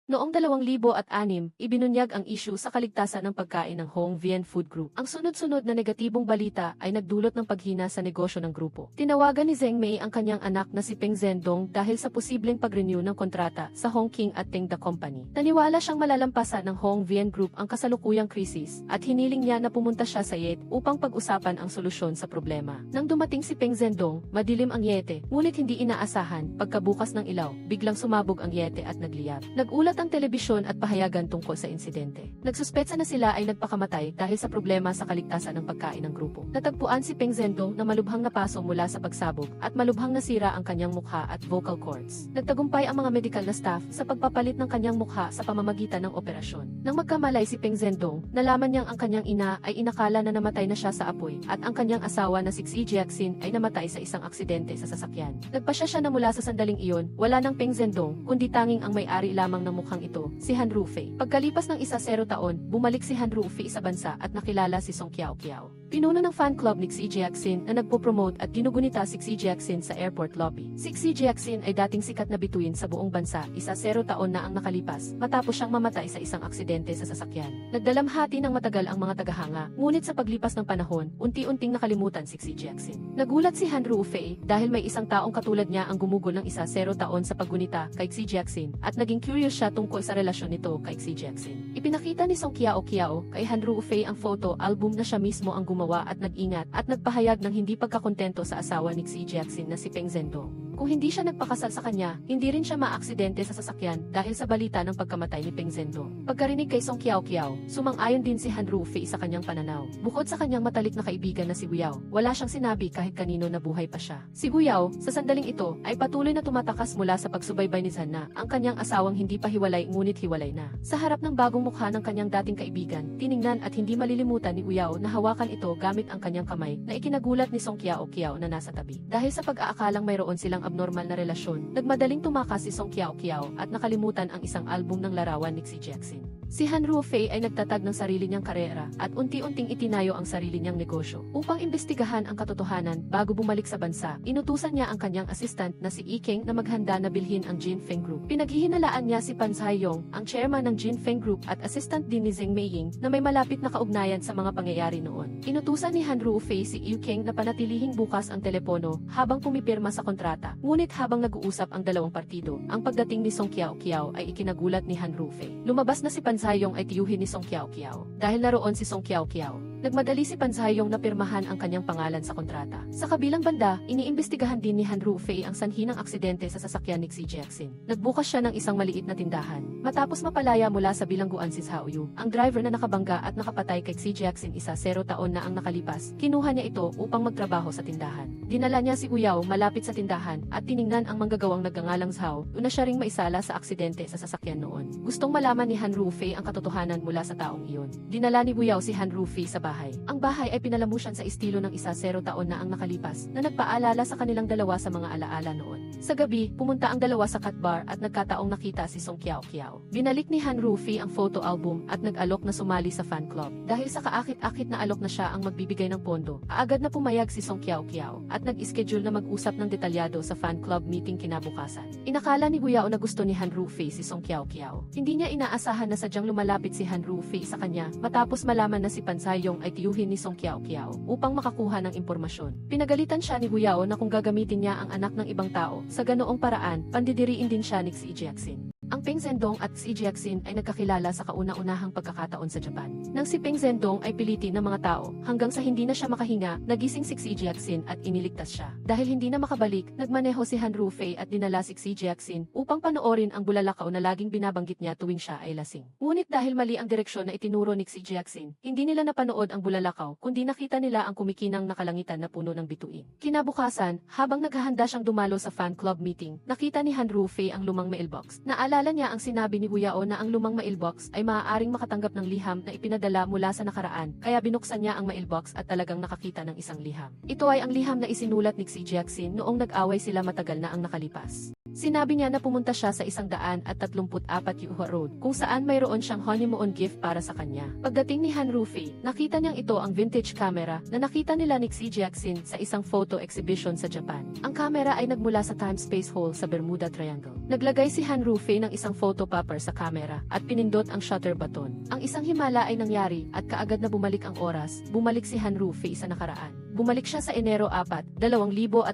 Noong 2006, ibinunyag ang issue sa kaligtasan ng pagkain ng Hong Vien Food Group. Ang sunod-sunod na negatibong balita ay nagdulot ng paghina sa negosyo ng grupo. Tinawagan ni Zheng Mei ang kanyang anak na si Peng Zhendong dahil sa posibleng pag-renew ng kontrata sa Hong King at Tengda Company. Taniwala siyang malalampasan ng Hong Vien Group ang kasalukuyang krisis at hiniling niya na pumunta siya sa Yete upang pag-usapan ang solusyon sa problema. Nang dumating si Peng Zhendong, madilim ang Yete, ngunit hindi inaasahan, pagkabukas ng ilaw, biglang sumabog ang Yete at nagliyab. Nagulat ang telebisyon at pahayagan tungkol sa insidente. Nagsuspetsa na sila ay nagpakamatay dahil sa problema sa kaligtasan ng pagkain ng grupo. Natagpuan si Peng Zhendong na malubhang napaso mula sa pagsabog at malubhang nasira ang kanyang mukha at vocal cords. Nagtagumpay ang mga medical na staff sa pagpapalit ng kanyang mukha sa pamamagitan ng operasyon. Nang magkamalay si Peng Zhendong, nalaman niyang ang kanyang ina ay inakala na namatay na siya sa apoy at ang kanyang asawa na si Xi Jiaxin ay namatay sa isang aksidente sa sasakyan. Nagpasya siya na mula sa sandaling iyon, wala ng Peng Zhendong, kundi tanging ang may-ari lamang ng mukhang ito, si Han Rufei. Pagkalipas ng 10 taon, bumalik si Han Rufei sa bansa at nakilala si Song Qiaoqiao. Pinuno ng fan club ni Xi Jiaxin na nagpo-promote at ginugunita si Xi Jiaxin sa airport lobby. Si Xi Jiaxin ay dating sikat na bituin sa buong bansa, 10 taon na ang nakalipas, matapos siyang mamatay sa isang aksidente sa sasakyan. Nagdalamhati ng matagal ang mga tagahanga, ngunit sa paglipas ng panahon, unti-unting nakalimutan si Xi Jiaxin. Nagulat si Han Rufei dahil may isang taong katulad niya ang gumugol ng 10 taon sa paggunita kay Xi Jiaxin at naging curious siya tungkol sa relasyon nito kay Xi Jiaxin. Ipinakita ni Song Qiaoqiao kay Han Rufei ang photo album na siya mismo ang gumawa at nag-ingat at nagpahayag ng hindi pagkakontento sa asawa ni Xi Jiaxin na si Peng Zhendong. Kung hindi siya nagpakasal sa kanya, hindi rin siya maaksidente sa sasakyan dahil sa balita ng pagkamatay ni Peng Zhendong. Pagkarinig kay Song Qiaoqiao, sumang-ayon din si Han Rufei sa kanyang pananaw. Bukod sa kanyang matalik na kaibigan na si Guyao, wala siyang sinabi kahit kanino na buhay pa siya. Si Guyao, sa sandaling ito, ay patuloy na tumatakas mula sa pagsubaybay ni Zhan na ang kanyang asawang hindi pa hiwalay ngunit hiwalay na. Sa harap ng bagong mukha ng kanyang dating kaibigan, tiningnan at hindi malilimutan ni Guyao na hawakan ito gamit ang kanyang kamay na ikinagulat ni Song Qiaoqiao na nasa tabi. Dahil sa pag-aakalang mayroon silang abnormal na relasyon, nagmadaling tumakas si Song Qiaoqiao at nakalimutan ang isang album ng larawan ni Xi Jiaxin. Si Han Rufei ay nagtatag ng sarili niyang karera at unti-unting itinayo ang sarili niyang negosyo. Upang imbestigahan ang katotohanan bago bumalik sa bansa, inutusan niya ang kanyang assistant na si Ikeng na maghanda na bilhin ang Jinfeng Group. Pinaghihinalaan niya si Pan Caiyong, ang chairman ng Jinfeng Group at assistant din ni Zheng Meiying na may malapit na kaugnayan sa mga pangyayari noon. Inutusan ni Han Rufei si Ikeng na panatilihing bukas ang telepono habang pumipirma sa kontrata. Ngunit habang nag-uusap ang dalawang partido, ang pagdating ni Song Qiaoqiao ay ikinagulat ni Han Rufei. Lumabas na si Pan Caiyong ay tiyuhin ni Song Qiaoqiao. Dahil naroon si Song Qiaoqiao, nagmadali si Pan Caiyong na pirmahan ang kanyang pangalan sa kontrata. Sa kabilang banda, iniimbestigahan din ni Han Rufei ang sanhi ng aksidente sa sasakyan ni Xi Jiaxin. Nagbukas siya ng isang maliit na tindahan. Matapos mapalaya mula sa bilangguan si Zhao Yu, ang driver na nakabangga at nakapatay kay Xi Jiaxin 10 taon na ang nakalipas, kinuha niya ito upang magtrabaho sa tindahan. Dinala niya si Guyao malapit sa tindahan at tiningnan ang manggagawang nagngangalang Zhao, una siya ring maisala sa aksidente sa sasakyan noon. Gustong malaman ni Han Rufei ang katotohanan mula sa taong iyon. Dinala ni Guyao si Han Rufei sa bahay. Ang bahay ay pinalamusyan sa estilo ng 10 taon na ang nakalipas na nagpaalala sa kanilang dalawa sa mga alaala noon. Sa gabi, pumunta ang dalawa sa cat bar at nagkataong nakita si Song Qiaoqiao. Binalik ni Han Rufei ang photo album at nag-alok na sumali sa fan club. Dahil sa kaakit-akit na alok na siya ang magbibigay ng pondo, agad na pumayag si Song Qiaoqiao at nag-schedule na mag-usap ng detalyado sa fan club meeting kinabukasan. Inakala ni Guyao na gusto ni Han Rufei si Song Qiaoqiao. Hindi niya inaasahan na sadyang lumalapit si Han Rufei sa kanya matapos malaman na si Pan Caiyong ay tiyuhin ni Song Qiaoqiao upang makakuha ng impormasyon. Pinagalitan siya ni Guyao na kung gagamitin niya ang anak ng ibang tao, sa ganoong paraan, pandidiriin din siya ni Xi Jiaxin. Ang Peng Zhendong at Xi Jiaxin ay nagkakilala sa kauna-unahang pagkakataon sa Japan. Nang si Peng Zhendong ay pilitin ng mga tao, hanggang sa hindi na siya makahinga, nagising si Xi Jiaxin at iniligtas siya. Dahil hindi na makabalik, nagmaneho si Han Rufei at dinala si Xi Jiaxin upang panoorin ang bulalakaw na laging binabanggit niya tuwing siya ay lasing. Ngunit dahil mali ang direksyon na itinuro ni Xi Jiaxin, hindi nila napanood ang bulalakaw, kundi nakita nila ang kumikinang nakalangitan na puno ng bituin. Kinabukasan, habang naghahanda siyang dumalo sa fan club meeting, nakita ni Han Rufei ang lumang mailbox. Naalala niya ang sinabi ni Guyao na ang lumang mailbox ay maaaring makatanggap ng liham na ipinadala mula sa nakaraan, kaya binuksan niya ang mailbox at talagang nakakita ng isang liham. Ito ay ang liham na isinulat ni Xi Jiaxin noong nag-away sila matagal na ang nakalipas. Sinabi niya na pumunta siya sa 134 Yuhua Road kung saan mayroon siyang honeymoon gift para sa kanya. Pagdating ni Han Rufei, nakita niyang ito ang vintage camera na nakita nila ni Xi Jiaxin sa isang photo exhibition sa Japan. Ang camera ay nagmula sa time-space hole sa Bermuda Triangle. Naglagay si Han Rufei ng isang photo popper sa camera at pinindot ang shutter button. Ang isang himala ay nangyari at kaagad na bumalik ang oras, bumalik si Han Rufei sa nakaraan. Bumalik siya sa Enero 4, 2006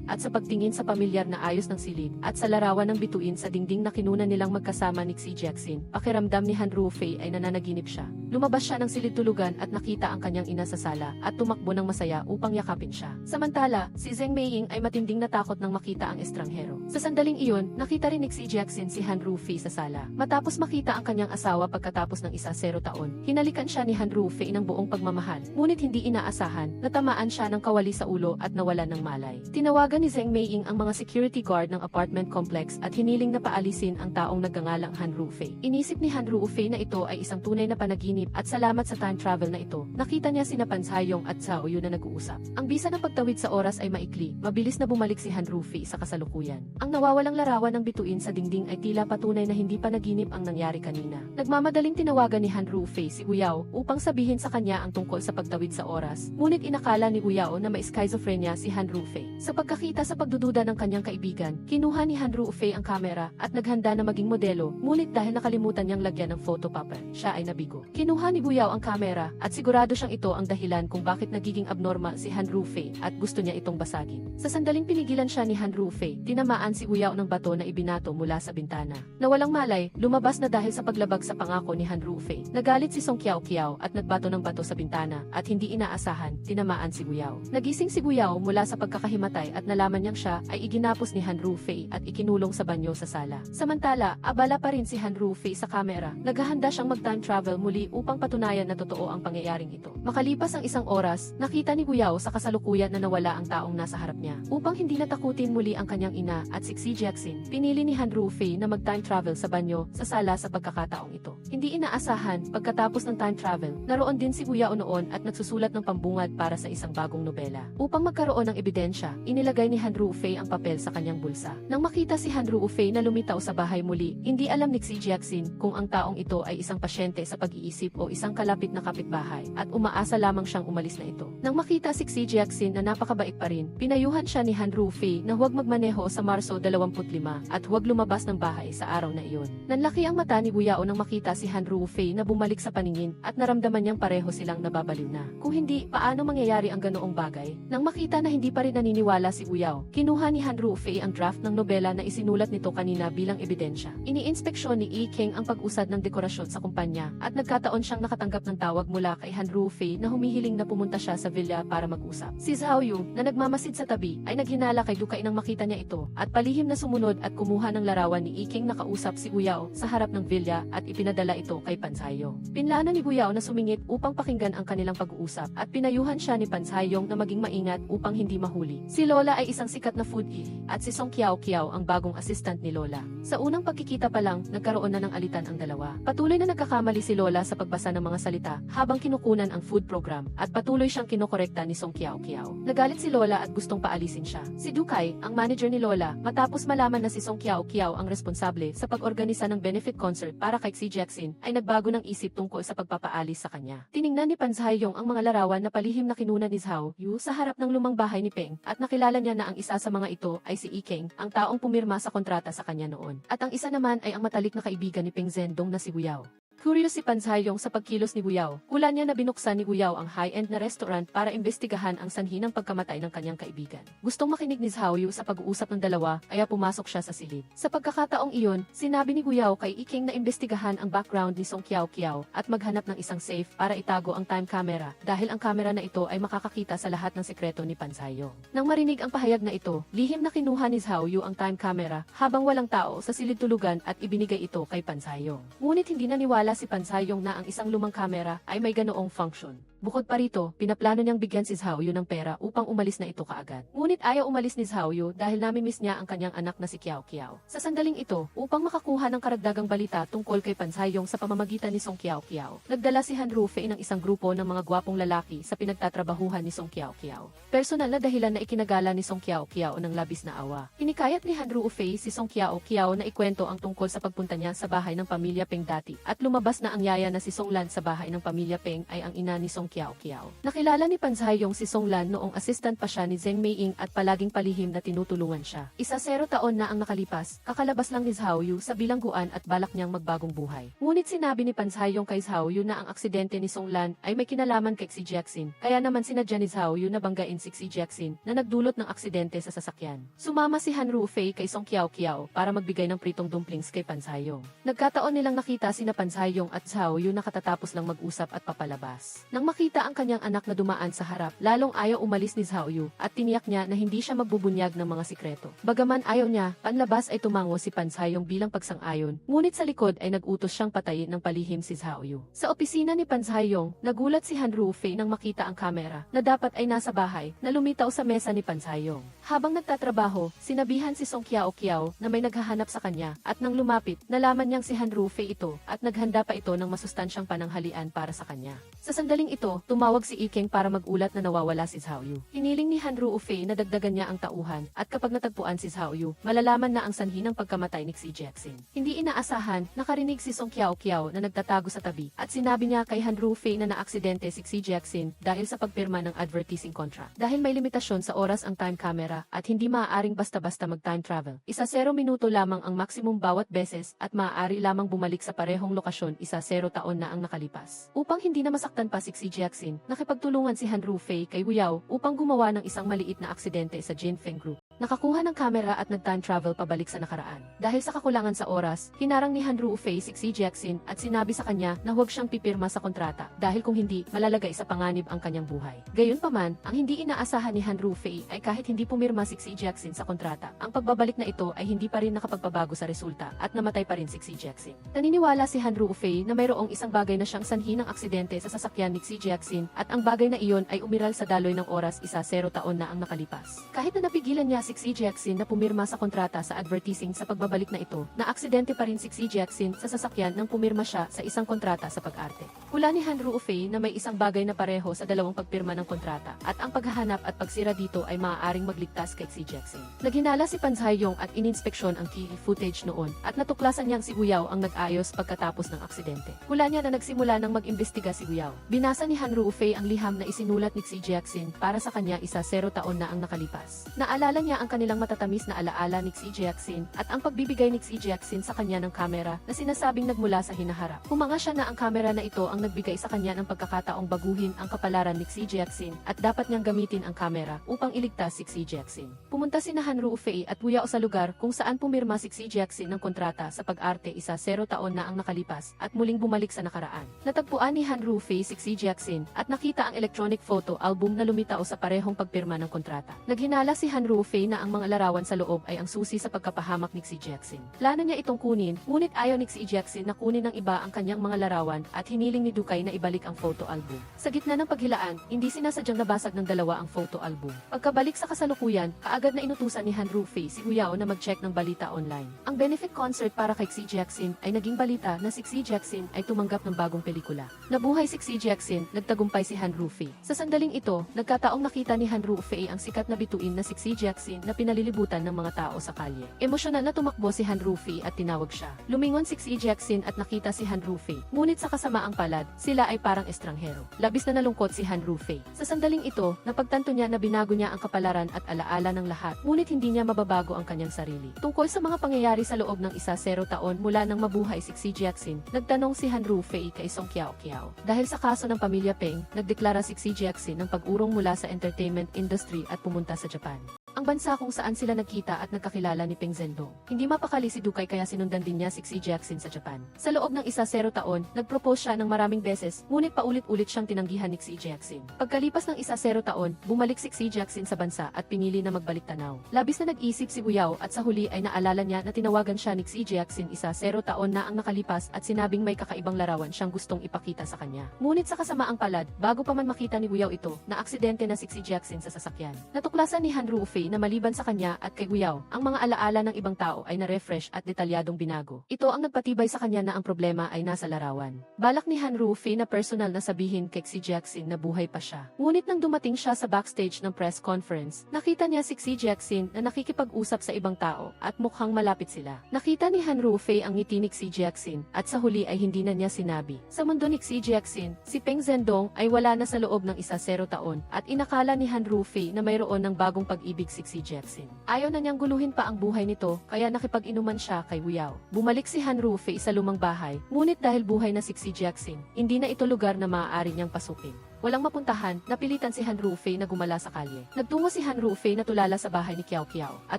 at sa pagtingin sa pamilyar na ayos ng silid at sa larawan ng bituin sa dingding na kinunan nilang magkasama ni Xi Jiaxin, pakiramdam ni Han Rufei ay nananaginip siya. Lumabas siya ng silid tulugan at nakita ang kanyang ina sa sala at tumakbo ng masaya upang yakapin siya. Samantala, si Zheng Meiying ay matinding natakot nang makita ang estranghero. Sa sandaling iyon, nakita rin ni Xi Jiaxin si Han Rufei sa sala. Matapos makita ang kanyang asawa pagkatapos ng 0 taon, hinalikan siya ni Han Rufei ng buong pagmamahal. Ngunit hindi inaasahan, natamaan siya ng kawali sa ulo at nawalan ng malay. Tinawagan ni Zheng Meiying ang mga security guard ng apartment complex at hiniling na paalisin ang taong nagngangalang Han Rufei. Inisip ni Han Rufei na ito ay isang tunay na panaginip at salamat sa time travel na ito, nakita niya sina Pan Caiyong at Zhao Yu na nag-uusap. Ang bisa ng pagtawid sa oras ay maikli, mabilis na bumalik si Han Rufei sa kasalukuyan. Ang nawawalang larawan ng bituin sa dingding ay tila patunay na hindi panaginip ang nangyari kanina. Nagmamadaling tinawagan ni Han Rufei si Uyao upang sabihin sa kanya ang tungkol sa pagtawid sa oras, ngunit inakala ni Uyao na may schizophrenia si Han Rufei. Sa pagkakita sa pagdududa ng kanyang kaibigan, kinuha ni Han Rufei ang kamera at naghanda na maging modelo, ngunit dahil nakalimutan niyang lagyan ng photo popper, siya ay nabigo. Kinuha ni Uyao ang kamera at sigurado siyang ito ang dahilan kung bakit nagiging abnormal si Han Rufei at gusto niya itong basagin. Sa sandaling pinigilan siya ni Han Rufei, tinamaan si Uyao ng bato na ibinato mula sa bintana. Nawalang malay, lumabas na dahil sa paglabag sa pangako ni Han Rufei. Nagalit si Song Qiao at nagbato ng bato sa bintana at hindi inaasahan, tinamaan si Uyao. Nagising si Uyao mula sa pagkakahimatay at nalaman niyang siya ay iginapos ni Han Rufei at ikinulong sa banyo sa sala. Samantala, abala pa rin si Han Rufei sa kamera. Naghahanda siyang mag-time travel muli upang patunayan na totoo ang pangyayaring ito. Makalipas ang 1 oras, nakita ni Uyao sa kasalukuyan na nawala ang taong nasa harap niya. Upang hindi natakutin muli ang kanyang ina at si Xi Jiaxin, pinili ni Han Rufei na mag-time travel sa banyo sa sala sa pagkakataong ito. Hindi inaasahan, pagkatapos ng time travel, naroon din si Uyao noon at nagsusulat ng pambungad para sa isang bagong nobela. Upang magkaroon ng ebidensya, inilagay ni Han Rufei ang papel sa kanyang bulsa. Nang makita si Han Rufei na lumitaw sa bahay muli, hindi alam ni Xi Jiaxin kung ang taong ito ay isang pasyente sa pag-iisip o isang kalapit na kapitbahay at umaasa lamang siyang umalis na ito. Nang makita si Xi Jiaxin na napakabait pa rin, pinayuhan siya ni Han Rufei na huwag magmaneho sa Marso 25 at huwag lumabas ng bahay sa araw na iyon. Nanlaki ang mata ni Uyao nang makita si Han Rufei na bumalik sa paningin at naramdaman niyang pareho silang nababaliw na. Kung hindi, paano mangyayari ang ganoong bagay? Nang makita na hindi pa rin naniniwala si Uyao, kinuha ni Han Rufei ang draft ng nobela na isinulat nito kanina bilang ebidensya. Iniinspeksyon ni Keng ang pag-usad ng dekorasyon sa kumpanya at nagkataon siyang nakatanggap ng tawag mula kay Han Rufei na humihiling na pumunta siya sa villa para mag-usap. Si Zhao Yu, na nagmamasid sa tabi, ay naghinala kay Dukai nang makita niya ito at palihim na sumunod at kumuha ng larawan ni Keng na kausap si Uyao sa harap ng villa at ipinadala ito kay Pan Caiyong. Pinlano ni Uyao na sumingit upang pakinggan ang kanilang pag-uusap at pinayuhan siya ni Pan Caiyong na maging maingat upang hindi mahuli. Si Lola ay isang sikat na food geek at si Song Qiao ang bagong assistant ni Lola. Sa unang pagkikita pa lang, nagkaroon na ng alitan ang dalawa. Patuloy na nagkakamali si Lola sa pagbasa ng mga salita habang kinukunan ang food program at patuloy siyang kinokorekta ni Song Qiao. Nagalit si Lola at gustong paalisin siya. Si Dukai, ang manager ni Lola, matapos malaman na si Song Qiao ang responsable sa pag-organisa ng benefit concert para kay Xi Jiaxin, ay nagbago ng isip tungkol sa pagpapaalis sa kanya. Tiningnan ni Pan Caiyong ang mga larawan na palihim na kinunan ni Zhao Yu sa harap ng lumang bahay ni Peng at nakilala niya na ang isa sa mga ito ay si Keng, ang taong pumirma sa kontrata sa kanya noon. At ang isa naman ay ang matalik na kaibigan ni Peng Zhendong na si Uyao. Curious si Pan Caiyong sa pagkilos ni Uyao. Hula niya na binuksan ni Uyao ang high-end na restaurant para imbestigahan ang sanhi ng pagkamatay ng kanyang kaibigan. Gustong makinig ni Zhao Yu sa pag-uusap ng dalawa, kaya pumasok siya sa silid. Sa pagkakataong iyon, sinabi ni Uyao kay Keng na imbestigahan ang background ni Song Qiao at maghanap ng isang safe para itago ang time camera dahil ang camera na ito ay makakakita sa lahat ng sekreto ni Pan Caiyong. Nang marinig ang pahayag na ito, lihim na kinuha ni Zhao Yu ang time camera habang walang tao sa silid tulugan at ibinigay ito kay Pan Caiyong. Ngunit hindi naniwala si Pan Caiyong na ang isang lumang kamera ay may ganoong function. Bukod pa rito, pinaplano niyang bigyan si Xiaoyu ng pera upang umalis na ito kaagad. Ngunit ayaw umalis ni Xiaoyu dahil namimiss niya ang kanyang anak na si Qiao Qiao. Sa sandaling ito, upang makakuha ng karagdagang balita tungkol kay Pan Saiyong sa pamamagitan ni Song Qiao Qiao, nagdala si Han Rufei ng isang grupo ng mga gwapong lalaki sa pinagtatrabahuhan ni Song Qiao Qiao. Personal na dahilan na ikinagala ni Song Qiao Qiao ng labis na awa. Hinikayat ni Han Rufei si Song Qiao Qiao na ikwento ang tungkol sa pagpunta niya sa bahay ng pamilya Peng dati at lumabas na ang yaya na si Song Lan sa bahay ng pamilya Peng ay ang ina ni Song Qiao Qiao. Nakilala ni Pan Saiyong si Song Lan noong assistant pa siya ni Zheng Meiying at palaging palihim na tinutulungan siya. 0 taon na ang nakalipas, kakalabas lang ni Xiaoyu sa bilangguan at balak niyang magbagong buhay. Ngunit sinabi ni Pan Saiyong kay Xiaoyu na ang aksidente ni Song Lan ay may kinalaman kay Xi Jiaqin, kaya naman sinadya ni Xiaoyu na banggain si Xi Jiaqin na nagdulot ng aksidente sa sasakyan. Sumama si Han Rufei kay Song Qiao Qiao para magbigay ng pritong dumplings kay Pan Saiyong. Nagkataon nilang nakita sina Pan Saiyong at Xiaoyu na katatapos lang mag-usap at papalabas. Nang makita ang kanyang anak na dumaan sa harap, lalong ayaw umalis ni Xiaoyu at tiniyak niya na hindi siya magbubunyag ng mga sikreto. Bagaman ayaw niya, panlabas ay tumango si Pan Saiyong bilang pagsang-ayon, ngunit sa likod ay nag-utos siyang patayin ng palihim si Xiaoyu. Sa opisina ni Pan Saiyong, nagulat si Han Rufei nang makita ang kamera na dapat ay nasa bahay na lumitaw sa mesa ni Pan Saiyong. Habang nagtatrabaho, sinabihan si Song Qiao Qiao na may naghahanap sa kanya at nang lumapit, nalaman niyang si Han Rufei ito at naghanda pa ito ng masustansyang pananghalian para sa kanya. Sa sandaling ito, tumawag si Ikeng para mag-ulat na nawawala si Xiaoyu. Hiniling ni Han Rufei na dagdagan niya ang tauhan at kapag natagpuan si Xiaoyu, malalaman na ang sanhi ng pagkamatay ni Xi Jiaqin. Hindi inaasahan, nakarinig si Song Qiao Qiao na nagtatago sa tabi at sinabi niya kay Han Rufei na naaksidente si Xi Jiaqin dahil sa pagpirma ng advertising contract. Dahil may limitasyon sa oras ang time camera at hindi maaaring basta-basta mag-time travel. 0 minuto lamang ang maximum bawat beses at maaari lamang bumalik sa parehong lokasyon 0 taon na ang nakalipas. Upang hindi na masaktan pa si Xi Jiaqin, nakipagtulungan si Han Rufei kay Hu Yao upang gumawa ng isang maliit na aksidente sa Jinfeng Group. Nakakuha ng kamera at nag-time travel pabalik sa nakaraan. Dahil sa kakulangan sa oras, hinarang ni Han Rufei si Xi Jiaqin at sinabi sa kanya na huwag siyang pipirma sa kontrata dahil kung hindi, malalagay sa panganib ang kanyang buhay. Gayunpaman, ang hindi inaasahan ni Han Rufei ay kahit hindi pumirma si Xi Jiaqin sa kontrata, ang pagbabalik na ito ay hindi pa rin nakapagpabago sa resulta at namatay pa rin si Xi Jiaqin. Naniniwala si Han Rufei na mayroong isang bagay na siyang sanhi ng aksidente sa sasakyan ni Xi Jiaqin at ang bagay na iyon ay umiral sa daloy ng oras 0 taon na ang nakalipas. Kahit na napigilan niya si Xi Jiaqin na pumirma sa kontrata sa advertising sa pagbabalik na ito, na aksidente pa rin si Xi Jiaqin sa sasakyan nang pumirma siya sa isang kontrata sa pag-arte. Hula ni Han Rufei na may isang bagay na pareho sa dalawang pagpirma ng kontrata at ang paghahanap at pagsira dito ay maaaring magligtas kay Xi Jiaqin. Naghinala si Pan Saiyong at ininspeksyon ang TV footage noon at natuklasan niyang si Hu Yao ang nag-ayos pagkatapos ng aksidente. Hula niya na nagsimula ng mag-imbestiga si Hu Yao. Binasa ni Han Rufei ang liham na isinulat ni Xi Jiaqin para sa kanya 0 taon na ang nakalipas. Naalala niya ang kanilang matatamis na alaala ni Xi Jiaqin at ang pagbibigay ni Xi Jiaqin sa kanya ng kamera na sinasabing nagmula sa hinaharap. Humanga siya na ang kamera na ito ang nagbigay sa kanya ng pagkakataong baguhin ang kapalaran ni Xi Jiaqin at dapat niyang gamitin ang kamera upang iligtas si Xi Jiaqin. Pumunta si Han Rufei at Hu Yao sa lugar kung saan pumirma si Xi Jiaqin ng kontrata sa pag-arte 0 taon na ang nakalipas at muling bumalik sa nakaraan. Natagpuan ni Han Rufei si Xi Jiaqin at nakita ang electronic photo album na lumitaw sa parehong pagpirma ng kontrata. Naghinala si Han Rufei na ang mga larawan sa loob ay ang susi sa pagkapahamak ni Xi Jiaqin. Plano niya itong kunin, ngunit ayaw ni Xi Jiaqin na kunin ng iba ang kanyang mga larawan at hiniling ni Dukay na ibalik ang photo album. Sa gitna ng paghilaan, hindi sinasadyang nabasag ng dalawa ang photo album. Pagkabalik sa kasalukuyan, kaagad na inutusan ni Han Rufei si Hu Yao na mag-check ng balita online. Ang benefit concert para kay Xi Jiaqin ay naging balita na si Xi Jiaqin ay tumanggap ng bagong pelikula. Nabuhay si Xi Jiaqin, nagtagumpay si Han Rufei. Sa sandaling ito, nagkataong nakita ni Han Rufei ang sikat na bituin na si Xi Jiaqin na pinalilibutan ng mga tao sa kalye. Emosyonal na tumakbo si Han Rufei at tinawag siya. Lumingon si Xi Jiaqin at nakita si Han Rufei. Ngunit sa kasamaang palad, sila ay parang estranghero. Labis na nalungkot si Han Rufei. Sa sandaling ito, napagtanto niya na binago niya ang kapalaran at alaala ng lahat, ngunit hindi niya mababago ang kanyang sarili. Tungkol sa mga pangyayari sa loob ng 0 taon mula nang mabuhay si Xi Jiaqin, nagtanong si Han Rufei kay Song Qiao Qiao. Dahil sa kaso ng pamilya Peng, nagdeklara si Xi Jiaqin ng pag-urong mula sa entertainment industry at pumunta sa Japan. ang bansa kung saan sila nagkita at nagkakilala ni Peng Zhendong. Hindi mapakali si Dukay kaya sinundan din niya si Xi Jiaqin sa Japan. Sa loob ng 10 taon, nag-propose siya ng maraming beses, ngunit paulit-ulit siyang tinanggihan ni Xi Jiaqin. Pagkalipas ng 10 taon, bumalik si Xi Jiaqin sa bansa at pinili na magbalik tanaw. Labis na nag-isip si Wu Yao at sa huli ay naalala niya na tinawagan siya ni Xi Jiaqin 10 taon na ang nakalipas at sinabing may kakaibang larawan siyang gustong ipakita sa kanya. Ngunit sa kasamaang palad, bago pa man makita ni Wu Yao ito, na aksidente na si Xi Jiaqin sa sasakyan. Natuklasan ni Han Ruofei na maliban sa kanya at kay Wu Yao, ang mga alaala ng ibang tao ay na-refresh at detalyadong binago. Ito ang nagpatibay sa kanya na ang problema ay nasa larawan. Balak ni Han Ruofei na personal na sabihin kay Xi Jiaqin na buhay pa siya. Ngunit nang dumating siya sa backstage ng press conference, nakita niya si Xi Jiaqin na nakikipag-usap sa ibang tao at mukhang malapit sila. Nakita ni Han Ruofei ang ngiti ni Xi Jiaqin at sa huli ay hindi na niya sinabi. Sa mundo ni Xi Jiaqin, si Peng Zhendong ay wala na sa loob ng 10 taon at inakala ni Han Ruofei na mayroon ng bagong pag-ibig si Xi Jiaqin. Ayaw na niyang guluhin pa ang buhay nito kaya nakipag-inuman siya kay Wu Yao. Bumalik si Han Ruofei sa lumang bahay, ngunit dahil buhay na si Xi Jiaqin, hindi na ito lugar na maaari niyang pasukin. Walang mapuntahan, napilitan si Han Ruofei na gumala sa kalye. Nagtungo si Han Ruofei na tulala sa bahay ni Kiao Kiao at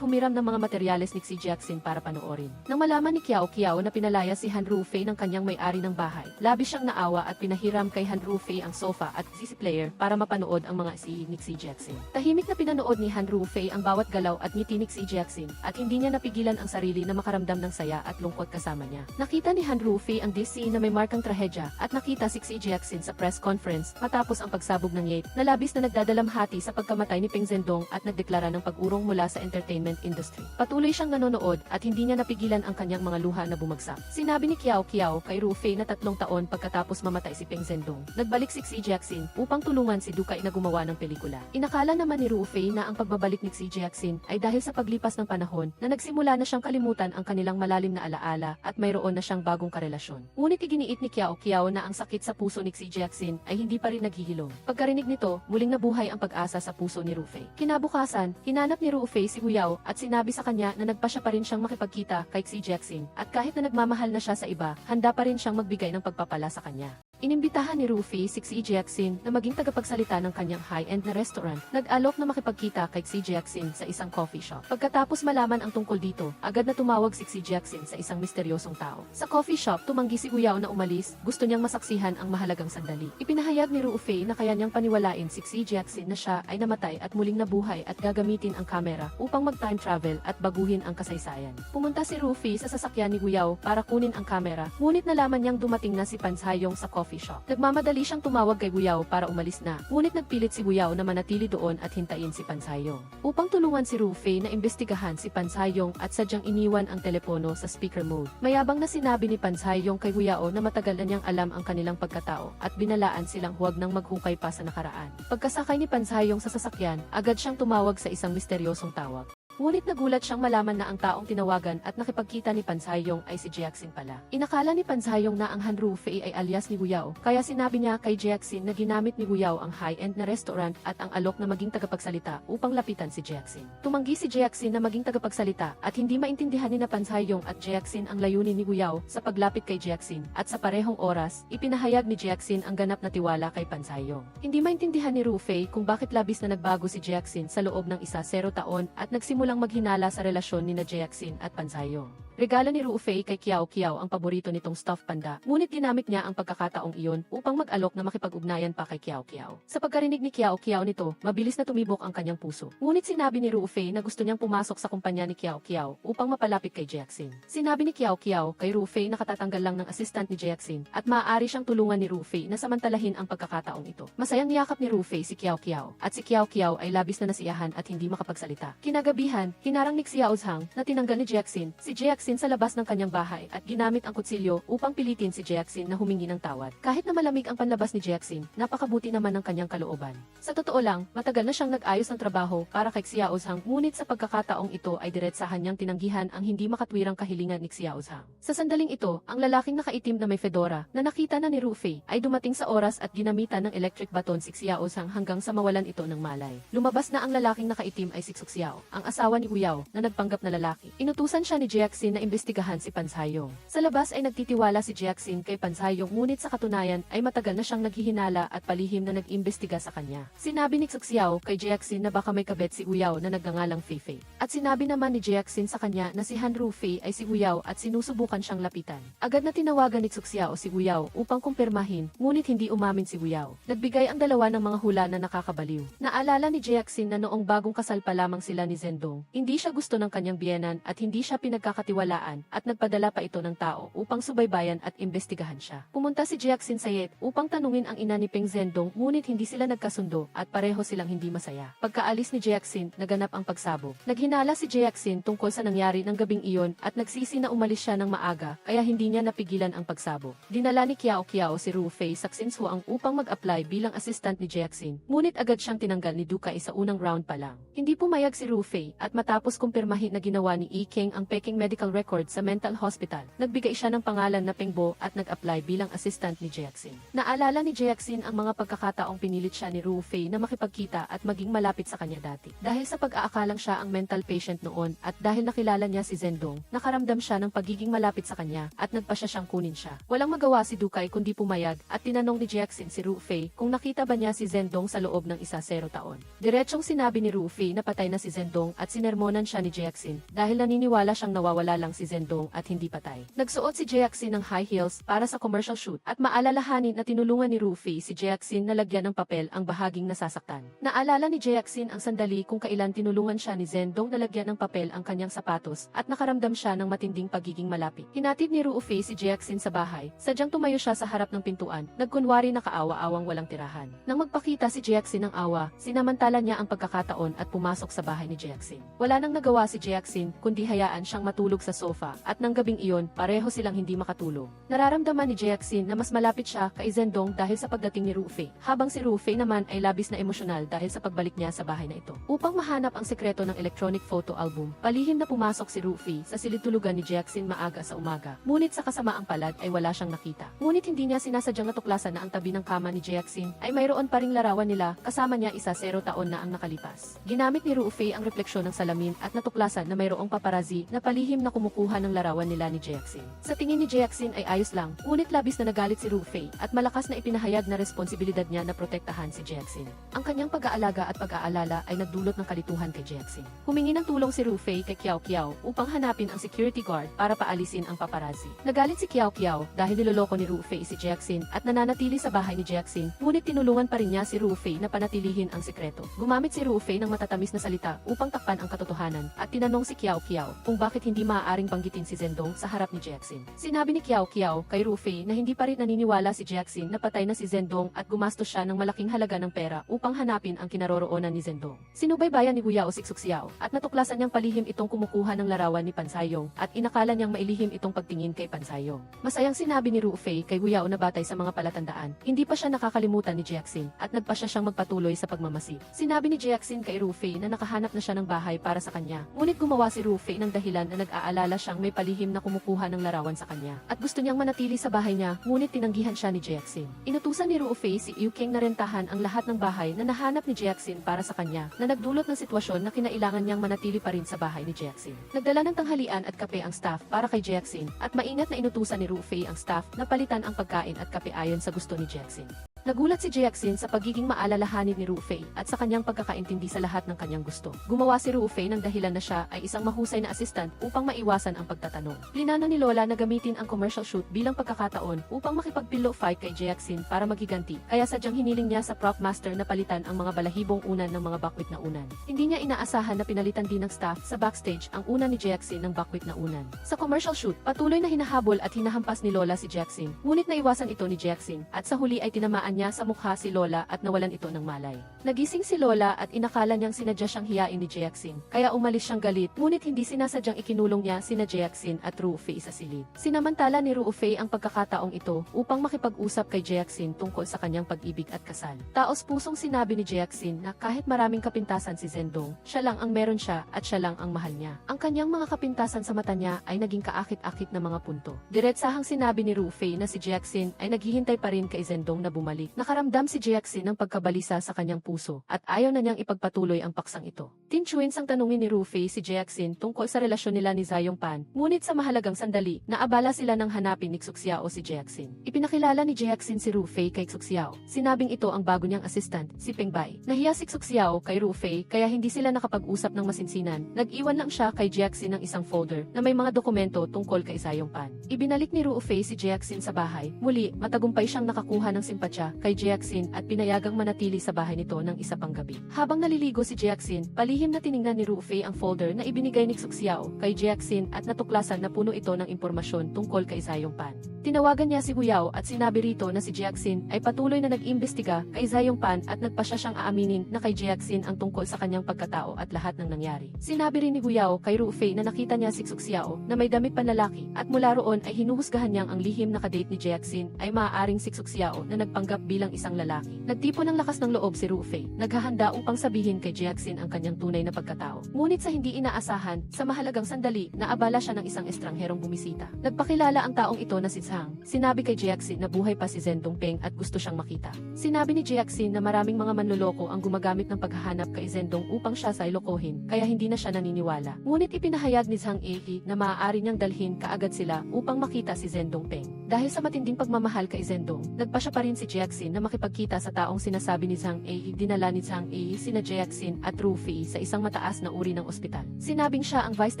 humiram ng mga materyales ni Xi Jiaqin para panoorin. Nang malaman ni Kiao Kiao na pinalaya si Han Ruofei ng kanyang may-ari ng bahay, labis siyang naawa at pinahiram kay Han Ruofei ang sofa at CC player para mapanood ang mga ni Xi Jiaqin. Tahimik na pinanood ni Han Ruofei ang bawat galaw at ngiti ni Xi Jiaqin at hindi niya napigilan ang sarili na makaramdam ng saya at lungkot kasama niya. Nakita ni Han Ruofei ang DC na may markang trahedya at nakita si Xi Jiaqin sa press conference matapos ang pagsabog ng Yates na labis na nagdadalamhati sa pagkamatay ni Peng Zhendong at nagdeklara ng pag-urong mula sa entertainment industry. Patuloy siyang nanonood at hindi niya napigilan ang kanyang mga luha na bumagsak. Sinabi ni Kiao Kiao kay Ruofei na 3 taon pagkatapos mamatay si Peng Zhendong, nagbalik si Xi Jiaqin upang tulungan si Dukay na gumawa ng pelikula. Inakala naman ni Ruofei na ang pagbabalik ni Xi Jiaqin ay dahil sa paglipas ng panahon na nagsimula na siyang kalimutan ang kanilang malalim na alaala at mayroon na siyang bagong karelasyon. Ngunit iginiit ni Kiao Kiao na ang sakit sa puso ni Xi Jiaqin ay hindi pa rin naghihilom. Pagkarinig nito, muling nabuhay ang pag-asa sa puso ni Ruofei. Kinabukasan, hinanap ni Ruofei si Wu Yao at sinabi sa kanya na nagpasya pa rin siyang makipagkita kay Xi Jiaqin at kahit na nagmamahal na siya sa iba, handa pa rin siyang magbigay ng pagpapala sa kanya. Inimbitahan ni Ruofei si Xi Jiaqin na maging tagapagsalita ng kanyang high-end na restaurant. Nag-alok na makipagkita kay Xi Jiaqin sa isang coffee shop. Pagkatapos malaman ang tungkol dito, agad na tumawag si Xi Jiaqin sa isang misteryosong tao. Sa coffee shop, tumanggi si Wu Yao na umalis, gusto niyang masaksihan ang mahalagang sandali. Ipinahayag ni Ruofei na kaya niyang paniwalain si Xi Jiaqin na siya ay namatay at muling nabuhay at gagamitin ang kamera upang mag-time travel at baguhin ang kasaysayan. Pumunta si Ruofei sa sasakyan ni Wu Yao para kunin ang kamera, ngunit nalaman niyang dumating na si Pan Caiyong sa coffee shop. Nagmamadali siyang tumawag kay Wu Yao para umalis na, ngunit nagpilit si Wu Yao na manatili doon at hintayin si Pan Caiyong. Upang tulungan si Ruofei na imbestigahan si Pan Caiyong at sadyang iniwan ang telepono sa speaker mode. Mayabang na sinabi ni Pan Caiyong kay Wu Yao na matagal na niyang alam ang kanilang pagkatao at binalaan silang huwag nang maghukay pa sa nakaraan. Pagkasakay ni Pan Caiyong sa sasakyan, agad siyang tumawag sa isang misteryosong tawag. Ngunit nagulat siyang malaman na ang taong tinawagan at nakipagkita ni Pan Caiyong ay si Jiaqin pala. Inakala ni Pan Caiyong na ang Han Ruofei ay alias ni Wu Yao, kaya sinabi niya kay Jiaqin na ginamit ni Wu Yao ang high-end na restaurant at ang alok na maging tagapagsalita upang lapitan si Jiaqin. Tumanggi si Jiaqin na maging tagapagsalita at hindi maintindihan ni na Pan Caiyong at Jiaqin ang layunin ni Wu Yao sa paglapit kay Jiaqin at sa parehong oras, ipinahayag ni Jiaqin ang ganap na tiwala kay Pan Caiyong. Hindi maintindihan ni Ruofei kung bakit labis na nagbago si Jiaqin sa loob ng 10 taon at nagsimulang maghinala sa relasyon ni na Jiaqin at Pan Caiyong. Regalo ni Ruofei kay Kiao Kiao ang paborito nitong stuffed panda, ngunit ginamit niya ang pagkakataong iyon upang mag-alok na makipag-ugnayan pa kay Kiao Kiao. Sa pagkarinig ni Kiao Kiao nito, mabilis na tumibok ang kanyang puso. Ngunit sinabi ni Ruofei na gusto niyang pumasok sa kumpanya ni Kiao Kiao upang mapalapit kay Jiaqin. Sinabi ni Kiao Kiao kay Ruofei na katatanggal lang ng assistant ni Jiaqin at maaari siyang tulungan ni Ruofei na samantalahin ang pagkakataong ito. Masayang niyakap ni Ruofei si Kiao Kiao at si Kiao Kiao ay labis na nasiyahan at hindi makapagsalita. Kinagabihan, hinarang ni Xiao Zhang na tinanggal ni Jiaqin si Jiaqin sa labas ng kanyang bahay at ginamit ang kutsilyo upang pilitin si Jiaqin na humingi ng tawad. Kahit na malamig ang panlabas ni Jiaqin, napakabuti naman ng kanyang kalooban. Sa totoo lang, matagal na siyang nag-ayos ng trabaho para kay Xiao Zhang, ngunit sa pagkakataong ito ay diretsahan niyang tinanggihan ang hindi makatwirang kahilingan ni Xiao Zhang. Sa sandaling ito, ang lalaking nakaitim na may fedora na nakita na ni Ruofei ay dumating sa oras at ginamitan ng electric baton si Xiao Zhang hanggang sa mawalan ito ng malay. Lumabas na ang lalaking nakaitim ay si Xu Xiao, ang asawa ni Wu Yao na nagpanggap na lalaki. Inutusan siya ni Jiaqin rin na imbestigahan si Pansayong. Sa labas ay nagtitiwala si Jiaxin kay Pansayong ngunit sa katunayan ay matagal na siyang naghihinala at palihim na nag-imbestiga sa kanya. Sinabi ni Xuxiao kay Jiaxin na baka may kabet si Uyao na nagngangalang Feifei. At sinabi naman ni Jiaxin sa kanya na si Han Rufei ay si Uyao at sinusubukan siyang lapitan. Agad na tinawagan ni Xuxiao si Uyao upang kumpirmahin ngunit hindi umamin si Uyao. Nagbigay ang dalawa ng mga hula na nakakabaliw. Naalala ni Jiaxin na noong bagong kasal pa lamang sila ni Zhendong, hindi siya gusto ng kanyang biyenan at hindi siya pinagkakatiwalaan at nagpadala pa ito ng tao upang subaybayan at imbestigahan siya. Pumunta si Jiaxin sa Yet upang tanungin ang ina ni Peng Zhendong ngunit hindi sila nagkasundo at pareho silang hindi masaya. Pagkaalis ni Jiaxin, naganap ang pagsabog. Naghinala si Jiaxin tungkol sa nangyari ng gabing iyon at nagsisi na umalis siya ng maaga kaya hindi niya napigilan ang pagsabog. Dinala ni Kiao si Rufei sa Xinhuang upang mag-apply bilang assistant ni Jiaxin ngunit agad siyang tinanggal ni Dukai sa unang round pa lang. Hindi pumayag si Rufei at matapos kumpirmahin na ginawa ni Yi Keng ang peking medical record sa mental hospital, nagbigay siya ng pangalan na Peng Bo at nag-apply bilang assistant ni Jiaxin. Naalala ni Jiaxin ang mga pagkakataong pinilit siya ni Rufei na makipagkita at maging malapit sa kanya dati. Dahil sa pag-aakalang siya ang mental patient noon at dahil nakilala niya si Zhendong, nakaramdam siya ng pagiging malapit sa kanya at nagpasya siyang kunin siya. Walang magawa si Dukai kundi pumayag at tinanong ni Jiaxin si Rufei kung nakita ba niya si Zhendong sa loob ng 10 taon. Diretsong sinabi ni Rufei na patay na si Zhendong at sinermonan siya ni Jiaxin dahil naniniwala siyang nawawala lang si Zhendong at hindi patay. Nagsuot si Jiaxin ng high heels para sa commercial shoot at maalalahanin na tinulungan ni Rufei si Jiaxin na lagyan ng papel ang bahaging nasasaktan. Naalala ni Jiaxin ang sandali kung kailan tinulungan siya ni Zhendong na lagyan ng papel ang kanyang sapatos at nakaramdam siya ng matinding pagiging malapit. Hinatid ni Rufei si Jiaxin sa bahay, sadyang tumayo siya sa harap ng pintuan, nagkunwari na kaawa-awang walang tirahan. Nang magpakita si Jiaxin ng awa, sinamantala niya ang pagkakataon at pumasok sa bahay ni Jiaxin. Wala nang nagawa si Jiaxin kundi hayaan siyang matulog sa sofa at nang gabing iyon pareho silang hindi makatulog. Nararamdaman ni Jiaxin na mas malapit siya kay Zhendong dahil sa pagdating ni Rufei, habang si Rufei naman ay labis na emosyonal dahil sa pagbalik niya sa bahay na ito. Upang mahanap ang sekreto ng electronic photo album, palihim na pumasok si Rufei sa silid-tulugan ni Jiaxin maaga sa umaga. Ngunit sa kasamaang palad ay wala siyang nakita. Ngunit hindi niya sinasadyang natuklasan na ang tabi ng kama ni Jiaxin ay mayroon pa ring larawan nila kasama niya 10 taon na ang nakalipas. Ginamit ni Rufei ang refleksyon ng salamin at natuklasan na mayroong paparazzi na palihim na kumukuha ng larawan nila ni Jiaxin. Sa tingin ni Jiaxin ay ayos lang, ngunit labis na nagalit si Rufei at malakas na ipinahayag na responsibilidad niya na protektahan si Jiaxin. Ang kanyang pag-aalaga at pag-aalala ay nagdulot ng kalituhan kay Jiaxin. Humingi ng tulong si Rufei kay Kiao upang hanapin ang security guard para paalisin ang paparazzi. Nagalit si Kiao dahil niloloko ni Rufei si Jiaxin at nananatili sa bahay ni Jiaxin, ngunit tinulungan pa rin niya si Rufei na panatilihin ang sekreto. Gumamit si Rufei ng matatamis na salita upang takpan ang katotohanan at tinanong si Kiao kung bakit hindi maaaring banggitin si Zhendong sa harap ni Jiaxin. Sinabi ni Kiao kay Rufei na hindi pa rin naniniwala si Jiaxin na patay na si Zhendong at gumastos siya ng malaking halaga ng pera upang hanapin ang kinaroroonan ni Zhendong. Sinubaybayan ni Uyao si Xuxiao at natuklasan niyang palihim itong kumukuha ng larawan ni Pansayong at inakala niyang mailihim itong pagtingin kay Pansayong. Masayang sinabi ni Rufei kay Uyao na batay sa mga palatandaan, hindi pa siya nakakalimutan ni Jiaxin at nagpasya siyang magpatuloy sa pagmamasid. Sinabi ni Jiaxin kay Rufei na nakahanap na siya ng bahay para sa kanya, ngunit gumawa si Rufei ng dahilan na nag-aalala siyang may palihim na kumukuha ng larawan sa kanya at gusto niyang manatili sa bahay niya, ngunit tinanggihan siya ni Jiaxin. Inutusan ni Rufei si Yu Keng na rentahan ang lahat ng bahay na nahanap ni Jiaxin para sa kanya na nagdulot ng sitwasyon na kinailangan niyang manatili pa rin sa bahay ni Jiaxin. Nagdala ng tanghalian at kape ang staff para kay Jiaxin at maingat na inutusan ni Rufei ang staff na palitan ang pagkain at kape ayon sa gusto ni Jiaxin. Nagulat si Jiaxin sa pagiging maalalahanin ni Rufei at sa kanyang pagkakaintindi sa lahat ng kanyang gusto. Gumawa si Rufei ng dahilan na siya ay isang mahusay na assistant upang maiwasan ang pagtatanong. Plinano ni Lola na gamitin ang commercial shoot bilang pagkakataon upang makipag-pillow fight kay Jiaxin para magiganti, kaya sadyang hiniling niya sa prop master na palitan ang mga balahibong unan ng mga bakwit na unan. Hindi niya inaasahan na pinalitan din ng staff sa backstage ang unan ni Jiaxin ng bakwit na unan. Sa commercial shoot, patuloy na hinahabol at hinahampas ni Lola si Jiaxin, ngunit naiwasan ito ni Jiaxin at sa huli ay tinamaan niya sa mukha si Lola at nawalan ito ng malay. Nagising si Lola at inakala niyang sinadya siyang hiyain ni Jiaxin, kaya umalis siyang galit, ngunit hindi sinasadyang ikinulong niya sina Jiaxin at Rufei sa silid. Sinamantala ni Rufei ang pagkakataong ito upang makipag-usap kay Jiaxin tungkol sa kanyang pag-ibig at kasal. Taos pusong sinabi ni Jiaxin na kahit maraming kapintasan si Zhendong, siya lang ang meron siya at siya lang ang mahal niya. Ang kanyang mga kapintasan sa mata niya ay naging kaakit-akit na mga punto. Diretsahang sinabi ni Rufei na si Jiaxin ay naghihintay pa rin kay Zhendong na bumalik. Nakaramdam si Jiaxin ng pagkabalisa sa kanyang puso puso at ayaw na niyang ipagpatuloy ang paksang ito. Tinchuin sang tanungin ni Rufei si Jackson tungkol sa relasyon nila ni Zayong Pan, ngunit sa mahalagang sandali, naabala sila ng hanapin ni Xuxiao si Jackson. Ipinakilala ni Jackson si Rufei kay Xuxiao. Sinabing ito ang bago niyang assistant, si Pengbay. Nahiya si Xuxiao kay Rufei kaya hindi sila nakapag-usap ng masinsinan. Nag-iwan lang siya kay Jackson ng isang folder na may mga dokumento tungkol kay Zayong Pan. Ibinalik ni Rufei si Jackson sa bahay. Muli, matagumpay siyang nakakuha ng simpatya kay Jackson at pinayagang manatili sa bahay nito ng isa pang gabi. Habang naliligo si Jackson, palihim na tiningnan ni Rufei ang folder na ibinigay ni Xuxiao kay Jackson at natuklasan na puno ito ng impormasyon tungkol kay Zayong Pan. Tinawagan niya si Huyao at sinabi rito na si Jackson ay patuloy na nag-imbestiga kay Zayong Pan at nagpasya siyang aaminin na kay Jackson ang tungkol sa kanyang pagkatao at lahat ng nangyari. Sinabi rin ni Huyao kay Rufei na nakita niya si Xuxiao na may damit panlalaki at mula roon ay hinuhusgahan niyang ang lihim na kadate ni Jackson ay maaaring si Xuxiao na nagpanggap bilang isang lalaki. Nagtipo ng lakas ng loob si Rufei, naghahanda upang sabihin kay Jackson ang kanyang tunay na pagkatao. Ngunit sa hindi inaasahan, sa mahalagang sandali, naabala siya ng isang estrangherong bumisita. Nagpakilala ang taong ito na si Zhang. Sinabi kay Jackson na buhay pa si Zhen Dongpeng at gusto siyang makita. Sinabi ni Jackson na maraming mga manloloko ang gumagamit ng paghahanap kay Zhen Dong upang siya sa ilokohin, kaya hindi na siya naniniwala. Ngunit ipinahayag ni Zhang Ehi na maaari niyang dalhin kaagad sila upang makita si Zhen Dongpeng. Dahil sa matinding pagmamahal kay Zhen Dong, nagpasya pa rin si Jackson na makipagkita sa taong sinasabi ni Zhang Ehi. Dinala ni Zhang Ehi sina Jackson at Rufei sa isang mataas na uri ng ospital. Sinabing siya ang vice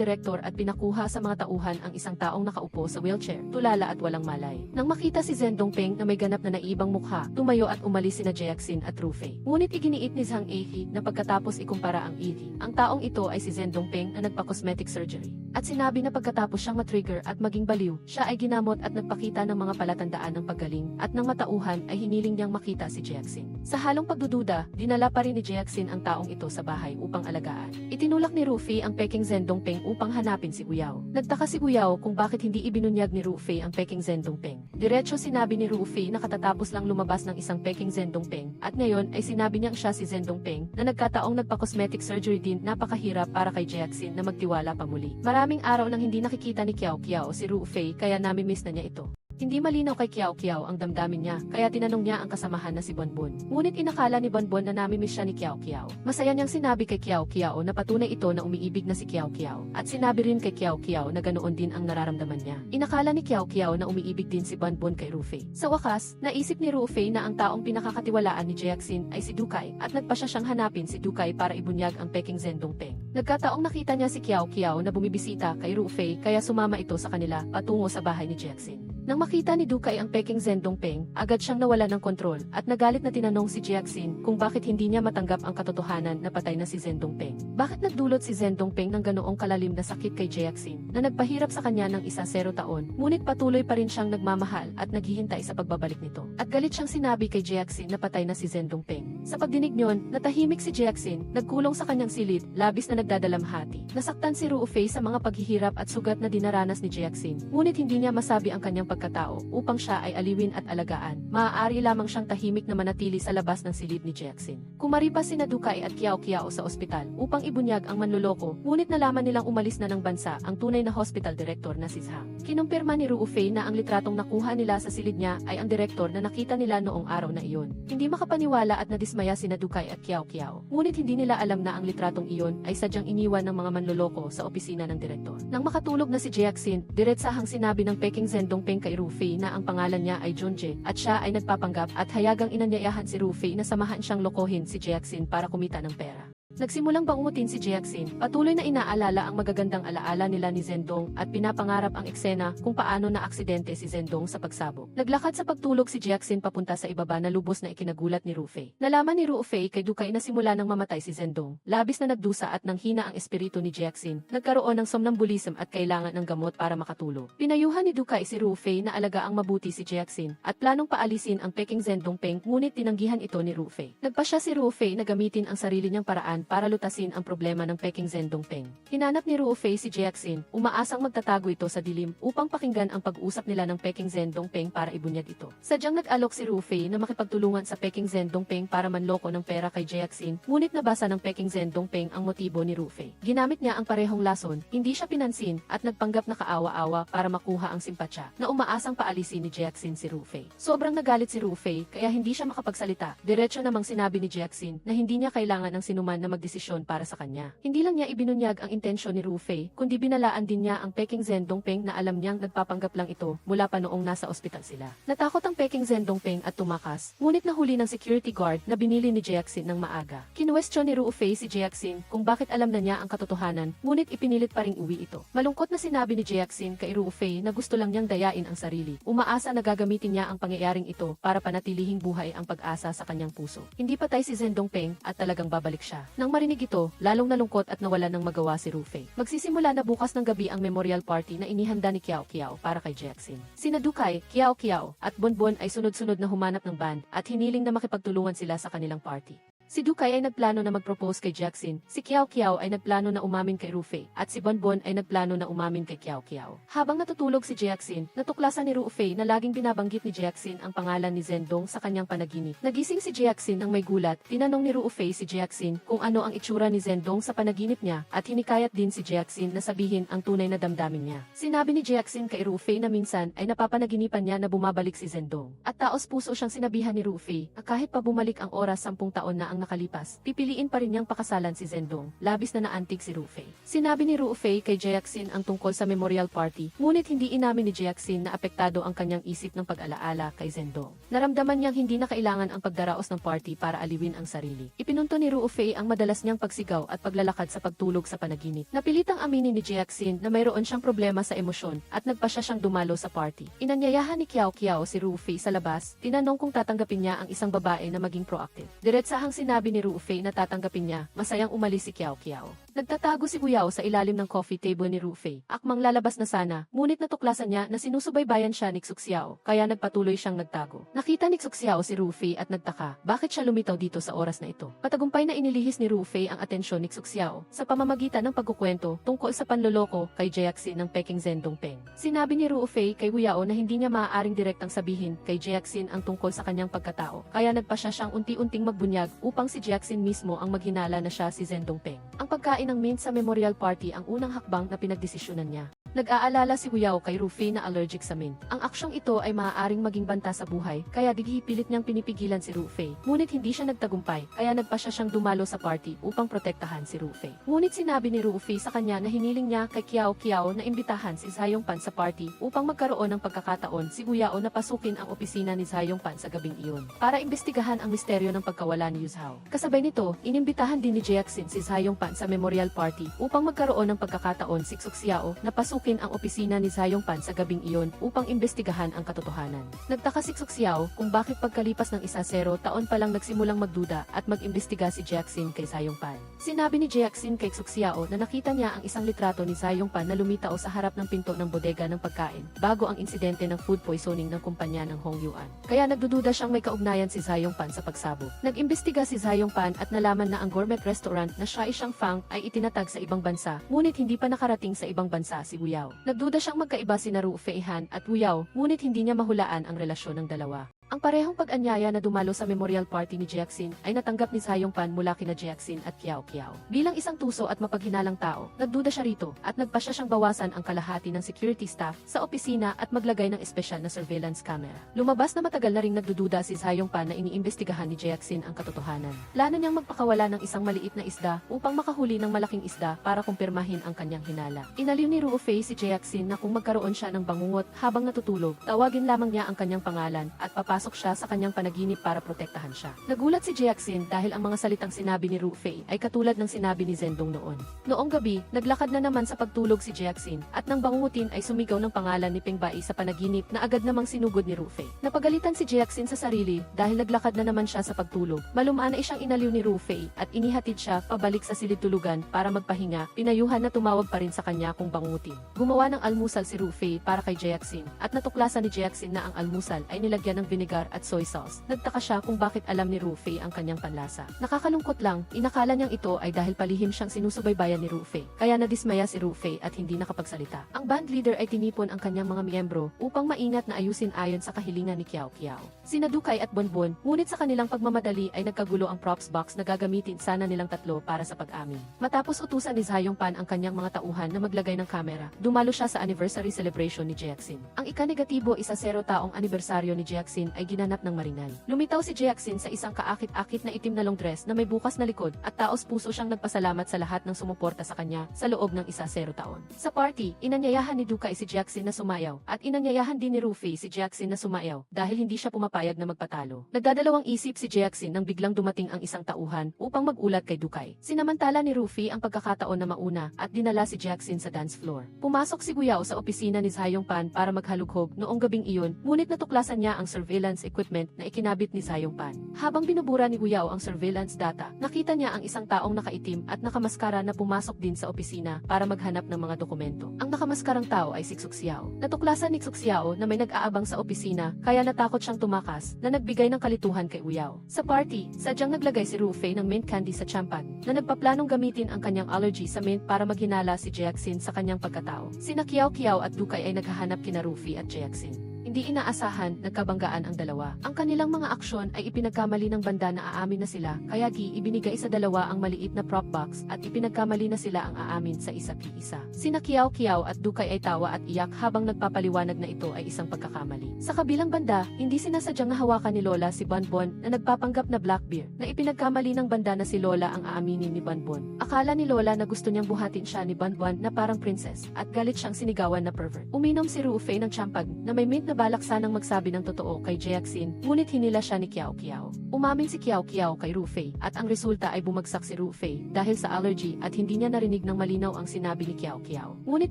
director at pinakuha sa mga tauhan ang isang taong nakaupo sa wheelchair, tulala at walang malay. Nang makita si Zhen Dongpeng na may ganap na naibang mukha, tumayo at umalis sina Jackson at Rufei. Ngunit iginiit ni Zhang Ehi na pagkatapos ikumpara ang Ehi, ang taong ito ay si Zhen Dongpeng na nagpa-cosmetic surgery. At sinabi na pagkatapos siyang matrigger at maging baliw, siya ay ginamot at nagpakita ng mga palatandaan ng paggaling at ng matauhan ay hiniling niyang makita si Jackson. Sa halong pagdududa, dinala pa rin ni Jackson ang taong ito sa bahay upang alagaan. Itinulak ni Rufei ang peking Zhen Dongpeng upang hanapin si Huyao. Nagtaka si Huyao kung bakit hindi ibinunyag ni Rufei ang peking Zhen Dongpeng. Diretso sinabi ni Rufei na katatapos lang lumabas ng isang peking Zhen Dongpeng at ngayon ay sinabi niyang siya si Zhen Dongpeng na nagkataong nagpa-cosmetic surgery din. Napakahirap para kay Jackson na magtiwala pa muli. Maraming araw nang hindi nakikita ni Kiao Kiao si Rufei kaya nami-miss na niya ito. Hindi malinaw kay Kiao Kiao ang damdamin niya, kaya tinanong niya ang kasamahan na si Bonbon. Ngunit inakala ni Bonbon na nami-miss siya ni Kiao Kiao. Masaya niyang sinabi kay Kiao Kiao na patunay ito na umiibig na si Kiao Kiao. At sinabi rin kay Kiao Kiao na ganoon din ang nararamdaman niya. Inakala ni Kiao Kiao na umiibig din si Bonbon kay Rufei. Sa wakas, naisip ni Rufei na ang taong pinakakatiwalaan ni Jackson ay si Dukay at nagpasya siyang hanapin si Dukay para ibunyag ang peking Zhen Dongpeng. Nagkataong nakita niya si Kiao Kiao na bumibisita kay Rufei kaya sumama ito sa kanila patungo sa bahay ni Jackson. Nang makita ni Dukay ang peking Zhen Dongpeng, agad siyang nawala ng kontrol at nagalit na tinanong si Jackson kung bakit hindi niya matanggap ang katotohanan na patay na si Zhen Dongpeng. Bakit nagdulot si Zhen Dongpeng ng ganoong kalalim na sakit kay Jackson na nagpahirap sa kanya ng 10 taon, ngunit patuloy pa rin siyang nagmamahal at naghihintay sa pagbabalik nito. At galit siyang sinabi kay Jackson na patay na si Zhen Dongpeng. Sa pagdinig niyon, natahimik si Jackson, nagkulong sa kanyang silid, labis na nagdadalamhati. Nasaktan si Rufei sa mga paghihirap at sugat na dinaranas ni Jackson, ngunit hindi niya masabi ang kanyang pagkatao upang siya ay aliwin at alagaan. Maaari lamang siyang tahimik na manatili sa labas ng silid ni Jackson. Kumaripas sina Dukay at Kiao Kiao sa ospital upang ibunyag ang manloloko, ngunit nalaman nilang umalis na ng bansa ang tunay na hospital director na si Zhang. Kinumpirma ni Rufei na ang litratong nakuha nila sa silid niya ay ang direktor na nakita nila noong araw na iyon. Hindi makapaniwala at nadismaya sina Dukay at Kiao Kiao, ngunit hindi nila alam na ang litratong iyon ay sadyang iniwan ng mga manloloko sa opisina ng direktor. Nang makatulog na si Jackson, diretsahang sinabi ng peking Zhen Dongpeng kay Rufei na ang pangalan niya ay Junje at siya ay nagpapanggap at hayagang inanyayahan si Rufei na samahan siyang lokohin si Jackson para kumita ng pera. Nagsimulang bangutin si Jackson, patuloy na inaalala ang magagandang alaala nila ni Zhendong at pinapangarap ang eksena kung paano na aksidente si Zhendong sa pagsabog. Naglakad sa pagtulog si Jackson papunta sa ibaba na lubos na ikinagulat ni Rufei. Nalaman ni Rufei kay Dukay na simula nang mamatay si Zhendong, labis na nagdusa at nanghina ang espiritu ni Jackson, nagkaroon ng somnambulism at kailangan ng gamot para makatulog. Pinayuhan ni Dukay si Rufei na alagaang mabuti si Jackson at planong paalisin ang peking Zhendong Peng, ngunit tinanggihan ito ni Rufei. Nagpasya si Rufei na gamitin ang sarili niyang paraan paraan para lutasin ang problema ng Peking Zendongpeng. Hinanap ni Ruofei si Jiaxin, umaasang magtatago ito sa dilim upang pakinggan ang pag-usap nila ng Peking Zendongpeng para ibunyag ito. Sadyang nag-alok si Ruofei na makipagtulungan sa Peking Zendongpeng para manloko ng pera kay Jiaxin, ngunit nabasa ng Peking Zendongpeng ang motibo ni Ruofei. Ginamit niya ang parehong lason, hindi siya pinansin at nagpanggap na kaawa-awa para makuha ang simpatya na umaasang paalisin ni Jiaxin si Ruofei. Sobrang nagalit si Ruofei kaya hindi siya makapagsalita. Diretso namang sinabi ni Jiaxin na hindi niya kailangan ng sinuman na magdesisyon para sa kanya. Hindi lang niya ibinunyag ang intensyon ni Ruofei, kundi binalaan din niya ang Peking Zendongpeng na alam niyang nagpapanggap lang ito mula pa noong nasa ospital sila. Natakot ang Peking Zendongpeng at tumakas, ngunit nahuli ng security guard na binili ni Jiaxin ng maaga. Kinuwestiyon ni Ruofei si Jiaxin kung bakit alam na niya ang katotohanan, ngunit ipinilit pa ring uwi ito. Malungkot na sinabi ni Jiaxin kay Ruofei na gusto lang niyang dayain ang sarili. Umaasa na gagamitin niya ang pangyayaring ito para panatilihing buhay ang pag-asa sa kanyang puso. Hindi patay si Zendongpeng at talagang babalik siya. Nang marinig ito, lalong nalungkot at nawalan ng magawa si Ruofei. Magsisimula na bukas ng gabi ang memorial party na inihanda ni Kiao Kiao para kay Jiaxin. Sina Dukay, Kiao Kiao at Bonbon ay sunod-sunod na humanap ng band at hiniling na makipagtulungan sila sa kanilang party. Si Dukay ay nagplano na mag-propose kay Jiaxin, si Kiao Kiao ay nagplano na umamin kay Ruofei, at si Bonbon ay nagplano na umamin kay Kiao Kiao. Habang natutulog si Jiaxin, natuklasan ni Ruofei na laging binabanggit ni Jiaxin ang pangalan ni Zendong sa kanyang panaginip. Nagising si Jiaxin nang may gulat, tinanong ni Ruofei si Jiaxin kung ano ang itsura ni Zendong sa panaginip niya, at hinikayat din si Jiaxin na sabihin ang tunay na damdamin niya. Sinabi ni Jiaxin kay Ruofei na minsan ay napapanaginipan niya na bumabalik si Zendong. At taos puso siyang sinabihan ni Ruofei na kahit pa bumalik ang oras 10 taon na ang nakalipas, pipiliin pa rin niyang pakasalan si Zendong. Labis na naantig si Ruofei. Sinabi ni Ruofei kay Jiaxin ang tungkol sa memorial party, ngunit hindi inamin ni Jiaxin na apektado ang kanyang isip ng pag-alaala kay Zendong. Naramdaman niyang hindi na kailangan ang pagdaraos ng party para aliwin ang sarili. Ipinunto ni Ruofei ang madalas niyang pagsigaw at paglalakad sa pagtulog sa panaginip. Napilitang aminin ni Jiaxin na mayroon siyang problema sa emosyon at nagpasya siyang dumalo sa party. Inanyayahan ni Kiao Kiao si Ruofei sa labas, tinanong kung tatanggapin niya ang isang babae na maging proactive. Diretsahang sinabi ni Ruofei na tatanggapin niya, masayang umalis si Kiao Kiao. Nagtatago si Guyao sa ilalim ng coffee table ni Ruofei. Akmang lalabas na sana, ngunit natuklasan niya na sinusubaybayan siya ni Xuxiao, kaya nagpatuloy siyang nagtago. Nakita ni Xuxiao si Ruofei at nagtaka, bakit siya lumitaw dito sa oras na ito? Patagumpay na inilihis ni Ruofei ang atensyon ni Xuxiao sa pamamagitan ng pagkukwento tungkol sa panloloko kay Jiaxin ng Peking Zendongpeng. Sinabi ni Ruofei kay Guyao na hindi niya maaaring direktang sabihin kay Jiaxin ang tungkol sa kanyang pagkatao, kaya nagpasya siyang unti-unting magbunyag upang si Jiaxin mismo ang maghinala na siya si Zendongpeng. Ang pagkain ng mint sa memorial party ang unang hakbang na pinagdesisyonan niya. Nag-aalala si Guyao kay Ruofei na allergic sa mint. Ang aksyong ito ay maaaring maging banta sa buhay, kaya pilit niyang pinipigilan si Ruofei. Ngunit hindi siya nagtagumpay, kaya nagpasya siyang dumalo sa party upang protektahan si Ruofei. Ngunit sinabi ni Ruofei sa kanya na hiniling niya kay Kiao Kiao na imbitahan si Zayongpan sa party upang magkaroon ng pagkakataon si Guyao na pasukin ang opisina ni Zayongpan sa gabing iyon para imbestigahan ang misteryo ng pagkawala ni Yuzhao. Kasabay nito, inimbitahan din ni Jiaxin si Zayongpan sa memorial party upang magkaroon ng pagkakataon si Xuxiao na pasukin ang opisina ni Zayongpan sa gabing iyon upang imbestigahan ang katotohanan. Nagtaka si Xuxiao kung bakit pagkalipas ng 1-0 taon pa lang nagsimulang magduda at mag-imbestiga si Jiaxin kay Zayongpan. Sinabi ni Jiaxin kay Xuxiao na nakita niya ang isang litrato ni Zayongpan na lumitaw sa harap ng pinto ng bodega ng pagkain bago ang insidente ng food poisoning ng kumpanya ng Hongyuan. Kaya nagdududa siyang may kaugnayan si Zayongpan sa pagsabog. Nag-imbestiga si Zayongpan at nalaman na ang gourmet restaurant na Shai Shangfang ay itinatag sa ibang bansa, ngunit hindi pa nakarating sa ibang bansa si Guyao. Nagduda siyang magkaiba sina Ruofei Han at Guyao, ngunit hindi niya mahulaan ang relasyon ng dalawa. Ang parehong pag-anyaya na dumalo sa memorial party ni Jiaxin ay natanggap ni Zayongpan mula kina Jiaxin at Kiao Kiao. Bilang isang tuso at mapaghinalang tao, nagduda siya rito at nagpasya siyang bawasan ang kalahati ng security staff sa opisina at maglagay ng espesyal na surveillance camera. Lumabas na matagal na ring nagdududa si Zayongpan na iniimbestigahan ni Jiaxin ang katotohanan. Plano niyang magpakawala ng isang maliit na isda upang makahuli ng malaking isda para kumpirmahin ang kanyang hinala. Inaliw ni Ruofei si Jiaxin na kung magkaroon siya ng bangungot habang natutulog, tawagin lamang niya ang kanyang pangalan at papasok siya sa kanyang panaginip para protektahan siya. Nagulat si Jiaxin dahil ang mga salitang sinabi ni Ruofei ay katulad ng sinabi ni Zendong noon. Noong gabi, naglakad na naman sa pagtulog si Jiaxin at nang bangungutin ay sumigaw ng pangalan ni Peng Bai sa panaginip na agad namang sinugod ni Ruofei. Napagalitan si Jiaxin sa sarili dahil naglakad na naman siya sa pagtulog. Malumaan ay siyang inaliw ni Ruofei at inihatid siya pabalik sa silid tulugan para magpahinga, pinayuhan na tumawag pa rin sa kanya kung bangutin. Gumawa ng almusal si Ruofei para kay Jiaxin at natuklasan ni Jiaxin na ang almusal ay nilagyan ng vinegar vinegar at soy sauce. Nagtaka siya kung bakit alam ni Rufy ang kanyang panlasa. Nakakalungkot lang, inakala niyang ito ay dahil palihim siyang sinusubaybayan ni Rufy. Kaya nadismaya si Rufy at hindi nakapagsalita. Ang band leader ay tinipon ang kanyang mga miyembro upang maingat na ayusin ayon sa kahilingan ni Kiao Kiao. Sina Dukay at Bonbon, ngunit sa kanilang pagmamadali ay nagkagulo ang props box na gagamitin sana nilang tatlo para sa pag-amin. Matapos utusan ni Zayong Pan ang kanyang mga tauhan na maglagay ng kamera, dumalo siya sa anniversary celebration ni Jackson. Ang ika-negatibo 10 taong anibersaryo ni Jackson ay ginanap ng marinal. Lumitaw si Jackson sa isang kaakit-akit na itim na long dress na may bukas na likod at taos puso siyang nagpasalamat sa lahat ng sumuporta sa kanya sa loob ng 10 taon. Sa party, inanyayahan ni Dukay si Jackson na sumayaw at inanyayahan din ni Rufy si Jackson na sumayaw dahil hindi siya pumapayag na magpatalo. Nagdadalawang isip si Jackson nang biglang dumating ang isang tauhan upang magulat kay Dukay. Sinamantala ni Rufy ang pagkakataon na mauna at dinala si Jackson sa dance floor. Pumasok si Guyao sa opisina ni Zayong Pan para maghalughog noong gabing iyon, ngunit natuklasan niya ang surveillance equipment na ikinabit ni Zayong Pan. Habang binubura ni Guyao ang surveillance data, nakita niya ang isang taong nakaitim at nakamaskara na pumasok din sa opisina para maghanap ng mga dokumento. Ang nakamaskarang tao ay si Xuk Xiao. Natuklasan ni Xuk Xiao na may nag-aabang sa opisina kaya natakot siyang tumakas na nagbigay ng kalituhan kay Guyao. Sa party, sadyang naglagay si Rufy ng mint candy sa champagne na nagpaplanong gamitin ang kanyang allergy sa mint para maghinala si Jackson sa kanyang pagkatao. Sina Kiao Kiao at Dukay ay naghahanap kina Rufy at Jackson. Hindi inaasahan, nagkabanggaan ang dalawa. Ang kanilang mga aksyon ay ipinagkamali ng banda na aamin na sila, kaya ibinigay sa dalawa ang maliit na prop box at ipinagkamali na sila ang aamin sa isa-isa. Sina Kiao Kiao at Dukay ay tawa at iyak habang nagpapaliwanag na ito ay isang pagkakamali. Sa kabilang banda, hindi sinasadyang nahawakan ni Lola si Bonbon na nagpapanggap na Blackbeard, na ipinagkamali ng banda na si Lola ang aaminin ni Bonbon. Akala ni Lola na gusto niyang buhatin siya ni Bonbon na parang princess at galit siyang sinigawan na pervert. Uminom si Rufy ng champagne na may mint na balak sanang magsabi ng totoo kay Jackson, ngunit hinila siya ni Kiao Kiao. Umamin si Kiao Kiao kay Rufy at ang resulta ay bumagsak si Rufy dahil sa allergy at hindi niya narinig ng malinaw ang sinabi ni Kiao Kiao. Ngunit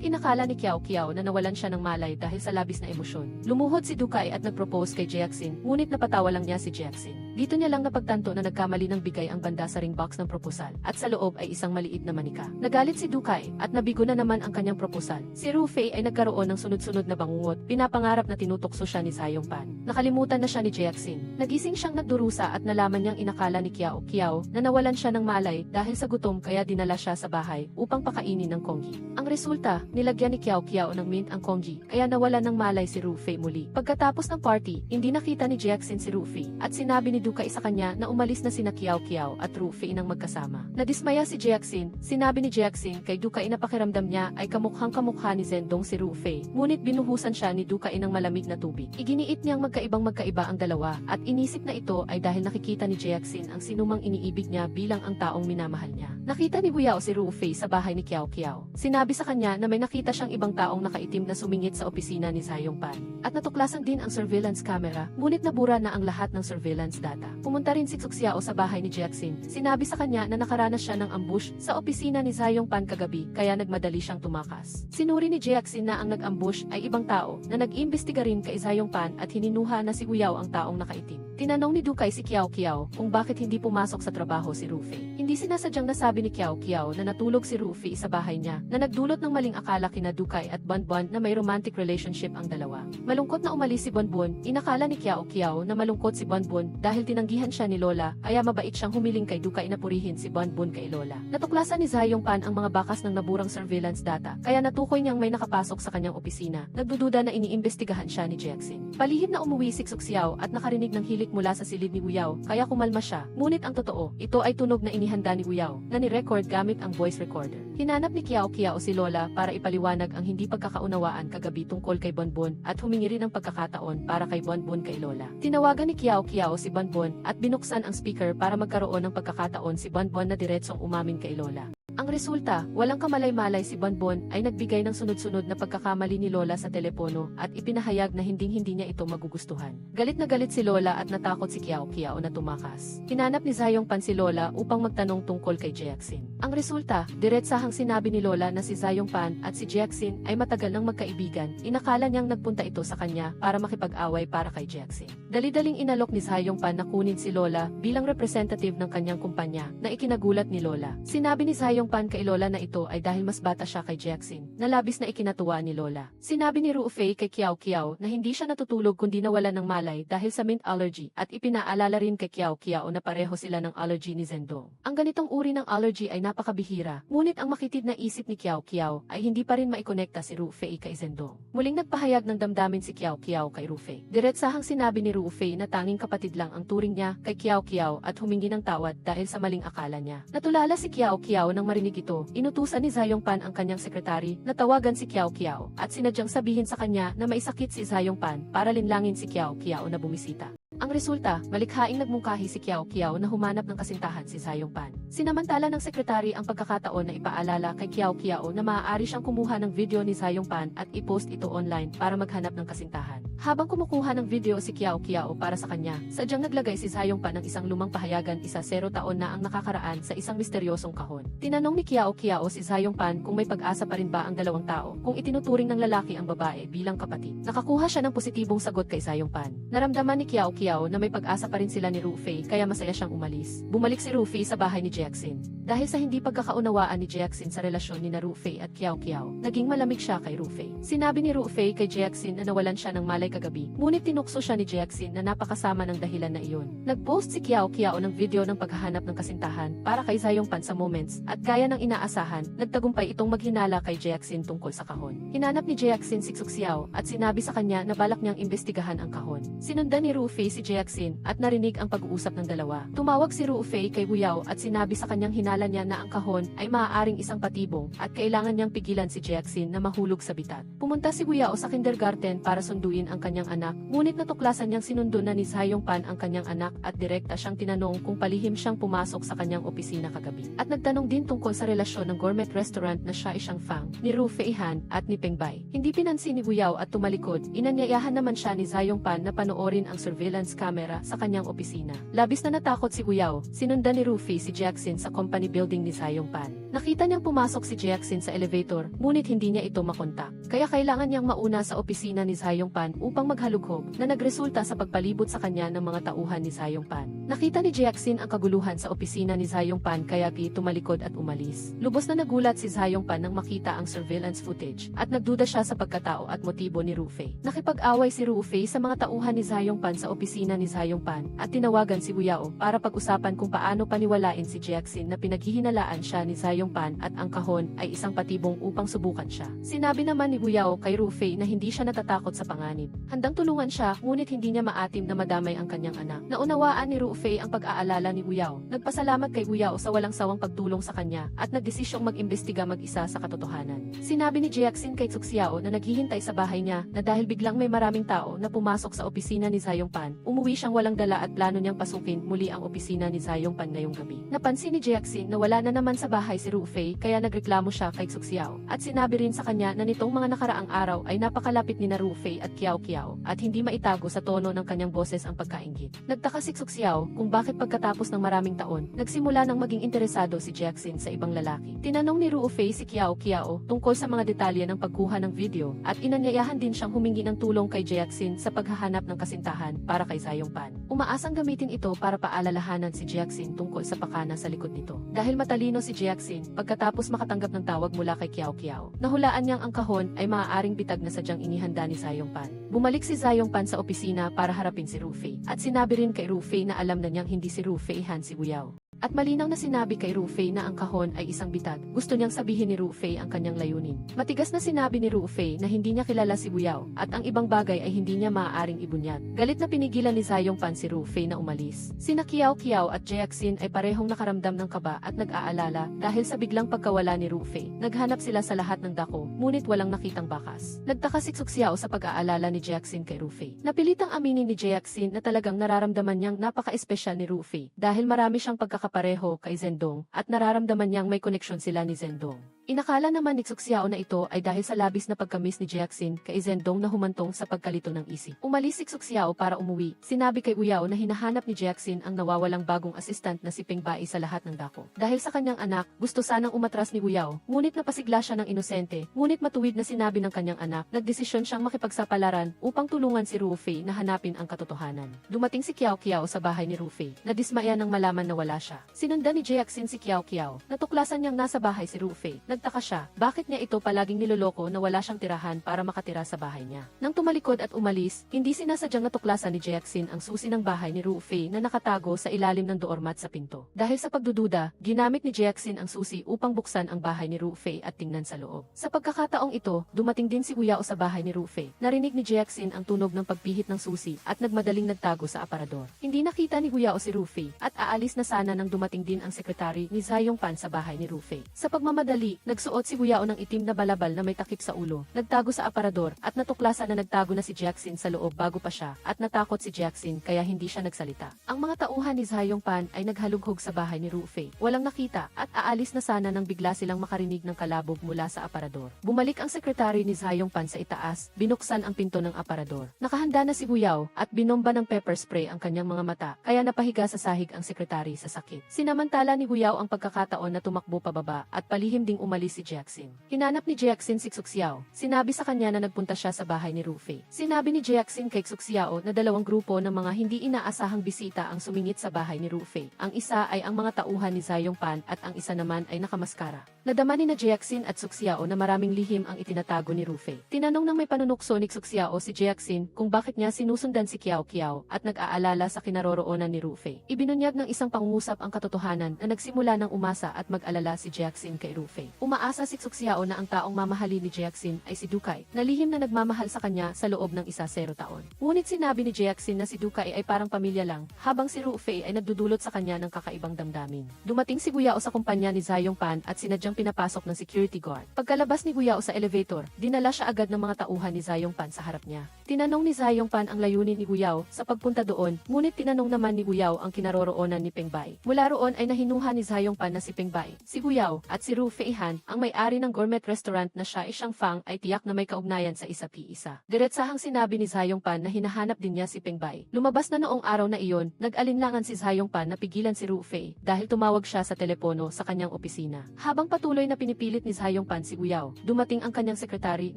inakala ni Kiao Kiao na nawalan siya ng malay dahil sa labis na emosyon. Lumuhod si Dukay at nagpropose kay Jackson, ngunit napatawa lang niya si Jackson. Dito niya lang napagtanto na nagkamali ng bigay ang banda sa ring box ng proposal at sa loob ay isang maliit na manika. Nagalit si Dukay at nabigo na naman ang kanyang proposal. Si Rufy ay nagkaroon ng sunod-sunod na bangungot, pinapangarap na tinutokso siya ni Zayong Pan. Nakalimutan na siya ni Jackson. Nagising siyang nagdurusa at nalaman niyang inakala ni Kiao Kiao na nawalan siya ng malay dahil sa gutom kaya dinala siya sa bahay upang pakainin ng Kongji. Ang resulta, nilagyan ni Kiao Kiao ng mint ang Kongji kaya nawalan ng malay si Rufy muli. Pagkatapos ng party, hindi nakita ni Jackson si Rufy at sinabi ni Dukay sa kanya na umalis na sina Kiao Kiao at Rufy nang magkasama. Nadismaya si Jackson, sinabi ni Jackson kay Dukay na pakiramdam niya ay kamukhang-kamukha ni Zendong si Rufy, ngunit binuhusan siya ni Dukay ng malamig na tubig. Iginiit niyang magkaiba ang dalawa at inisip na ito ay dahil nakikita ni Jackson ang sinumang iniibig niya bilang ang taong minamahal niya. Nakita ni Guyao si Rufy sa bahay ni Kiao Kiao. Sinabi sa kanya na may nakita siyang ibang taong nakaitim na sumingit sa opisina ni Zayong Pan. At natuklasan din ang surveillance camera, ngunit nabura na ang lahat ng surveillance data. Pumunta rin si Xuk Xiao sa bahay ni Jackson. Sinabi sa kanya na nakaranas siya ng ambush sa opisina ni Zayong Pan kagabi kaya nagmadali siyang tumakas. Sinuri ni Jackson na ang nag-ambush ay ibang tao na nag-iimbestiga rin kay Zayong Pan at hininuha na si Guyao ang taong nakaitim. Tinanong ni Dukay si Kiao Kiao kung bakit hindi pumasok sa trabaho si Rufy. Hindi sinasadyang nasabi ni Kiao Kiao na natulog si Rufy sa bahay niya na nagdulot ng maling akala kina Dukay at Bonbon na may romantic relationship ang dalawa. Malungkot na umalis si Bonbon, inakala ni Kiao Kiao na malungkot si Bonbon dahil tinanggihan siya ni Lola, kaya mabait siyang humiling kay Dukay na purihin si Bonbon kay Lola. Natuklasan ni Zayong Pan ang mga bakas ng naburang surveillance data, kaya natukoy niyang may nakapasok sa kanyang opisina. Nagdududa na iniimbestigahan siya ni Jackson. Palihim na umuwi si Xuk Xiao at nakarinig ng hilik mula sa silid ni Guyao, kaya kumalma siya. Ngunit ang totoo, ito ay tunog na inihanda ni Guyao, na ni-record gamit ang voice recorder. Hinanap ni Kiao Kiao si Lola para ipaliwanag ang hindi pagkakaunawaan kagabi tungkol kay Bonbon at humingi rin ng pagkakataon para kay Bonbon kay Lola. Tinawagan ni Kiao Kiao si Bonbon at binuksan ang speaker para magkaroon ng pagkakataon si Bonbon na diretsong umamin kay Lola. Ang resulta, walang kamalay-malay si Bonbon ay nagbigay ng sunod-sunod na pagkakamali ni Lola sa telepono at ipinahayag na hinding-hindi niya ito magugustuhan. Galit na galit si Lola at natakot si Kiao Kiao na tumakas. Hinanap ni Zayong Pan si Lola upang magtanong tungkol kay Jackson. Ang resulta, diretsahang sinabi ni Lola na si Zayong Pan at si Jackson ay matagal ng magkaibigan. Inakala niyang nagpunta ito sa kanya para makipag-away para kay Jackson. Dali-daling inalok ni Zayong Pan na kunin si Lola bilang representative ng kanyang kumpanya na ikinagulat ni Lola. Sinabi ni Zayong Zayongpan kay Lola na ito ay dahil mas bata siya kay Jackson, na labis na ikinatuwa ni Lola. Sinabi ni Ruofei kay Kiao Kiao na hindi siya natutulog kundi nawala ng malay dahil sa mint allergy at ipinaalala rin kay Kiao Kiao na pareho sila ng allergy ni Zendong. Ang ganitong uri ng allergy ay napakabihira, ngunit ang makitid na isip ni Kiao Kiao ay hindi pa rin maikonekta si Ruofei kay Zendong. Muling nagpahayag ng damdamin si Kiao Kiao kay Ruofei. Diretsahang sinabi ni Ruofei na tanging kapatid lang ang turing niya kay Kiao Kiao at humingi ng tawad dahil sa maling akala niya. Natulala si Kiao Kiao nang marinig ito, inutusan ni Zayongpan ang kanyang sekretary na tawagan si Kiao Kiao at sinadyang sabihin sa kanya na may sakit si Zayongpan para linlangin si Kiao Kiao na bumisita. Ang resulta, malikhaing nagmungkahi si Kiao Kiao na humanap ng kasintahan si Zayongpan. Sinamantala ng sekretary ang pagkakataon na ipaalala kay Kiao Kiao na maaari siyang kumuha ng video ni Zayongpan at i-post ito online para maghanap ng kasintahan. Habang kumukuha ng video si Kiao Kiao para sa kanya, sadyang naglagay si Zayongpan ng isang lumang pahayagan 0 taon na ang nakakaraan sa isang misteryosong kahon. Tinanong ni Kiao Kiao si Zayongpan kung may pag-asa pa rin ba ang dalawang tao kung itinuturing ng lalaki ang babae bilang kapatid. Nakakuha siya ng positibong sagot kay Zayongpan. Naramdaman ni Kiao Kiao na may pag-asa pa rin sila ni Ruofei kaya masaya siyang umalis. Bumalik si Ruofei sa bahay ni Jackson. Dahil sa hindi pagkakaunawaan ni Jackson sa relasyon ni na Ruofei at Kiao Kiao, naging malamig siya kay Ruofei. Sinabi ni Ruofei kay Jackson na nawalan siya ng malay kagabi, ngunit tinukso siya ni Jackson na napakasama ng dahilan na iyon. Nag-post si Kiao Kiao ng video ng paghahanap ng kasintahan para kay Zayongpan sa Moments at gaya ng inaasahan, nagtagumpay itong maghinala kay Jackson tungkol sa kahon. Hinanap ni Jackson si Suxiao at sinabi sa kanya na balak niyang imbestigahan ang kahon. Sinundan ni Ruofei si Jackson at narinig ang pag-uusap ng dalawa. Tumawag si Ruofei kay Huyao at sinabi sa kanyang hinala niya na ang kahon ay maaaring isang patibong at kailangan niyang pigilan si Jackson na mahulog sa bitat. Pumunta si Huyao sa kindergarten para sunduin ang kanyang anak, ngunit natuklasan niyang sinundo na ni Zayongpan ang kanyang anak at direkta siyang tinanong kung palihim siyang pumasok sa kanyang opisina kagabi. At nagtanong din tungkol sa relasyon ng gourmet restaurant na siya siyang Fang, ni Ruofei Han at ni Pengbay. Hindi pinansin ni Huyao at tumalikod, inanyayahan naman siya ni Zayongpan na panoorin ang surveillance camera sa kanyang opisina. Labis na natakot si Huyao, sinundan ni Ruofei si Jackson sa company building ni Zayongpan. Nakita niyang pumasok si Jackson sa elevator, ngunit hindi niya ito makontak. Kaya kailangan niyang mauna sa opisina ni Zayongpan upang maghalughog na nagresulta sa pagpalibot sa kanya ng mga tauhan ni Zayongpan. Nakita ni Jackson ang kaguluhan sa opisina ni Zayongpan kaya tumalikod at umalis. Lubos na nagulat si Zayongpan nang makita ang surveillance footage at nagduda siya sa pagkatao at motibo ni Ruofei. Nakipag-away si Ruofei sa mga tauhan ni Zayongpan sa opisina ni Zayongpan at tinawagan si Huyao para pag-usapan kung paano paniwalain si Jackson na pinaghihinalaan siya ni Zayongpan at ang kahon ay isang patibong upang subukan siya. Sinabi naman ni Huyao kay Ruofei na hindi siya natatakot sa panganib. Handang tulungan siya ngunit hindi niya maatim na madamay ang kanyang anak. Naunawaan ni Ruofei ang pag-aalala ni Huyao. Nagpasalamat kay Huyao sa walang sawang pagtulong sa kanya at nagdesisyong mag-imbestiga mag-isa sa katotohanan. Sinabi ni Jackson kay Suxiao na naghihintay sa bahay niya na dahil biglang may maraming tao na pumasok sa opisina ni Zayongpan, umuwi siyang walang dala at plano niyang pasukin muli ang opisina ni Zayongpan ngayong gabi. Napansin ni Jackson na wala na naman sa bahay si Ruofei kaya nagreklamo siya kay Suxiao at sinabi rin sa kanya na nitong mga nakaraang araw ay napakalapit ni na Ruofei at Kiao Kiao at hindi maitago sa tono ng kanyang boses ang pagkainggit. Nagtaka si Suxiao kung bakit pagkatapos ng maraming taon, nagsimula nang maging interesado si Jackson sa ibang lalaki. Tinanong ni Ruofei si Kiao Kiao tungkol sa mga detalye ng pagkuha ng video at inanyayahan din siyang humingi ng tulong kay Jackson sa paghahanap ng kasintahan para kay Zayongpan. Umaasang gamitin ito para paalalahanan si Jackson tungkol sa pakana sa likod nito. Dahil matalino si Jackson, pagkatapos makatanggap ng tawag mula kay Kiao Kiao, nahulaan niyang ang kahon ay maaaring bitag na sadyang inihanda ni Zayongpan. Bumalik si Zayongpan sa opisina para harapin si Ruofei at sinabi rin kay Ruofei na alam na niyang hindi si Ruofei Han si Huyao. At malinaw na sinabi kay Ruofei na ang kahon ay isang bitag. Gusto niyang sabihin ni Ruofei ang kanyang layunin. Matigas na sinabi ni Ruofei na hindi niya kilala si Huyao at ang ibang bagay ay hindi niya maaaring ibunyag. Galit na pinigilan ni Zayongpan si Ruofei na umalis. Sina Kiao Kiao at Jackson ay parehong nakaramdam ng kaba at nag-aalala dahil sa biglang pagkawala ni Ruofei. Naghanap sila sa lahat ng dako, ngunit walang nakitang bakas. Nagtaka si Suxiao sa pag-aalala ni Jackson kay Ruofei. Napilitang aminin ni Jackson na talagang nararamdaman niyang napaka-espesyal ni Ruofei dahil marami siyang pagkakapareho kay Zendong at nararamdaman niyang may koneksyon sila ni Zendong. Inakala naman ni Suxiao na ito ay dahil sa labis na pagkamis ni Jiaxin kay Zhendong na humantong sa pagkalito ng isip. Umalis si Suxiao para umuwi. Sinabi kay Uyao na hinahanap ni Jiaxin ang nawawalang bagong assistant na si Peng Bai sa lahat ng dako. Dahil sa kanyang anak, gusto sanang umatras ni Uyao, ngunit napasigla siya ng inosente, ngunit matuwid na sinabi ng kanyang anak, nagdesisyon siyang makipagsapalaran upang tulungan si Ru Fei na hanapin ang katotohanan. Dumating si Kiao Kiao sa bahay ni Ru Fei. Nadismaya nang malaman na wala siya. Sinundan ni Jiaxin si Kiao Kiao. Natuklasan niyang nasa bahay si Ru Fei. Nagtaka siya, bakit niya ito palaging niloloko na wala siyang tirahan para makatira sa bahay niya. Nang tumalikod at umalis, hindi sinasadyang natuklasan ni Jiaxin ang susi ng bahay ni Ru Fei na nakatago sa ilalim ng doormat sa pinto. Dahil sa pagdududa, ginamit ni Jiaxin ang susi upang buksan ang bahay ni Ru Fei at tingnan sa loob. Sa pagkakataong ito, dumating din si Uyao sa bahay ni Ru Fei. Narinig ni Jiaxin ang tunog ng pagpihit ng susi at nagmadaling nagtago sa aparador. Hindi nakita ni Uyao si Ru Fei at aalis na sana nang dumating din ang sekretary ni Zhayong Pan sa bahay ni Ru Fei. Sa pagmamadali, nagsuot si Uyao ng itim na balabal na may takip sa ulo, nagtago sa aparador at natuklasan na nagtago na si Jiaxin sa loob bago pa siya at natakot si Jiaxin kaya hindi siya nagsalita. Ang mga tauhan ni Zhayong Pan ay naghalughog sa bahay ni Ru Fei. Walang nakita at aalis na sana nang bigla silang makarinig ng kalabog mula sa aparador. Bumalik ang sekretary ni Zhayong Pan sa itaas, binuksan ang pinto ng aparador. Nakahanda na si Uyao at binomba ng pepper spray ang kanyang mga mata kaya napahiga sa sahig ang sekretary sa sakit. Sinamantala ni Uyao ang pagkakataon na tumakbo pababa at palihim ding umalis si Jiaxin. Hinanap ni Jiaxin si Suxiao. Sinabi sa kanya na nagpunta siya sa bahay ni Ru Fei. Sinabi ni Jiaxin kay Suxiao na dalawang grupo ng mga hindi inaasahang bisita ang sumingit sa bahay ni Ru Fei. Ang isa ay ang mga tauhan ni Zhayong Pan at ang isa naman ay nakamaskara. Nadama ni na Jiaxin at Suxiao na maraming lihim ang itinatago ni Ru Fei. Tinanong ng may panunukso ni Suxiao si Jiaxin kung bakit niya sinusundan si Kiao Kiao at nag-aalala sa kinaroroonan ni Ru Fei. Ibinunyag ng isang pangungusap ang katotohanan na nagsimula ng umasa at mag-alala si Jiaxin kay Ru Fei. Umaasa si Suxiao na ang taong mamahalin ni Jiaxin ay si Dukai, na lihim na nagmamahal sa kanya sa loob ng 10 taon. Ngunit sinabi ni Jiaxin na si Dukai ay parang pamilya lang, habang si Ru Fei ay nagdudulot sa kanya ng kakaibang damdamin. Dumating si Guyao sa kumpanya ni Zhayong Pan at sinadyang pinapasok ng security guard. Pagkalabas ni Guyao sa elevator, dinala siya agad ng mga tauhan ni Zhayong Pan sa harap niya. Tinanong ni Zhayong Pan ang layunin ni Guyao sa pagpunta doon, ngunit tinanong naman ni Guyao ang kinaroroonan ni Peng Bai. Mula roon ay nahinuha ni Zhayong Pan na si Peng Bai, si Guyao at si Ru Fei Han, ang may-ari ng gourmet restaurant na siya ay Shang Fang ay tiyak na may kaugnayan sa isa't-isa. Diretsahang sinabi ni Zhayong Pan na hinahanap din niya si Peng Bai. Lumabas na noong araw na iyon, nag-alinlangan si Zhayong Pan na pigilan si Ru Fei dahil tumawag siya sa telepono sa kanyang opisina. Habang patuloy na pinipilit ni Zhayong Pan si Guyao, dumating ang kanyang sekretary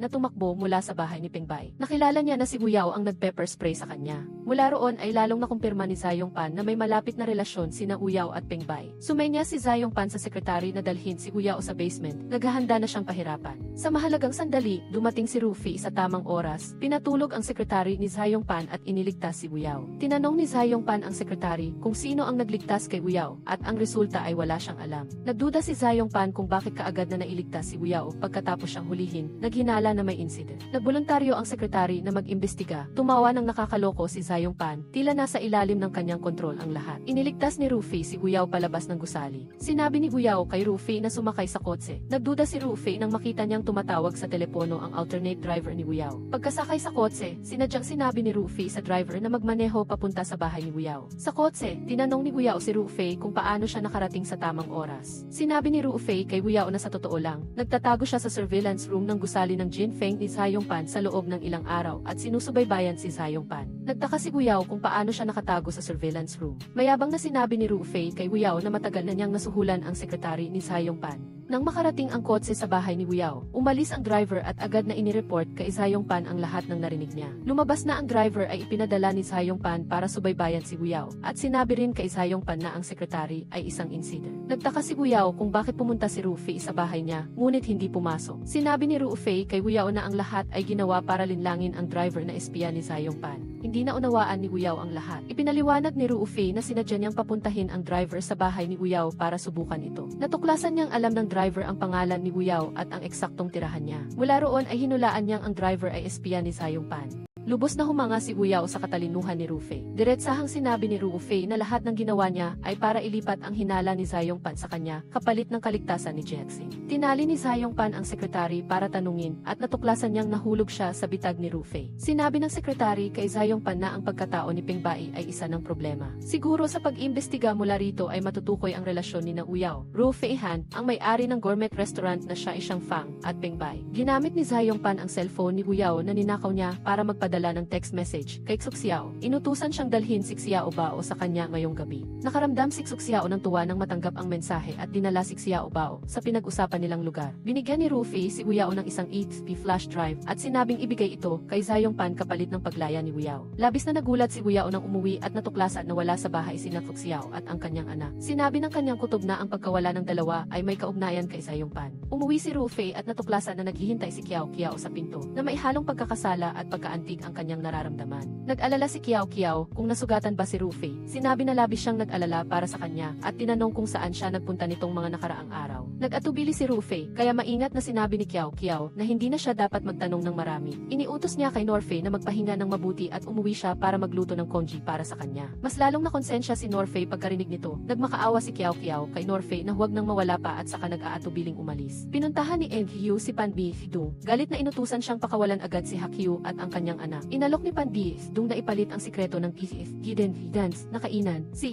na tumakbo mula sa bahay ni Peng Bai. Nakilala niya na si Guyao ang nag-pepper spray sa kanya. Mula roon ay lalong nakumpirma ni Zhayong Pan na may malapit na relasyon sina Guyao at Peng Bai. Sumenya si Zhayong Pan sa sekretary na dalhin si Guyao sa basement, naghahanda na siyang pahirapan. Sa mahalagang sandali, dumating si Ru Fei sa tamang oras, pinatulog ang sekretary ni Zhayong Pan at iniligtas si Guyao. Tinanong ni Zhayong Pan ang sekretary kung sino ang nagligtas kay Guyao at ang resulta ay wala siyang alam. Nagduda si Zhayong Pan kung bakit kaagad na nailigtas si Guyao pagkatapos siyang hulihin, naghinala na may incident. Nagboluntaryo ang sekretary na mag-imbestiga, tumawa ng nakakaloko si Zhayong Pan, tila nasa ilalim ng kanyang kontrol ang lahat. Iniligtas ni Ru Fei si Guyao palabas ng gusali. Sinabi ni Guyao kay Ru Fei na sumakay sa kotse. Nagduda si Ru Fei nang makita niyang tumatawag sa telepono ang alternate driver ni Guyao. Pagkasakay sa kotse, sinadyang sinabi ni Ru Fei sa driver na magmaneho papunta sa bahay ni Guyao. Sa kotse, tinanong ni Guyao si Ru Fei kung paano siya nakarating sa tamang oras. Sinabi ni Ru Fei kay Guyao na sa totoo lang, nagtatago siya sa surveillance room ng gusali ng Jin Feng ni Zhayong Pan sa loob ng ilang araw at sinusubaybayan si Zhayong Pan. Nagtaka si Guyao kung paano siya nakatago sa surveillance room. Mayabang na sinabi ni Ru Fei kay Guyao na matagal na niyang nasuhulan ang sekretary ni Zhayong Pan. Nang makarating ang kotse sa bahay ni Guyao, umalis ang driver at agad na inireport kay Zhayong Pan ang lahat ng narinig niya. Lumabas na ang driver ay ipinadala ni Zhayong Pan para subaybayan si Guyao at sinabi rin kay Zhayong Pan na ang sekretary ay isang insider. Nagtaka si Guyao kung bakit pumunta si Ru Fei sa bahay niya, ngunit hindi pumasok. Sinabi ni Ru Fei kay Guyao na ang lahat ay ginawa para linlangin ang driver na espiya ni Zhayong Pan. Hindi na unawaan ni Guyao ang lahat. Ipinaliwanag ni Ru Fei na sinadya niyang papuntahin ang driver sa bahay ni Guyao para subukan ito. Natuklasan niyang alam ng driver ang pangalan ni Guyao at ang eksaktong tirahan niya. Mula roon ay hinulaan niyang ang driver ay espiya ni Zhayong Pan. Lubos na humanga si Uyao sa katalinuhan ni Rufei. Diretsahang sinabi ni Rufei na lahat ng ginawa niya ay para ilipat ang hinala ni Zayongpan sa kanya, kapalit ng kaligtasan ni Jackson. Tinali ni Zayongpan ang sekretary para tanungin at natuklasan niyang nahulog siya sa bitag ni Rufei. Sinabi ng sekretary kay Zayongpan na ang pagkatao ni Pengbai ay isa ng problema. Siguro sa pag-imbestiga mula rito ay matutukoy ang relasyon ni na Uyao, Rufei Han, ang may-ari ng gourmet restaurant na siya isang Fang, at Pengbai. Ginamit ni Zayongpan ang cellphone ni Uyao na ninakaw niya para magpadala ng text message kay Suxiao. Inutusan siyang dalhin si Xiao Bao sa kanya ngayong gabi. Nakaramdam si Suxiao ng tuwa nang matanggap ang mensahe at dinala si Xiao Bao sa pinag-usapan nilang lugar. Binigyan ni Rufei si Uyao ng isang HP flash drive at sinabing ibigay ito kay Zayongpan kapalit ng paglaya ni Uyao. Labis na nagulat si Uyao nang umuwi at natuklasan na wala sa bahay sina Suxiao at ang kanyang anak. Sinabi ng kanyang kutob na ang pagkawala ng dalawa ay may kaugnayan kay Zayongpan. Umuwi si Rufei at natuklasan na naghihintay si Kiao sa pinto na may halong pagkakasala at pagkaantig ang kanyang nararamdaman. Nag-alala si Kiao kung nasugatan ba si Rufei. Sinabi na labis siyang nag-alala para sa kanya at tinanong kung saan siya nagpunta nitong mga nakaraang araw. Nag-atubili si Rufei kaya maingat na sinabi ni Kiao na hindi na siya dapat magtanong ng marami. Iniutos niya kay Norfei na magpahinga ng mabuti at umuwi siya para magluto ng congee para sa kanya. Mas lalong nakonsensya si Norfei pagkarinig nito. Nagmakaawa si Kiao kay Norfei na huwag nang mawala pa at saka nag-aatubiling umalis. Pinuntahan ni Hyu si Pan Bihidung. Galit na inutusan siyang pakawalan agad si Hakyu at ang kanyang anak. Inalok ni Pan Bihidung na ipalit ang sikreto ng PCF Hidden Dance na kainan si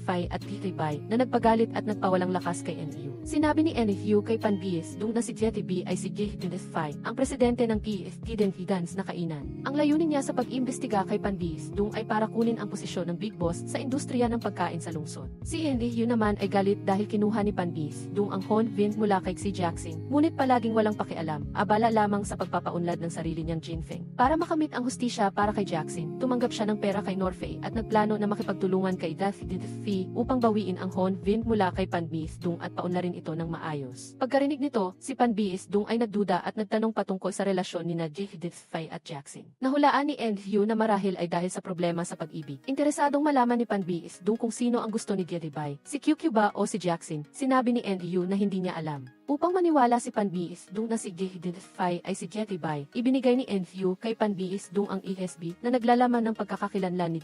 Fai at Bai na nagpagalit at nagpawalang lakas kay Hyu. Sinabi ni Hyu kay Pan Bihidung na si B ay si Fai, ang presidente ng PCF Hidden Dance na kainan. Ang layunin niya sa pag-imbestiga kay Pan Bihidung ay para kunin ang posisyon ng Big Boss sa industriya ng pagkain sa lungsod. Si Hyu naman ay galit dahil kinuha ni Pan Bihidung ang Hon Vin mula kay si Jackson, ngunit palaging walang pakialam, abala lamang sa pagpapaunlad ng sarili niyang Jinfeng. Para makamit ang hustisya para kay Jackson, tumanggap siya ng pera kay Norfei at nagplano na makipagtulungan kay Fi upang bawiin ang Hon Vin mula kay Pan Bihidung at paunlarin ito ng maayos. Pagkarinig nito, si Pan Bihidung ay nagduda at nagtanong patungkol sa relasyon ni na Fai at Jackson. Nahulaan ni Hyu na marahil ay dahil sa problema sa pag-ibig. Interesadong malaman ni Pan Bihidung kung sino ang gusto ni Bai, si QQ ba o si Jackson. Sinabi ni Hyu na hindi niya alam. Upang maniwala si Pan Bihidung na si Fai ay si Bai, ibinigay ni Hyu kay Pan Bihidung ang ESB na naglalaman ng pagkakakilanlan ni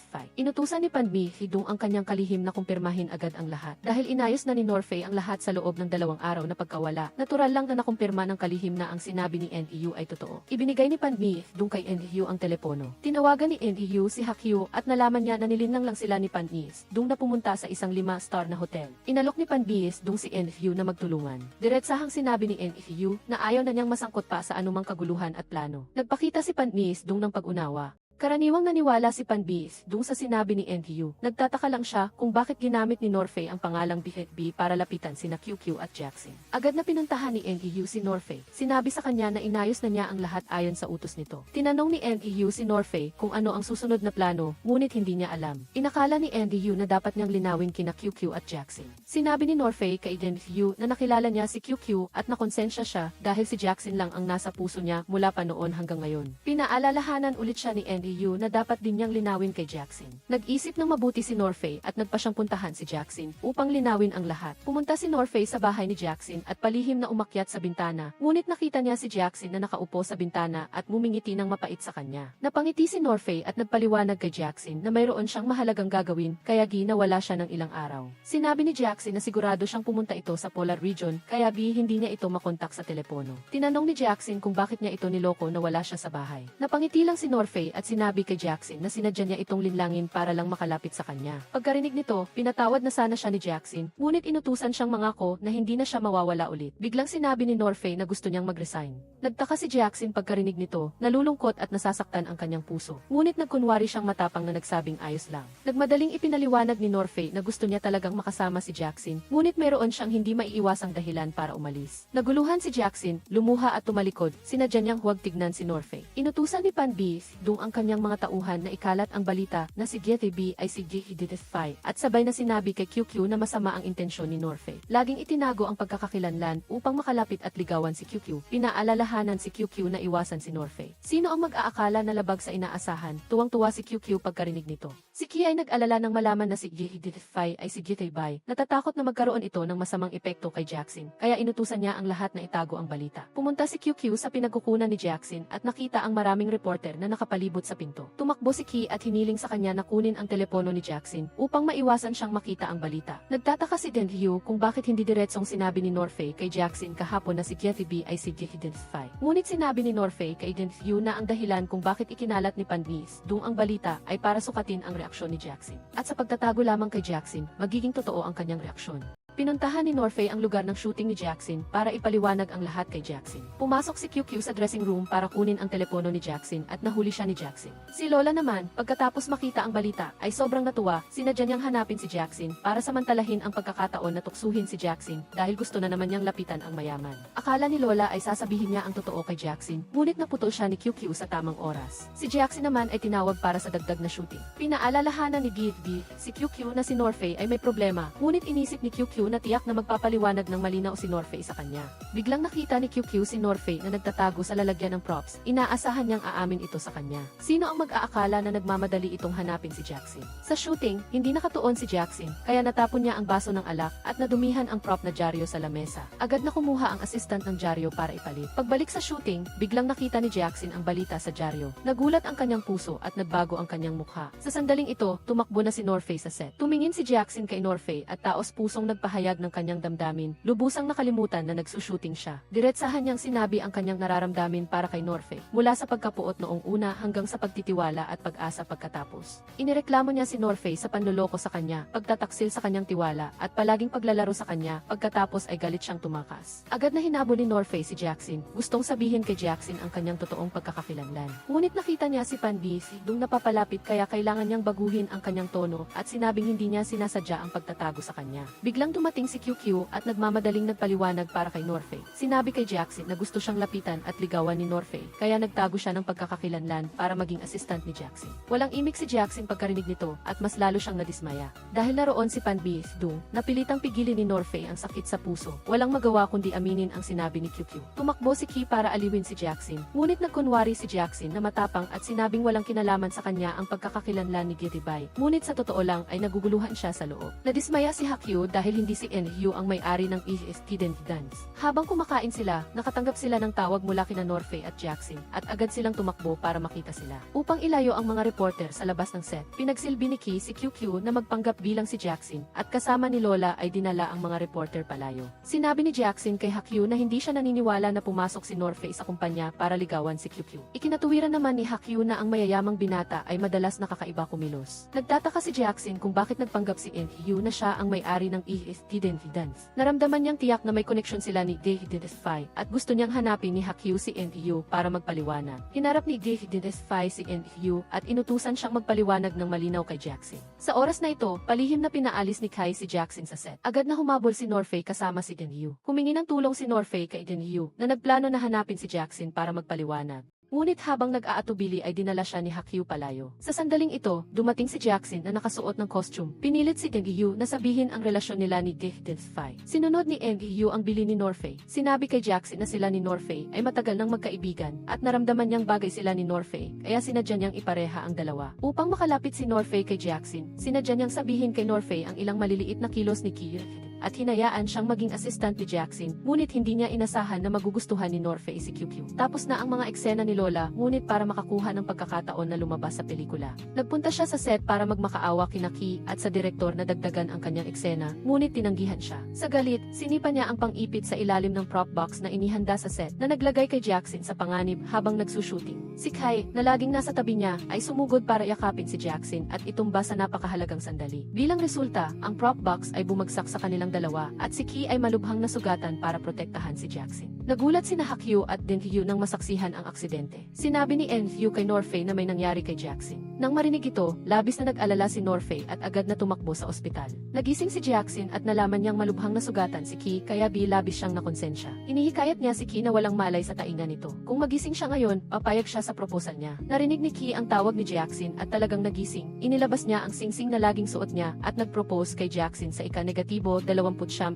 Fai. Inutusan ni Pan Bihidung ang kanyang kalihim na kumpirmahin agad ang lahat. Dahil inayos na ni Norfei ang lahat sa loob ng 2 araw na pagkawala, natural lang na nakumpirma ng kalihim na ang sinabi ni Hyu ay totoo. Ibinigay ni Pan Bihidung kay Hyu ang telepono. Tinawagan ni Hyu si Hakyu at nalaman niya na nilinlang lang sila ni Pan Bihidung na pumunta sa isang 5-star na hotel. Inalok ni Pan Bihidung si Hyu na magtulungan. Diretsahang sinabi ni Hyu na ayaw na niyang masangkot pa sa anumang kaguluhan at plano. Nagpakita si Pan Bihidung ng pag-unawa. Karaniwang naniwala si Pan Bihidung sa sinabi ni Hyu. Nagtataka lang siya kung bakit ginamit ni Norfei ang pangalang BHB para lapitan sina QQ at Jackson. Agad na pinuntahan ni Hyu si Norfei. Sinabi sa kanya na inayos na niya ang lahat ayon sa utos nito. Tinanong ni Hyu si Norfei kung ano ang susunod na plano, ngunit hindi niya alam. Inakala ni Hyu na dapat niyang linawin kina QQ at Jackson. Sinabi ni Norfei kay Hyu na nakilala niya si QQ at nakonsensya siya dahil si Jackson lang ang nasa puso niya mula pa noon hanggang ngayon. Pinaalalahanan ulit siya ni Hyu na dapat din niyang linawin kay Jackson. Nag-isip ng mabuti si Norfei at nagpa siyang puntahan si Jackson upang linawin ang lahat. Pumunta si Norfei sa bahay ni Jackson at palihim na umakyat sa bintana. Ngunit nakita niya si Jackson na nakaupo sa bintana at mumingiti ng mapait sa kanya. Napangiti si Norfei at nagpaliwanag kay Jackson na mayroon siyang mahalagang gagawin kaya ginawala siya ng ilang araw. Sinabi ni Jackson na sigurado siyang pumunta ito sa Polar Region kaya hindi niya ito makontak sa telepono. Tinanong ni Jackson kung bakit niya ito niloko na wala siya sa bahay. Napangiti lang si Norfei at sinabi kay Jackson na sinadya niya itong linlangin para lang makalapit sa kanya. Pagkarinig nito, pinatawad na sana siya ni Jackson, ngunit inutusan siyang mangako na hindi na siya mawawala ulit. Biglang sinabi ni Norfei na gusto niyang mag-resign. Nagtaka si Jackson pagkarinig nito, nalulungkot at nasasaktan ang kanyang puso. Ngunit nagkunwari siyang matapang na nagsabing ayos lang. Nagmadaling ipinaliwanag ni Norfei na gusto niya talagang makasama si Jackson, ngunit meron siyang hindi maiiwasang dahilan para umalis. Naguluhan si Jackson, lumuha at tumalikod, sinadya niyang huwag tignan si Norfei. Inutusan ni Pan Bihidung ang kanyang kanyang mga tauhan na ikalat ang balita na si GTB ay si G-identify at sabay na sinabi kay QQ na masama ang intensyon ni Norfei. Laging itinago ang pagkakakilanlan upang makalapit at ligawan si QQ. Pinaalalahanan si QQ na iwasan si Norfei. Sino ang mag-aakala na labag sa inaasahan? Tuwang-tuwa si QQ pagkarinig nito. Si Ki ay nag-alala nang malaman na si G-identify ay si GTB. Natatakot na magkaroon ito ng masamang epekto kay Jackson, kaya inutusan niya ang lahat na itago ang balita. Pumunta si QQ sa pinagkukunan ni Jackson at nakita ang maraming reporter na nakapalibot sa pinto. Tumakbo si Ki at hiniling sa kanya na kunin ang telepono ni Jackson upang maiwasan siyang makita ang balita. Nagtataka si Denryu kung bakit hindi diretsong sinabi ni Norfei kay Jackson kahapon na si GTB ay si G-identify. Ngunit sinabi ni Norfei kay Denryu na ang dahilan kung bakit ikinalat ni Panbis dung ang balita ay para sukatin ang reaksyon ni Jackson. At sa pagtatago lamang kay Jackson, magiging totoo ang kanyang reaksyon. Pinuntahan ni Norfei ang lugar ng shooting ni Jackson para ipaliwanag ang lahat kay Jackson. Pumasok si QQ sa dressing room para kunin ang telepono ni Jackson at nahuli siya ni Jackson. Si Lola naman, pagkatapos makita ang balita, ay sobrang natuwa. Sinadya niyang hanapin si Jackson para samantalahin ang pagkakataon na tuksuhin si Jackson dahil gusto na naman niyang lapitan ang mayaman. Akala ni Lola ay sasabihin niya ang totoo kay Jackson, ngunit naputol siya ni QQ sa tamang oras. Si Jackson naman ay tinawag para sa dagdag na shooting. Pinaalalahanan ni GFB, si QQ na si Norfei ay may problema, ngunit inisip ni QQ na tiyak na magpapaliwanag ng malinaw si Norfei sa kanya. Biglang nakita ni QQ si Norfei na nagtatago sa lalagyan ng props. Inaasahan niyang aamin ito sa kanya. Sino ang mag-aakala na nagmamadali itong hanapin si Jackson? Sa shooting, hindi nakatuon si Jackson, kaya natapon niya ang baso ng alak at nadumihan ang prop na dyaryo sa lamesa. Agad na kumuha ang assistant ng dyaryo para ipalit. Pagbalik sa shooting, biglang nakita ni Jackson ang balita sa dyaryo. Nagulat ang kanyang puso at nagbago ang kanyang mukha. Sa sandaling ito, tumakbo na si Norfei sa set. Tumingin si Jackson kay Norfei at taos pusong nagpahayag ng kanyang damdamin, lubusang nakalimutan na nagsushooting siya. Diretsahan niyang sinabi ang kanyang nararamdamin para kay Norfei, mula sa pagkapuot noong una hanggang sa pagtitiwala at pag-asa pagkatapos. Inireklamo niya si Norfei sa panloloko sa kanya, pagtataksil sa kanyang tiwala, at palaging paglalaro sa kanya, pagkatapos ay galit siyang tumakas. Agad na hinabol ni Norfei si Jackson, gustong sabihin kay Jackson ang kanyang totoong pagkakakilanlan. Ngunit nakita niya si Panbis dung napapalapit kaya kailangan niyang baguhin ang kanyang tono at sinabing hindi niya sinasadya ang pagtatago sa kanya. Biglang dumating si QQ at nagmamadaling nagpaliwanag para kay Norfei. Sinabi kay Jackson na gusto siyang lapitan at ligawan ni Norfei, kaya nagtago siya ng pagkakakilanlan para maging assistant ni Jackson. Walang imik si Jackson pagkarinig nito at mas lalo siyang nadismaya. Dahil naroon si Panbis dung, napilitang pigilin ni Norfei ang sakit sa puso. Walang magawa kundi aminin ang sinabi ni QQ. Tumakbo si Ki para aliwin si Jackson, ngunit nagkunwari si Jackson na matapang at sinabing walang kinalaman sa kanya ang pagkakakilanlan ni Gitibay. Ngunit sa totoo lang ay naguguluhan siya sa loob. Nadismaya si Hakyu dahil hindi si Enryu ang may-ari ng EST Dance. Habang kumakain sila, nakatanggap sila ng tawag mula kina Norfei at Jackson at agad silang tumakbo para makita sila. Upang ilayo ang mga reporter sa labas ng set, pinagsilbi ni Ki si QQ na magpanggap bilang si Jackson at kasama ni Lola ay dinala ang mga reporter palayo. Sinabi ni Jackson kay Hakyu na hindi siya naniniwala na pumasok si Norfei sa kumpanya para ligawan si QQ. Ikinatuwiran naman ni Hakyu na ang mayayamang binata ay madalas nakakaiba kumilos. Nagtataka si Jackson kung bakit nagpanggap si Enryu na siya ang may-ari ng EST Dance. Naramdaman niyang tiyak na may koneksyon sila ni G-identify at gusto niyang hanapin ni Hakyu si Enryu para magpaliwanag. Hinarap ni G-identify si Enryu at inutusan siyang magpaliwanag ng malinaw kay Jackson. Sa oras na ito, palihim na pinaalis ni Kai si Jackson sa set. Agad na humabol si Norfei kasama si Enryu. Humingi ng tulong si Norfei kay Enryu na nagplano na hanapin si Jackson para magpaliwanag. Ngunit habang nag-aatubili ay dinala siya ni Hakyu palayo. Sa sandaling ito, dumating si Jackson na nakasuot ng costume. Pinilit si Enryu na sabihin ang relasyon nila ni G-identify. Sinunod ni Enryu ang bili ni Norfei. Sinabi kay Jackson na sila ni Norfei ay matagal nang magkaibigan at naramdaman niyang bagay sila ni Norfei, kaya sinadya niyang ipareha ang dalawa. Upang makalapit si Norfei kay Jackson, sinadya niyang sabihin kay Norfei ang ilang maliliit na kilos ni Ki at hinayaan siyang maging assistant ni Jackson, ngunit hindi niya inasahan na magugustuhan ni Norfei si QQ. Tapos na ang mga eksena ni Lola, ngunit para makakuha ng pagkakataon na lumabas sa pelikula. Nagpunta siya sa set para magmakaawa kina Ki at sa direktor na dagdagan ang kanyang eksena, ngunit tinanggihan siya. Sa galit, sinipa niya ang pang-ipit sa ilalim ng prop box na inihanda sa set na naglagay kay Jackson sa panganib habang nagsushooting. Si Kai, na laging nasa tabi niya, ay sumugod para yakapin si Jackson at itumba sa napakahalagang sandali. Bilang resulta, ang prop box ay bumagsak sa kanilang dalawa at si Ki ay malubhang nasugatan para protektahan si Jackson. Nagulat sina Hak-Hyu at Din-Hyu nang masaksihan ang aksidente. Sinabi ni En-Hyu kay Norfei na may nangyari kay Jackson. Nang marinig ito, labis na nag-alala si Norfei at agad na tumakbo sa ospital. Nagising si Jackson at nalaman niyang malubhang nasugatan si Ki kaya labis siyang nakonsensya. Inihikayat niya si Ki na walang malay sa tainga nito. Kung magising siya ngayon, papayag siya sa proposal niya. Narinig ni Ki ang tawag ni Jackson at talagang nagising. Inilabas niya ang singsing na laging suot niya at nag-propose kay Jackson sa ika-29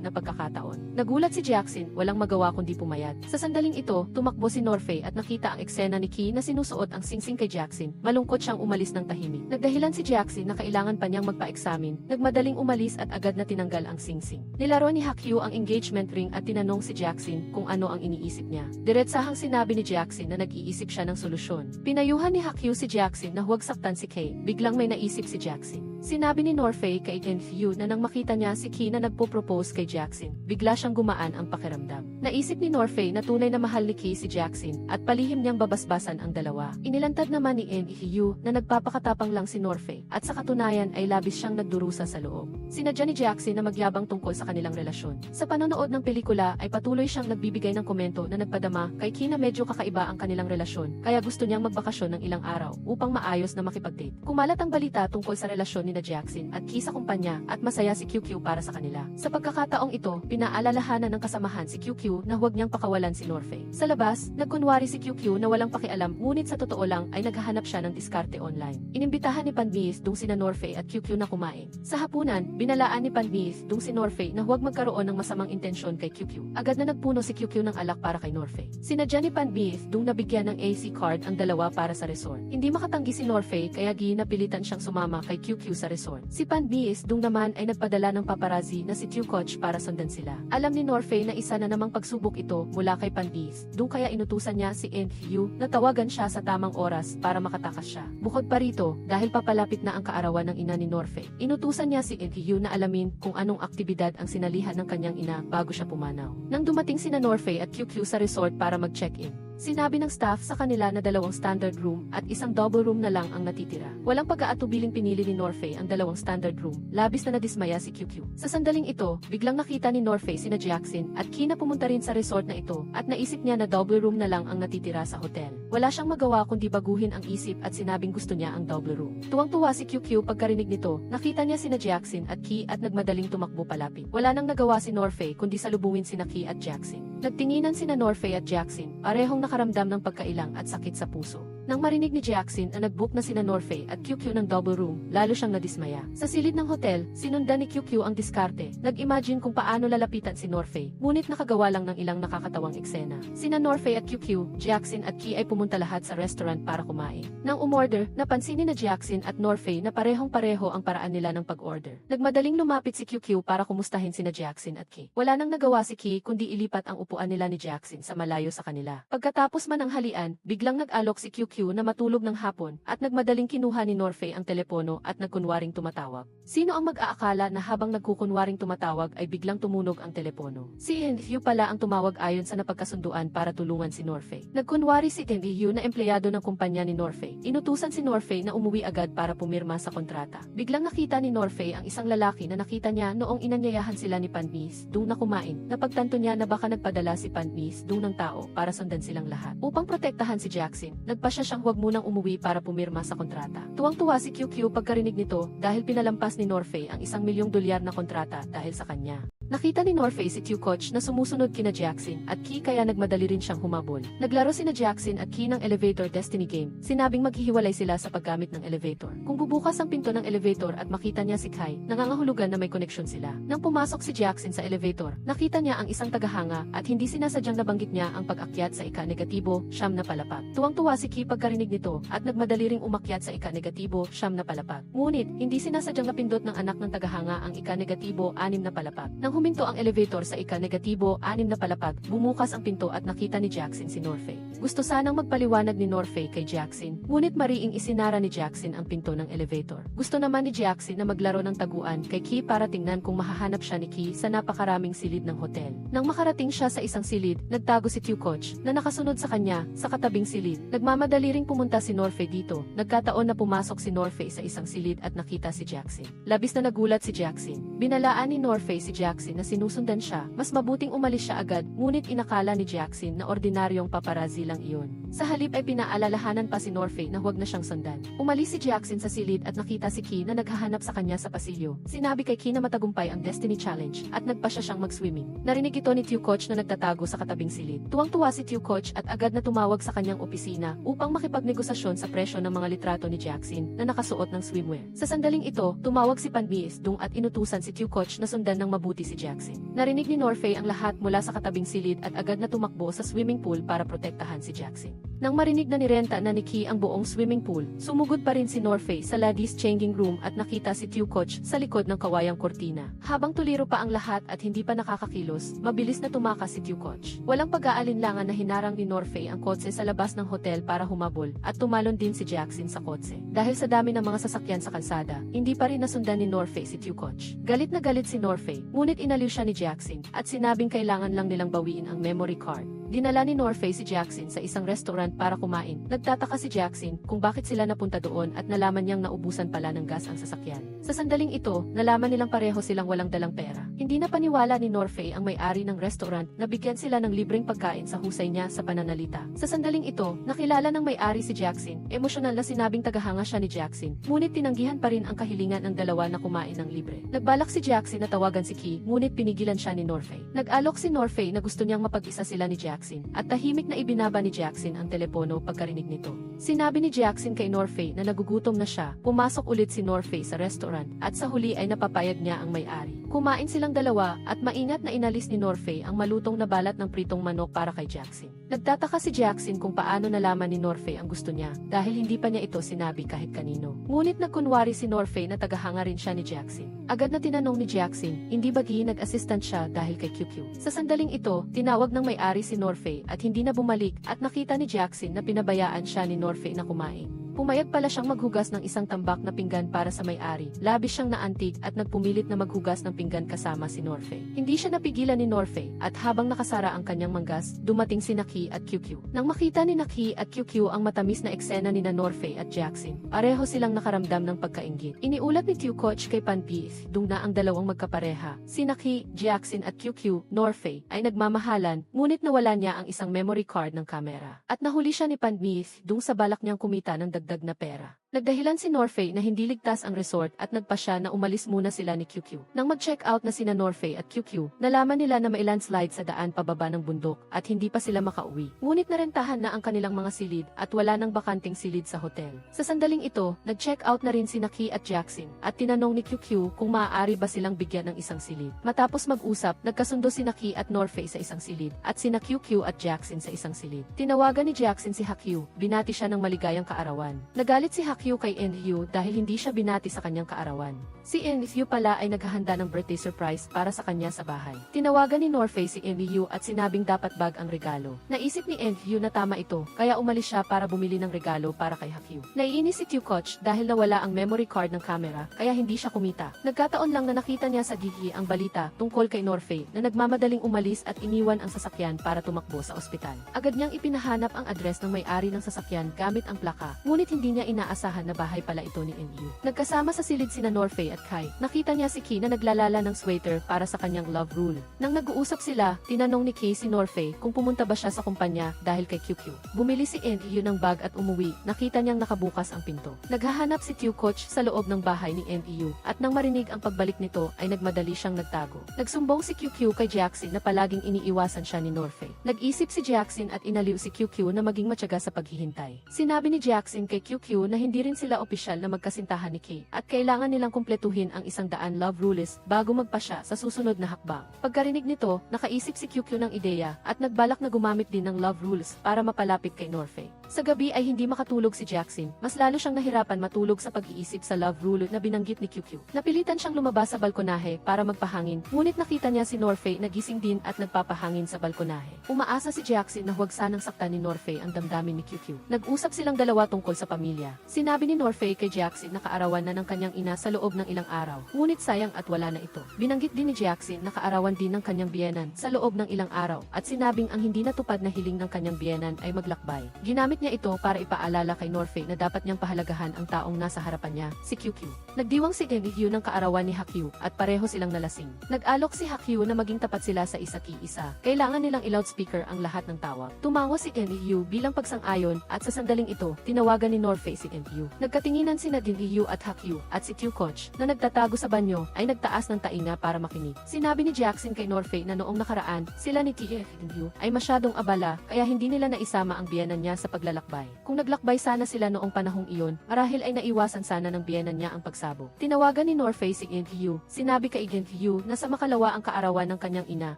na pagkakataon. Nagulat si Jackson, walang magawa kundi pumayag. Sa sandaling ito, tumakbo si Norfei at nakita ang eksena ni Ki na sinusuot ang singsing kay Jackson. Malungkot siyang umalis ng tahimik. Nagdahilan si Jackson na kailangan pa niyang magpa-eksamin. Nagmadaling umalis at agad na tinanggal ang singsing. Nilaro ni Hak-Hyu ang engagement ring at tinanong si Jackson kung ano ang iniisip niya. Diretsahang sinabi ni Jackson na nag-iisip siya ng solusyon. Pinayuhan ni Hak-Hyu si Jackson na huwag saktan si Kay. Biglang may naisip si Jackson. Sinabi ni Norfei kay En-Hyu na nang makita niya si Ki na nagpo-propose kay Jackson, bigla siyang gumaan ang pakiramdam. Naisip ni Norfei na tunay na mahal ni Ki si Jackson at palihim niyang babasbasan ang dalawa. Inilantad naman ni En-Hyu na nagpapakatapang lang si Norfei at sa katunayan ay labis siyang nagdurusa sa loob. Sinadya ni Jackson na magyabang tungkol sa kanilang relasyon. Sa panonood ng pelikula ay patuloy siyang nagbibigay ng komento na nagpadama kay Ki na medyo kakaiba ang kanilang relasyon kaya gusto niyang magbakasyon ng ilang araw upang maayos na makipag-date. Kumalat ang balita tungkol sa relasyon ni Jackson at Ki sa kumpanya at masaya si QQ para sa kanila. Sa pagkakataong ito, pinaalalahanan ng kasamahan si QQ na huwag niyang pakawalan si Norfei. Sa labas, nagkunwari si QQ na walang pakialam ngunit sa totoo lang ay naghahanap siya ng diskarte online. Inimbitahan ni Panbis dung sina Norfei at QQ na kumain. Sa hapunan, binalaan ni Panbis dung si Norfei na huwag magkaroon ng masamang intensyon kay QQ. Agad na nagpuno si QQ ng alak para kay Norfei. Sinadya ni Panbis dung nabigyan ng AC card ang dalawa para sa resort. Hindi makatanggi si Norfei kaya napilitan siyang sumama kay QQ sa resort. Si Panbis dung naman ay nagpadala ng paparazzi na si Tewkoch para sundan sila. Alam ni Norfei na isa na namang pagsubok ito mula kay Panbis, dung kaya inutusan niya si En-Hyu na tawagan siya sa tamang oras para makatakas siya. Bukod pa rito, dahil papalapit na ang kaarawan ng ina ni Norfei, inutusan niya si En-Hyu na alamin kung anong aktibidad ang sinalihan ng kanyang ina bago siya pumanaw. Nang dumating sina Norfei at QQ sa resort para mag-check-in, sinabi ng staff sa kanila na 2 standard room at 1 double room na lang ang natitira. Walang pag-aatubiling pinili ni Norfei ang 2 standard room, labis na nadismaya si QQ. Sa sandaling ito, biglang nakita ni Norfei sina Jackson at Ki na pumunta rin sa resort na ito at naisip niya na double room na lang ang natitira sa hotel. Wala siyang magawa kundi baguhin ang isip at sinabing gusto niya ang double room. Tuwang-tuwa si QQ pagkarinig nito, nakita niya sina Jackson at Ki at nagmadaling tumakbo palapit. Wala nang nagawa si Norfei kundi salubungin sina Ki at Jackson. Nagtinginan sina Norfei at Jackson, parehong nakaramdam ng pagkailang at sakit sa puso. Nang marinig ni Jackson na nag-book na sina Norfei at QQ ng double room, lalo siyang nadismaya. Sa silid ng hotel, sinundan ni QQ ang diskarte. Nag-imagine kung paano lalapitan si Norfei, ngunit nakagawa lang ng ilang nakakatawang eksena. Sina Norfei at QQ, Jackson at Ki ay pumunta lahat sa restaurant para kumain. Nang umorder, napansin ni Jackson at Norfei na parehong-pareho ang paraan nila ng pag-order. Nagmadaling lumapit si QQ para kumustahin sina Jackson at Ki. Wala nang nagawa si Ki kundi ilipat ang upuan nila ni Jackson sa malayo sa kanila. Pagkatapos man ang halian, biglang nag-alok si QQ na matulog ng hapon at nagmadaling kinuha ni Norfei ang telepono at nagkunwaring tumatawag. Sino ang mag-aakala na habang nagkukunwaring tumatawag ay biglang tumunog ang telepono? Si En-Hyu pala ang tumawag ayon sa napagkasunduan para tulungan si Norfei. Nagkunwari si En-Hyu na empleyado ng kumpanya ni Norfei. Inutusan si Norfei na umuwi agad para pumirma sa kontrata. Biglang nakita ni Norfei ang isang lalaki na nakita niya noong inanyayahan sila ni Panbis dung na kumain. Napagtanto niya na baka nagpadala si Panbis dung ng tao para sundan silang lahat. Upang protektahan si Jackson, nagpasya siyang huwag munang umuwi para pumirma sa kontrata. Tuwang-tuwa si QQ pagkarinig nito dahil pinalampas ni Norfei ang $1,000,000 na kontrata dahil sa kanya. Nakita ni Norfei si Tewkoch na sumusunod kina Jackson at Ki kaya nagmadali rin siyang humabol. Naglaro sina Jackson at Ki ng elevator destiny game. Sinabing maghihiwalay sila sa paggamit ng elevator. Kung bubukas ang pinto ng elevator at makita niya si Kai, nangangahulugan na may koneksyon sila. Nang pumasok si Jackson sa elevator, nakita niya ang isang tagahanga at hindi sinasadyang nabanggit niya ang pag-akyat sa ika-negatibo, siyam na palapag. Tuwang-tuwa si Ki pagkarinig nito at nagmadali ring umakyat sa ika-negatibo, siyam na palapag. Ngunit, hindi sinasadyang napindot ng anak ng tagahanga ang ika-negatibo, 6 na palapag. Nang huminto ang elevator sa ika-negatibo, 6 na palapag, bumukas ang pinto at nakita ni Jackson si Norfei. Gusto sanang magpaliwanag ni Norfei kay Jackson, ngunit mariing isinara ni Jackson ang pinto ng elevator. Gusto naman ni Jackson na maglaro ng taguan kay Ki para tingnan kung mahahanap siya ni Ki sa napakaraming silid ng hotel. Nang makarating siya sa isang silid, nagtago si Tewkoch na nakasunod sa kanya sa katabing silid. Nagmamadali ring pumunta si Norfei dito. Nagkataon na pumasok si Norfei sa isang silid at nakita si Jackson. Labis na nagulat si Jackson. Binalaan ni Norfei si Jackson Jackson na sinusundan siya, mas mabuting umalis siya agad, ngunit inakala ni Jackson na ordinaryong paparazzi lang iyon. Sa halip ay pinaalalahanan pa si Norfei na huwag na siyang sundan. Umalis si Jackson sa silid at nakita si Key na naghahanap sa kanya sa pasilyo. Sinabi kay Key na matagumpay ang Destiny Challenge at nagpa siya siyang mag-swimming. Narinig ito ni Tew-Coach na nagtatago sa katabing silid. Tuwang-tuwa si Tew-Coach at agad na tumawag sa kanyang opisina upang makipagnegosasyon sa presyo ng mga litrato ni Jackson na nakasuot ng swimwear. Sa sandaling ito, tumawag si Panbies Dung at inutusan si Tew-Coach na sundan ng mabuti si Jackson. Narinig ni Norfei ang lahat mula sa katabing silid at agad na tumakbo sa swimming pool para protektahan si Jackson. Nang marinig na nirenta na ni Key ang buong swimming pool, sumugod pa rin si Norfei sa ladies changing room at nakita si Tew-Coach sa likod ng kawayang kortina. Habang tuliro pa ang lahat at hindi pa nakakakilos, mabilis na tumakas si Tew-Coach. Walang pag-aalinlangan na hinarang ni Norfei ang kotse sa labas ng hotel para humabol at tumalon din si Jackson sa kotse. Dahil sa dami ng mga sasakyan sa kalsada, hindi pa rin nasundan ni Norfei si Tew-Coach. Galit na galit si Norfei, ngunit inaliw siya ni Jackson at sinabing kailangan lang nilang bawiin ang memory card. Dinala ni Norfei si Jackson sa isang restaurant para kumain. Nagtataka si Jackson kung bakit sila napunta doon at nalaman niyang naubusan pala ng gas ang sasakyan. Sa sandaling ito, nalaman nilang pareho silang walang dalang pera. Hindi na paniwala ni Norfei ang may-ari ng restaurant na bigyan sila ng libreng pagkain sa husay niya sa pananalita. Sa sandaling ito, nakilala ng may-ari si Jackson. Emosyonal na sinabing tagahanga siya ni Jackson, ngunit tinanggihan pa rin ang kahilingan ng dalawa na kumain ng libre. Nagbalak si Jackson na tawagan si Key, ngunit pinigilan siya ni Norfei. Nag-alok si Norfei na gusto niyang mapag-isa sila ni Jackson, at tahimik na ibinaba ni Jackson ang telepono pagkarinig nito. Sinabi ni Jackson kay Norfei na nagugutom na siya. Pumasok ulit si Norfei sa restaurant at sa huli ay napapayag niya ang may-ari. Kumain silang dalawa at maingat na inalis ni Norfei ang malutong na balat ng pritong manok para kay Jackson. Nagtataka si Jackson kung paano nalaman ni Norfei ang gusto niya dahil hindi pa niya ito sinabi kahit kanino. Ngunit nagkunwari si Norfei na tagahanga rin siya ni Jackson. Agad na tinanong ni Jackson, hindi bagi nag-assistant siya dahil kay QQ. Sa sandaling ito, tinawag ng may-ari si Norfei at hindi na bumalik at nakita ni Jackson na pinabayaan siya ni Norfei na kumain. Pumayag pala siyang maghugas ng isang tambak na pinggan para sa may-ari. Labis siyang naantig at nagpumilit na maghugas ng pinggan kasama si Norfei. Hindi siya napigilan ni Norfei at habang nakasara ang kanyang manggas, dumating si Naki at QQ. Nang makita ni Naki at QQ ang matamis na eksena ni Norfei at Jackson, pareho silang nakaramdam ng pagkainggit. Iniulat ni Tew-Coach kay Panbies Dung na ang dalawang magkapareha, si Naki, Jackson at QQ, Norfei, ay nagmamahalan, ngunit nawala niya ang isang memory card ng kamera. At nahuli siya ni Panbies Dung sa balak niyang kumita ng dagdag na pera. Nagdahilan si Norfei na hindi ligtas ang resort at nagpasya na umalis muna sila ni QQ. Nang mag-check out na sina Norfei at QQ, nalaman nila na may landslide sa daan pababa ng bundok at hindi pa sila makauwi. Ngunit narentahan na ang kanilang mga silid at wala nang bakanting silid sa hotel. Sa sandaling ito, nag-check out na rin si Naki at Jackson at tinanong ni QQ kung maaari ba silang bigyan ng isang silid. Matapos mag-usap, nagkasundo si Naki at Norfei sa isang silid at sina QQ at Jackson sa isang silid. Tinawagan ni Jackson si Hakyu, binati siya ng maligayang kaarawan. Nagalit si Hakyu kay Enryu dahil hindi siya binati sa kanyang kaarawan. Si Enryu pala ay naghahanda ng birthday surprise para sa kanya sa bahay. Tinawagan ni Norfei si Enryu at sinabing dapat bag ang regalo. Naisip ni Enryu na tama ito, kaya umalis siya para bumili ng regalo para kay Hakyu. Naiinis si Tew-Coach dahil nawala ang memory card ng camera, kaya hindi siya kumita. Nagkataon lang na nakita niya sa Gigi ang balita tungkol kay Norfei na nagmamadaling umalis at iniwan ang sasakyan para tumakbo sa ospital. Agad niyang ipinahanap ang address ng may-ari ng sasakyan gamit ang plaka, ngunit hindi niya inaasahan na bahay pala ito ni Enryu. Nagkasama sa silid sina Norfei at Kai. Nakita niya si Key na naglalala ng sweater para sa kanyang love rule. Nang nag-uusap sila, tinanong ni Key si Norfei kung pumunta ba siya sa kumpanya dahil kay QQ. Bumili si Enryu ng bag at umuwi. Nakita niyang nakabukas ang pinto. Naghahanap si Tew-Coach sa loob ng bahay ni Enryu at nang marinig ang pagbalik nito ay nagmadali siyang nagtago. Nagsumbong si QQ kay Jackson na palaging iniiwasan siya ni Norfei. Nag-isip si Jackson at inaliw si QQ na maging matyaga sa paghihintay. Sinabi ni Jackson kay QQ na hindi rin sila opisyal na magkasintahan ni Kay at kailangan nilang kumpletuhin ang 100 love rules bago magpasya sa susunod na hakbang. Pagkarinig nito, nakaisip si QQ ng ideya at nagbalak na gumamit din ng love rules para mapalapit kay Norfei. Sa gabi ay hindi makatulog si Jackson, mas lalo siyang nahirapan matulog sa pag-iisip sa love rule na binanggit ni QQ. Napilitan siyang lumabas sa balkonahe para magpahangin, ngunit nakita niya si Norfei nagising din at nagpapahangin sa balkonahe. Umaasa si Jackson na huwag sanang saktan ni Norfei ang damdamin ni QQ. Nag-usap silang dalawa tungkol sa pamilya. Si Sinabi ni Norfei kay Jackson na kaarawan na ng kanyang ina sa loob ng ilang araw. Ngunit sayang at wala na ito. Binanggit din ni Jackson na kaarawan din ng kanyang biyenan sa loob ng ilang araw at sinabing ang hindi natupad na hiling ng kanyang biyenan ay maglakbay. Ginamit niya ito para ipaalala kay Norfei na dapat niyang pahalagahan ang taong nasa harapan niya, si QQ. Nagdiwang si Genhyu ng kaarawan ni Hakyu at pareho silang nalasing. Nag-alok si Hakyu na maging tapat sila sa isa-ki-isa. Kailangan nilang i-loudspeaker ang lahat ng tawag. Tumango si Genhyu bilang pagsang-ayon at sa sandaling ito, tinawagan ni Norfei si Genhyu. Nagkatinginan sina Genhyu at Hakyu at si Coach na nagtatago sa banyo ay nagtaas ng tainga para makinig. Sinabi ni Jackson kay Norfei na noong nakaraan, sila ni Genhyu ay masyadong abala kaya hindi nila naisama ang biyenan niya sa paglalakbay. Kung naglakbay sana sila noong panahong iyon, marahil ay naiwasan sana ng biyenan niya ang pagsabog. Tinawagan ni Norfei si Genhyu. Sinabi kay Genhyu na sa makalawa ang kaarawan ng kanyang ina,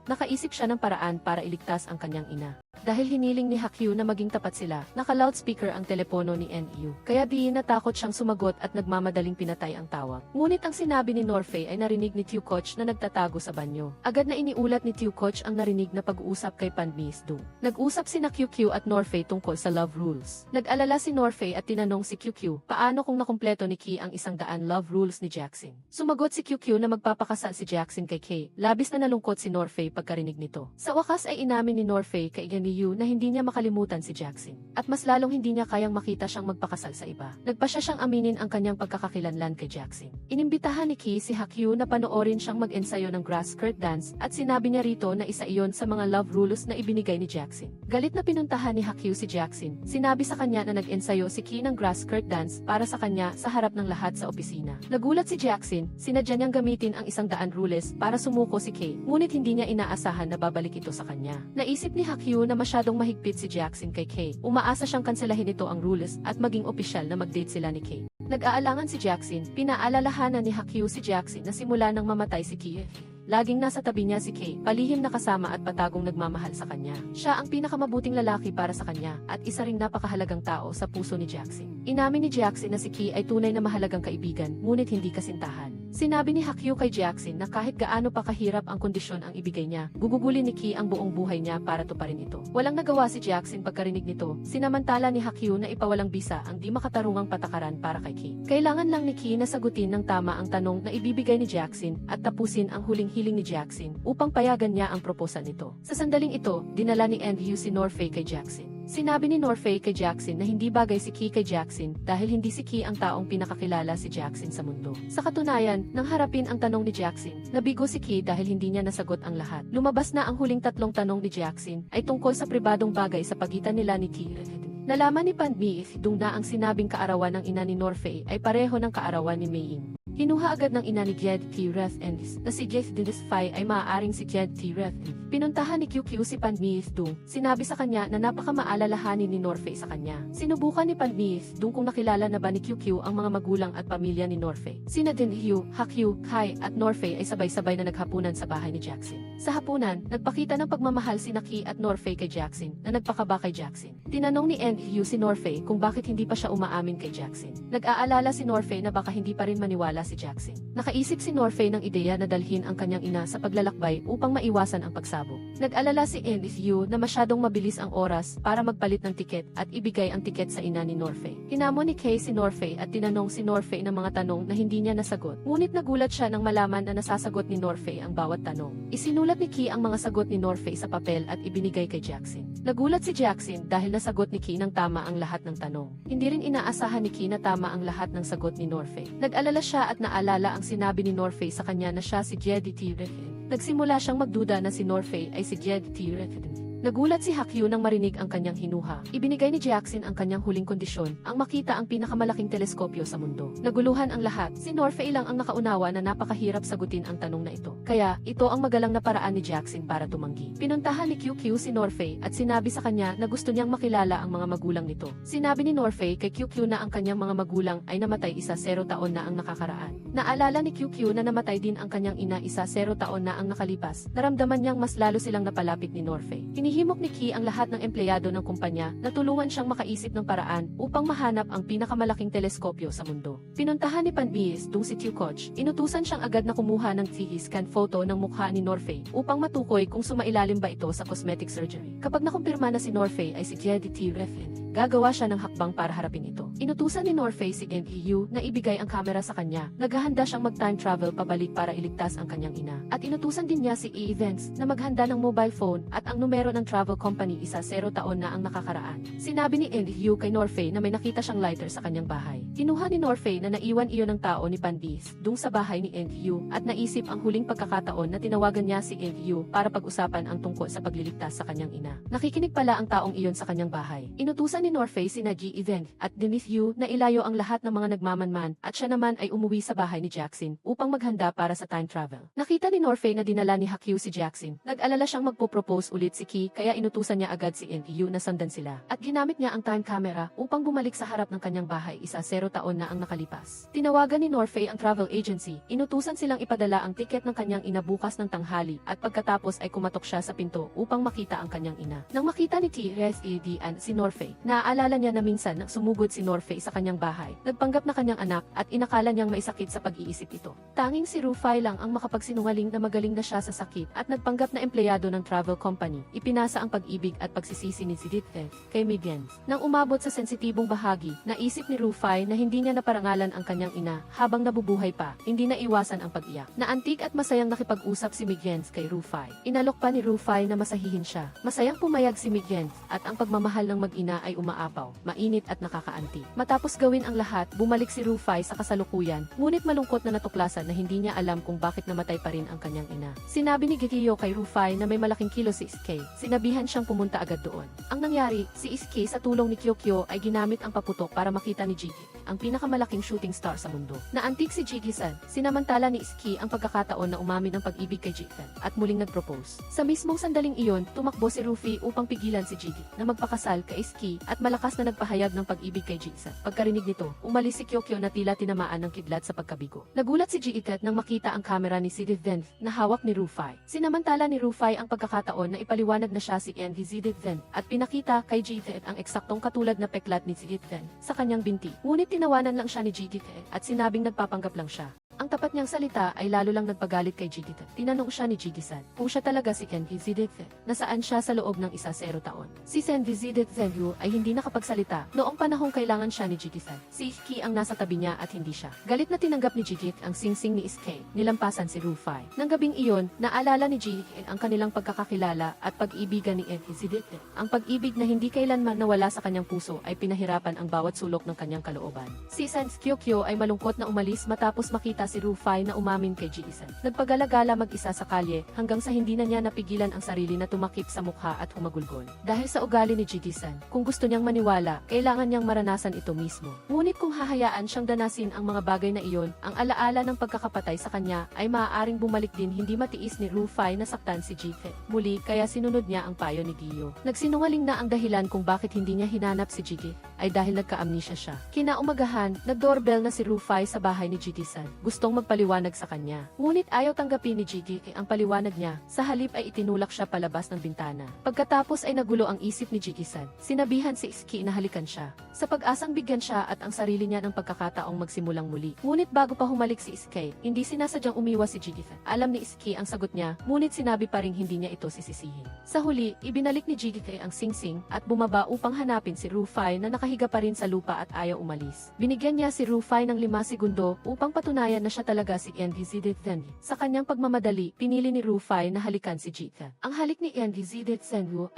nakaisip siya ng paraan para iligtas ang kanyang ina. Dahil hiniling ni Hakyu na maging tapat sila, naka-loudspeaker ang telepono ni NU. Kaya di natakot siyang sumagot at nagmamadaling pinatay ang tawag. Ngunit ang sinabi ni Norfei ay narinig ni Coach na nagtatago sa banyo. Agad na iniulat ni Coach ang narinig na pag-uusap kay Panmisdong. Nag-usap sina QQ at Norfei tungkol sa love rules. Nag-alala si Norfei at tinanong si QQ, paano kung nakumpleto ni Ki ang 100 love rules ni Jackson? Sumagot si QQ na magpapakasal si Jackson kay Kay. Labis na nalungkot si Norfei pagkarinig nito. Sa wakas ay inamin ni Norfei kay Genhyu na hindi niya makalimutan si Jackson. At mas lalong hindi niya kayang makita siyang magpakasal sa iba. Nagpasya siyang aminin ang kanyang pagkakakilanlan kay Jackson. Inimbitahan ni Ki si Hakyu na panoorin siyang mag-ensayo ng grass skirt dance at sinabi niya rito na isa iyon sa mga love rules na ibinigay ni Jackson. Galit na pinuntahan ni Hakyu si Jackson. Sinabi sa kanya na nag-ensayo si Ki ng grass skirt dance para sa kanya sa harap ng lahat sa opisina. Nagulat si Jackson, sinadya niyang gamitin ang 100 rules para sumuko si Kay, ngunit hindi niya inaasahan na babalik ito sa kanya. Naisip ni Hakyu na masyadong mahigpit si Jackson kay Kay. Umaasa siyang kanselahin ito ang rules at maging opisyal na mag-date sila ni Kay. Nag-aalangan si Jackson, pinaalalahanan ni Hakyu si Jackson na simula nang mamatay si Kay. Laging nasa tabi niya si Kay, palihim na kasama at patagong nagmamahal sa kanya. Siya ang pinakamabuting lalaki para sa kanya at isa ring napakahalagang tao sa puso ni Jackson. Inamin ni Jackson na si Kay ay tunay na mahalagang kaibigan, ngunit hindi kasintahan. Sinabi ni Hakyu kay Jackson na kahit gaano pa kahirap ang kondisyon ang ibigay niya, gugugulin ni Kay ang buong buhay niya para tuparin ito. Walang nagawa si Jackson pagkarinig nito, sinamantala ni Hakyu na ipawalang bisa ang di makatarungang patakaran para kay Kay. Kailangan lang ni Kay na sagutin ng tama ang tanong na ibibigay ni Jackson at tapusin ang huling hiling ni Jackson upang payagan niya ang proposal nito. Sa sandaling ito, dinala ni NU si Norfei kay Jackson. Sinabi ni Norfei kay Jackson na hindi bagay si Ki kay Jackson dahil hindi si Ki ang taong pinakakilala si Jackson sa mundo. Sa katunayan, nang harapin ang tanong ni Jackson, nabigo si Ki dahil hindi niya nasagot ang lahat. Lumabas na ang huling tatlong tanong ni Jackson ay tungkol sa pribadong bagay sa pagitan nila ni Ki. Nalaman ni Panmisdong na ang sinabing kaarawan ng ina ni Norfei ay pareho ng kaarawan ni Maying. Kinuha agad ng ina ni Jed T. Reth-Ennis na si Jeff Dennisfy ay maaaring si Jed T. Reth-Ennis. Pinuntahan ni QQ si Panmisdong. Sinabi sa kanya na napakamaalalahanin ni Norfei sa kanya. Sinubukan ni Panmisdong kung nakilala na ba ni QQ ang mga magulang at pamilya ni Norfei. Sina Genhyu, Hakyu, Kai at Norfei ay sabay-sabay na naghapunan sa bahay ni Jackson. Sa hapunan, nagpakita ng pagmamahal si Ki at Norfei kay Jackson na nagpakaba kay Jackson. Tinanong ni NU si Norfei kung bakit hindi pa siya umaamin kay Jackson. Nag-aalala si Norfei na baka hindi pa rin maniwala si Jackson. Nakaisip si Norfei ng ideya na dalhin ang kanyang ina sa paglalakbay upang maiwasan ang pagsabog. Nag-alala si NU na masyadong mabilis ang oras para magpalit ng tiket at ibigay ang tiket sa ina ni Norfei. Hinamon ni Kay si Norfei at tinanong si Norfei ng mga tanong na hindi niya nasagot. Ngunit nagulat siya nang malaman na nasasagot ni Norfei ang bawat tanong. Isinulat ni Kay ang mga sagot ni Norfei sa papel at ibinigay kay Jackson. Nagulat si Jackson dahil nasagot ni Kay ng tama ang lahat ng tanong. Hindi rin inaasahan ni Kay na tama ang lahat ng sagot ni Norfei. Nag-alala siya at naalala ang sinabi ni Norfei sa kanya na siya si Jed T. Reth-Ennis. Nagsimula siyang magduda na si Norfei ay si Jed T. Reth-Ennis. Nagulat si Hakyu nang marinig ang kanyang hinuha. Ibinigay ni Jackson ang kanyang huling kondisyon, ang makita ang pinakamalaking teleskopyo sa mundo. Naguluhan ang lahat. Si Norfei lang ang nakaunawa na napakahirap sagutin ang tanong na ito. Kaya, ito ang magalang na paraan ni Jackson para tumanggi. Pinuntahan ni QQ si Norfei at sinabi sa kanya na gusto niyang makilala ang mga magulang nito. Sinabi ni Norfei kay QQ na ang kanyang mga magulang ay namatay 0 taon na ang nakakaraan. Naalala ni QQ na namatay din ang kanyang ina 0 taon na ang nakalipas. Naramdaman niyang mas lalo silang napalapit ni Norfei. Hinihimok ni Ki ang lahat ng empleyado ng kumpanya na tulungan siyang makaisip ng paraan upang mahanap ang pinakamalaking teleskopyo sa mundo. Pinuntahan ni Panbis dung si Tukoch. Inutusan siyang agad na kumuha ng CT scan photo ng mukha ni Norfei upang matukoy kung sumailalim ba ito sa cosmetic surgery. Kapag nakumpirma na si Norfei ay si Jedi T. Reflin, gagawa siya ng hakbang para harapin ito. Inutusan ni Norfei si NEU na ibigay ang kamera sa kanya. Naghahanda siyang mag-time travel pabalik para iligtas ang kanyang ina. At inutusan din niya si E-Events na maghanda ng mobile phone at ang numero ng travel company 10 taon na ang nakakaraan. Sinabi ni NEU kay Norfei na may nakita siyang lighter sa kanyang bahay. Kinuha ni Norfei na naiwan iyon ng tao ni Panbis dung sa bahay ni NEU at naisip ang huling pagkakataon na tinawagan niya si NEU para pag-usapan ang tungkol sa pagliligtas sa kanyang ina. Nakikinig pala ang taong iyon sa kanyang bahay. Inutusan ni Norfei si Naji Event at Denithyu na ilayo ang lahat ng mga nagmamanman at siya naman ay umuwi sa bahay ni Jackson upang maghanda para sa time travel. Nakita ni Norfei na dinala ni Hakyu si Jackson. Nag-alala siyang magpo-propose ulit si Ki kaya inutusan niya agad si NEU na sundan sila. At ginamit niya ang time camera upang bumalik sa harap ng kanyang bahay 10 taon na ang nakalipas. Tinawagan ni Norfei ang travel agency. Inutusan silang ipadala ang tiket ng kanyang ina bukas ng tanghali at pagkatapos ay kumatok siya sa pinto upang makita ang kanyang ina. Nang makita ni TSEDN si Norfei, naaalala niya na minsan nang sumugod si Norfei sa kanyang bahay. Nagpanggap na kanyang anak at inakala niyang maisakit sa pag-iisip ito. Tanging si Rufai lang ang makapagsinungaling na magaling na siya sa sakit at nagpanggap na empleyado ng travel company. Ipinasa ang pag-ibig at pagsisisi ni Sidithe kay Miguel. Nang umabot sa sensitibong bahagi, naisip ni Rufai na hindi niya naparangalan ang kanyang ina habang nabubuhay pa. Hindi na iwasan ang pag-iyak. Naantig at masayang nakipag-usap si Miguel kay Rufai. Inalok pa ni Rufai na masahihin siya. Masayang pumayag si Miguel at ang pagmamahal ng mag-ina ay umaapaw, mainit at nakakaanti. Matapos gawin ang lahat, bumalik si Rufai sa kasalukuyan, ngunit malungkot na natuklasan na hindi niya alam kung bakit namatay pa rin ang kanyang ina. Sinabi ni Gigiyo kay Rufai na may malaking kilo si Iskay. Sinabihan siyang pumunta agad doon. Ang nangyari, si Iskay sa tulong ni Kyokyo ay ginamit ang paputok para makita ni Jigi, ang pinakamalaking shooting star sa mundo. Naantig si Jigi-san, sinamantala ni Iski ang pagkakataon na umamin ng pag-ibig kay Jigi at muling nag-propose. Sa mismong sandaling iyon, tumakbo si Rufy upang pigilan si Jigi na magpakasal kay Iski at malakas na nagpahayag ng pag-ibig kay Jigi-san. Pagkarinig nito, umalis si Kyokyo na tila tinamaan ng kidlat sa pagkabigo. Nagulat si Jigi-kat nang makita ang kamera ni Sidithen na hawak ni Rufy. Sinamantala ni Rufy ang pagkakataon na ipaliwanag na siya si Envy Sidithen at pinakita kay Jigi ang eksaktong katulad na peklat ni Sidithen sa kanyang binti. Ngunit tinawanan lang siya ni Jigi at sinabing nagpapanggap lang siya. Ang tapat niyang salita ay lalo lang nagpagalit kay Jigi. Tinanong siya ni Jigi-san kung siya talaga si Kenji Zidithe, nasaan siya sa loob ng 10 taon. Si Senvi Zidithe ay hindi nakapagsalita noong panahong kailangan siya ni Jigi-san. Si Iski ang nasa tabi niya at hindi siya. Galit na tinanggap ni Jigi ang singsing ni Iskay, nilampasan si Rufy. Nang gabing iyon, naalala ni Jigi ang kanilang pagkakakilala at pag-ibigan ni Envi Zidithe. Ang pag-ibig na hindi kailanman nawala sa kanyang puso ay pinahirapan ang bawat sulok ng kanyang kalooban. Si Sans Kyokyo ay malungkot na umalis matapos makita si Rufy na umamin kay Jigi-san. Nagpagalagala mag-isa sa kalye hanggang sa hindi na niya napigilan ang sarili na tumakip sa mukha at humagulgol. Dahil sa ugali ni Jigi-san, kung gusto niyang maniwala, kailangan niyang maranasan ito mismo. Ngunit kung hahayaan siyang danasin ang mga bagay na iyon, ang alaala ng pagkakapatay sa kanya ay maaaring bumalik din. Hindi matiis ni Rufy na saktan si Jigi. Muli, kaya sinunod niya ang payo ni Giyo. Nagsinungaling na ang dahilan kung bakit hindi niya hinanap si Jigi ay dahil nagka-amnesia siya. Kinaumagahan, nag-doorbell na si Rufy sa bahay ni Jigi-san. Gustong magpaliwanag sa kanya. Ngunit ayaw tanggapin ni Jigi ang paliwanag niya. Sa halip ay itinulak siya palabas ng bintana. Pagkatapos ay nagulo ang isip ni Jigi-san. Sinabihan si Iski na halikan siya. Sa pag-asang bigyan siya at ang sarili niya ng pagkakataong magsimulang muli. Ngunit bago pa humalik si Iski, hindi sinasadyang umiwas si Jigi-san. Alam ni Iski ang sagot niya, ngunit sinabi pa ring hindi niya ito sisisihin. Sa huli, ibinalik ni Jigi ang singsing at bumaba upang hanapin si Rufy na nakahiga pa rin sa lupa at ayaw umalis. Binigyan niya si Rufy ng 5 segundo upang patunayan na siya talaga si Envy Zidithe. Sa kanyang pagmamadali, pinili ni Rufy na halikan si Jigi. Ang halik ni Envy Zidithe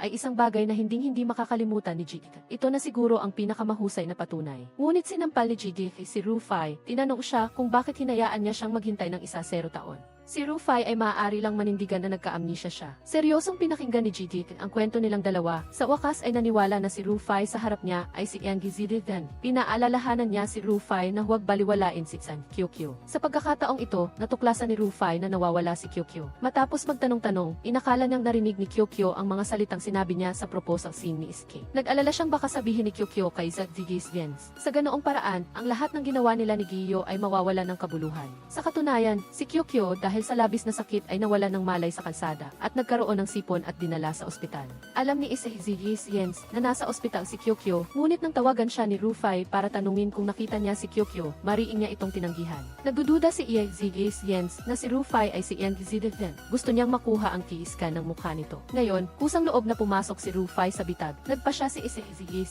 ay isang bagay na hindi makakalimutan ni Jigi. Ito na siguro ang pinakamahusay na patunay. Ngunit sinampal ni Jigi si Rufy, tinanong siya kung bakit hinayaan niya siyang maghintay ng 10 taon. Si Rufy ay maaari lang manindigan na nagka-amnesia siya. Seryosong pinakinggan ni Jigi ang kwento nilang dalawa. Sa wakas ay naniwala na si Rufy sa harap niya ay si Envy Zidithe. Pinaalalahanan niya si Rufy na huwag baliwalain si San Kyokyo. Sa pagkakataong ito, natuklasan ni Rufy na nawawala si Kyokyo. Matapos magtanong-tanong, inakala niyang narinig ni Kyokyo ang mga salitang sinabi niya sa proposal scene ni Iski. Nag-alala siyang baka sabihin ni Kyokyo kay Ziggy's Gens. Sa ganoong paraan, ang lahat ng ginawa nila ni Giyo ay mawawala ng kabuluhan. Sa katunayan, si Kyokyo dahil dahil sa labis na sakit ay nawala ng malay sa kalsada at nagkaroon ng sipon at dinala sa ospital. Alam ni Yens na nasa ospital si Kyokyo, ngunit nang tawagan siya ni Rufai para tanungin kung nakita niya si Kyokyo, mariin niya itong tinanggihan. Nagdududa si Yens na si Rufai ay si Yangizidethen. Gusto niyang makuha ang kiiskan ng mukha nito. Ngayon, kusang loob na pumasok si Rufai sa bitag. Nagpa siya si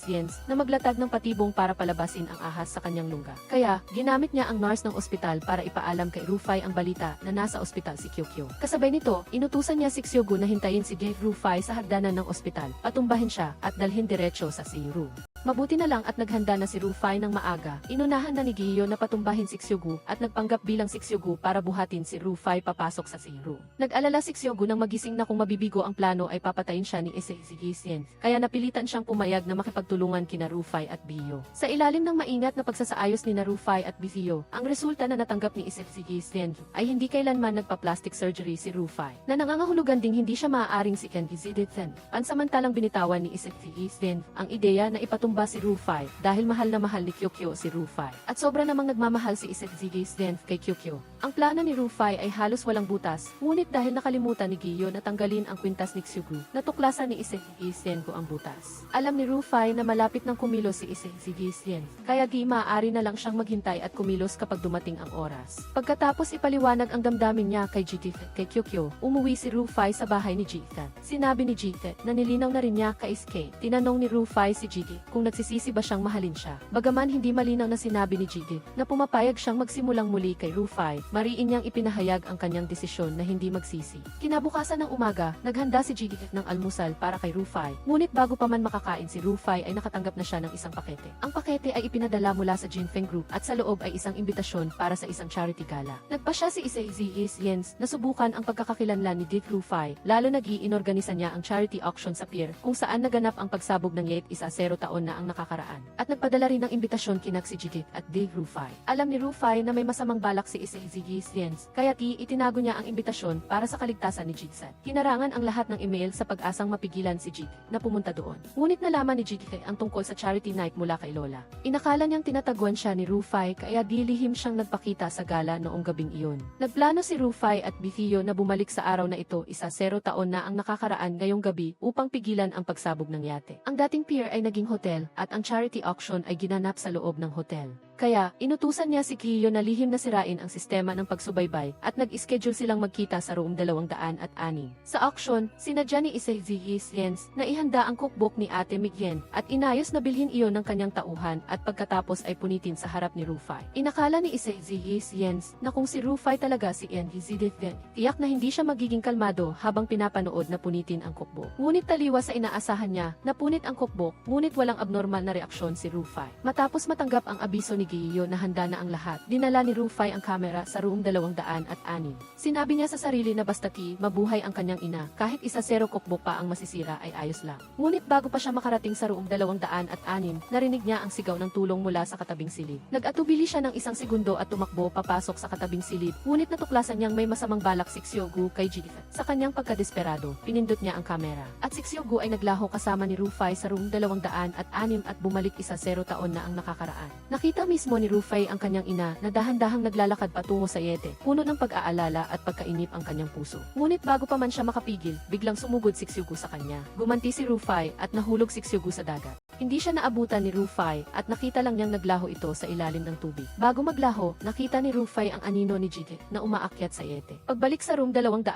Yens na maglatag ng patibong para palabasin ang ahas sa kanyang lungga. Kaya, ginamit niya ang nurse ng ospital para ipaalam kay Rufai ang balita na nasa ospital si Kyokyo. Kasabay nito, inutusan niya si Xyogu na hintayin si Rufai sa hagdanan ng ospital, patumbahin siya at dalhin diretso sa same room. Mabuti na lang at naghanda na si Rufai ng maaga. Inunahan na ni Giyo na patumbahin si Xyogu at nagpanggap bilang si Xyogu para buhatin si Rufai papasok sa same room. Nag-alala si Xyogu nang magising na kung mabibigo ang plano ay papatayin siya ni Yens, kaya napilitan siyang pumayag na makipagtulungan kina Rufai at Biyo. Sa ilalim ng maingat na pagsasaayos ni Rufai at Biyo, ang resulta na natanggap ni Yens ay hindi kailanman nagpa-plastic surgery si Rufai, na nangangahulugan ding hindi siya maaaring si Yangizidethen. Pansamantalang binitawan ni Yens ang ideya na ipatumba si Rufai dahil mahal na mahal ni Kyokyo si Rufai. At sobra namang nagmamahal si Yens kay Kyokyo. Ang plano ni Rufai ay halos walang butas, ngunit dahil nakalimutan ni Giyo na tanggalin ang kwintas ni Xyogu, natuklasan ni Yens ang butas. Alam ni Rufai na malapit nang kumilos si Yens, kaya di maaari na lang siyang maghintay at kumilos kapag dumating ang oras. Pagkatapos ipaliwanag ang damdamin niya kay Kyokyo, umuwi si Rufai sa bahay ni Jithan. Sinabi ni Jithan na nilinaw na rin niya kay SK. Tinanong ni Rufai si Jithan kung nagsisisi ba siyang mahalin siya. Bagaman hindi malinaw na sinabi ni Jithan na pumapayag siyang magsimulang muli kay Rufai, mariin niyang ipinahayag ang kanyang desisyon na hindi magsisi. Kinabukasan ng umaga, naghanda si Jithan ng almusal para kay Rufai. Ngunit bago pa man makakain si Rufai ay nakatanggap na siya ng isang pakete. Ang pakete ay ipinadala mula sa Jinfeng Group at sa loob ay isang imbitasyon para sa isang charity gala. Nagpa siya si Yens na subukan ang pagkakakilanlan ni Rufai, lalo nag-iinorganisa niya ang charity auction sa pier kung saan naganap ang pagsabog ng Yate 0 taon na ang nakakaraan. At nagpadala rin ng imbitasyon kina si Jigit at Rufai. Alam ni Rufai na may masamang balak si Yens, kaya itinago niya ang imbitasyon para sa kaligtasan ni Jigsaw. Hinarangan ang lahat ng email sa pag-asang mapigilan si Jig na pumunta doon. Ngunit nalaman ni Jig ang tungkol sa charity night mula kay Lola. Inakala niyang tinataguan siya ni Rufai kaya dilihim siyang nagpakita sa gala noong gabing iyon. Nagplano si Rufai at Biyo na bumalik sa araw na ito 0 taon na ang nakakaraan ngayong gabi upang pigilan ang pagsabog ng yate. Ang dating pier ay naging hotel at ang charity auction ay ginanap sa loob ng hotel. Kaya, inutusan niya si Kiyo na lihim na sirain ang sistema ng pagsubaybay at nag-schedule silang magkita sa room 206. Sa auction, sinadya ni Yens na ihanda ang cookbook ni Ate Migyen at inayos na bilhin iyon ng kanyang tauhan at pagkatapos ay punitin sa harap ni Rufai. Inakala ni Yens na kung si Rufai talaga si Yangizidethen, tiyak na hindi siya magiging kalmado habang pinapanood na punitin ang cookbook. Ngunit taliwas sa inaasahan niya, napunit ang cookbook, ngunit walang abnormal na reaksyon si Rufai. Matapos matanggap ang abiso ni Giyo na handa na ang lahat, dinala ni Rufai ang kamera sa room 206. Sinabi niya sa sarili na basta't mabuhay ang kanyang ina, kahit 0 cookbook pa ang masisira ay ayos lang. Ngunit bago pa siya makarating sa room 206, narinig niya ang sigaw ng tulong mula sa katabing silid. Nag-atubili siya ng 1 segundo at tumakbo papasok sa katabing silid, ngunit natuklasan niyang may masamang balak si Xyogu kay Jithan. Sa kanyang pagkadesperado, pinindot niya ang kamera. At si Xyogu ay naglaho kasama ni Rufai sa room 206 at bumalik 0 taon na ang nakakaraan. Nakita mismo ni Rufai ang kanyang ina na dahan-dahang naglalakad patungo sa yete, puno ng pag-aalala at pagkainip ang kanyang puso. Ngunit bago pa man siya makapigil, biglang sumugod si Xyogu sa kanya. Gumanti si Rufai at nahulog si Xyogu sa dagat. Hindi siya naabutan ni Rufai at nakita lang niyang naglaho ito sa ilalim ng tubig. Bago maglaho, nakita ni Rufai ang anino ni Jigit na umaakyat sa yete. Pagbalik sa room 206,